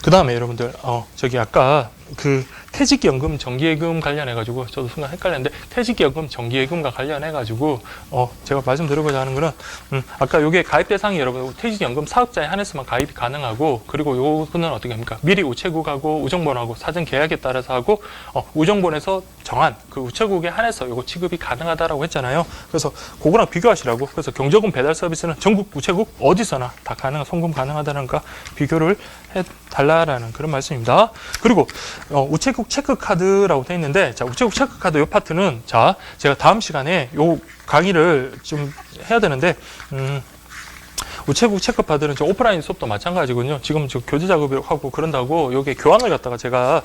S1: 그 다음에 여러분들 저기 아까 그 퇴직연금 정기예금 관련해가지고 저도 순간 헷갈렸는데 퇴직연금 정기예금과 관련해가지고 제가 말씀드리고자 하는 거는 아까 요게 가입 대상이 여러분 퇴직연금 사업자에 한해서만 가입이 가능하고 그리고 요거는 어떻게 합니까? 미리 우체국하고 우정본하고 사전 계약에 따라서 하고 우정본에서 정한 그 우체국에 한해서 요거 취급이 가능하다라고 했잖아요. 그래서 그거랑 비교하시라고. 그래서 경조금 배달 서비스는 전국 우체국 어디서나 다 송금 가능하다는 거 비교를 해달라라는 그런 말씀입니다. 그리고 우체국 체크카드라고 되어 있는데 자, 우체국 체크카드 요 파트는 자, 제가 다음 시간에 요 강의를 좀 해야 되는데 우체국 체크카드는 저 오프라인 수업도 마찬가지군요. 지금 저 교재 작업을 하고 그런다고 여기 교환을 갖다가 제가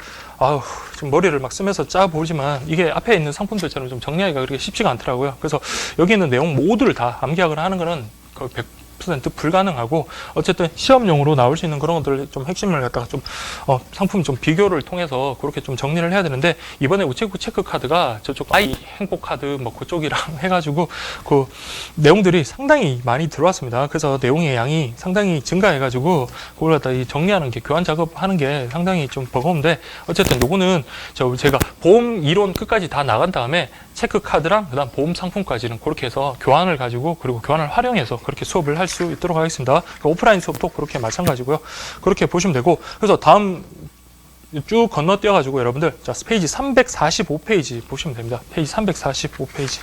S1: 좀 머리를 막 쓰면서 짜 보지만 이게 앞에 있는 상품들처럼 좀 정리하기가 그렇게 쉽지가 않더라고요. 그래서 여기 있는 내용 모두를 다 암기하거나 하는 거는 거의 100% 불가능하고 어쨌든 시험용으로 나올 수 있는 그런 것들 좀 핵심을 갖다가 좀 상품 좀 비교를 통해서 그렇게 좀 정리를 해야 되는데 이번에 우체국 체크카드가 저쪽 아이 행복카드 뭐 그쪽이랑 해가지고 그 내용들이 상당히 많이 들어왔습니다. 그래서 내용의 양이 상당히 증가해가지고 그걸 갖다 이 정리하는 게 교환 작업하는 게 상당히 좀 버거운데 어쨌든 요거는 제가 보험 이론 끝까지 다 나간 다음에 체크카드랑 그다음 보험 상품까지는 그렇게 해서 교환을 가지고 그리고 교환을 활용해서 그렇게 수업을 할 수 있도록 하겠습니다. 그러니까 오프라인 수업도 그렇게 마찬가지고요. 그렇게 보시면 되고 그래서 다음 쭉 건너뛰어 가지고 여러분들 자, 페이지 345페이지 보시면 됩니다. 페이지 345페이지.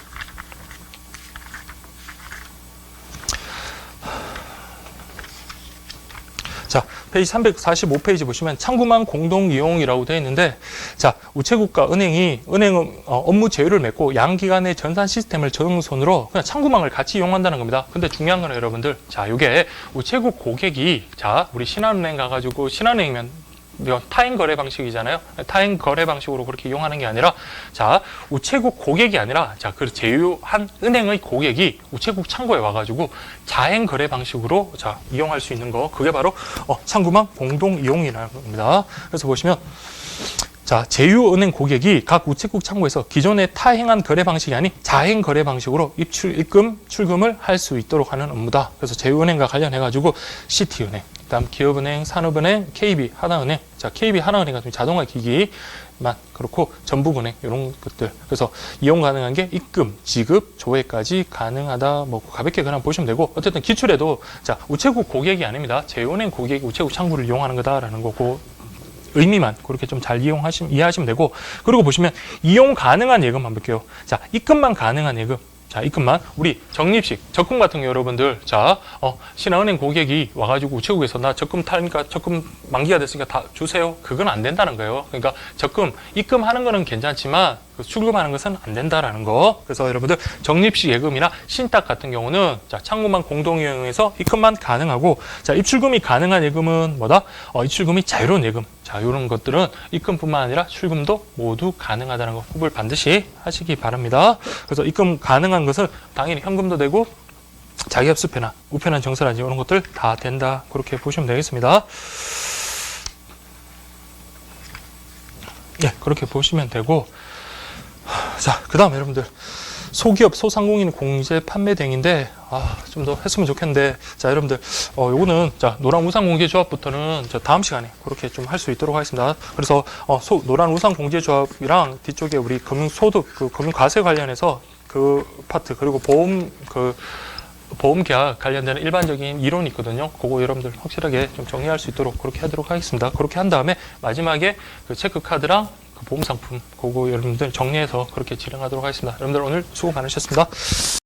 S1: 자, 페이지 345페이지 보시면 창구망 공동이용이라고 되어 있는데 자, 우체국과 은행은 업무 제휴를 맺고 양기관의 전산 시스템을 전용선으로 그냥 창구망을 같이 이용한다는 겁니다. 근데 중요한 거는 여러분들 자, 이게 우체국 고객이 자, 우리 신한은행 가가지고 신한은행이면 타행 거래 방식이잖아요. 타행 거래 방식으로 그렇게 이용하는 게 아니라 자, 우체국 고객이 아니라 자, 그 제휴한 은행의 고객이 우체국 창구에 와가지고 자행 거래 방식으로 자, 이용할 수 있는 거 그게 바로 창구망 공동 이용이라는 겁니다. 그래서 보시면 자, 제휴은행 고객이 각 우체국 창구에서 기존의 타행한 거래 방식이 아닌 자행 거래 방식으로 입금, 출금을 할 수 있도록 하는 업무다. 그래서 제휴은행과 관련해가지고 시티은행, 그다음 기업은행, 산업은행, KB, 하나은행. 자, KB, 하나은행 같은 자동화 기기만 그렇고 전북은행 이런 것들. 그래서 이용 가능한 게 입금, 지급, 조회까지 가능하다. 뭐 가볍게 그냥 보시면 되고 어쨌든 기출에도 자, 우체국 고객이 아닙니다. 제휴은행 고객이 우체국 창구를 이용하는 거다라는 거고. 의미만 그렇게 좀 잘 이해하시면 되고 그리고 보시면 이용 가능한 예금 한번 볼게요. 자, 입금만 가능한 예금. 자, 입금만 우리 적립식 적금 같은 거 여러분들 자, 신한은행 고객이 와가지고 우체국에서 나 적금 타니까 적금 만기가 됐으니까 다 주세요. 그건 안 된다는 거예요. 그러니까 적금 입금하는 거는 괜찮지만 출금하는 것은 안 된다라는 거. 그래서 여러분들 적립식 예금이나 신탁 같은 경우는 자, 창구만 공동이용에서 입금만 가능하고 자, 입출금이 가능한 예금은 뭐다? 입출금이 자유로운 예금. 자, 이런 것들은 입금뿐만 아니라 출금도 모두 가능하다는 거 구분 반드시 하시기 바랍니다. 그래서 입금 가능한 것은 당연히 현금도 되고 자기합수표나 우편한 정서라든지 이런 것들 다 된다. 그렇게 보시면 되겠습니다. 네, 그렇게 보시면 되고 자, 그 다음에 여러분들 소기업, 소상공인 공제 판매 등인데 좀 더 했으면 좋겠는데 자, 여러분들 요거는 자, 노란우산공제조합부터는 저 다음 시간에 그렇게 좀 할 수 있도록 하겠습니다. 그래서 노란우산공제조합이랑 뒤쪽에 우리 금융소득, 그 금융과세 관련해서 그 파트 그리고 보험계약 관련되는 일반적인 이론이 있거든요. 그거 여러분들 확실하게 좀 정리할 수 있도록 그렇게 하도록 하겠습니다. 그렇게 한 다음에 마지막에 그 체크카드랑 그 보험 상품 그거 여러분들 정리해서 그렇게 진행하도록 하겠습니다. 여러분들 오늘 수고 많으셨습니다.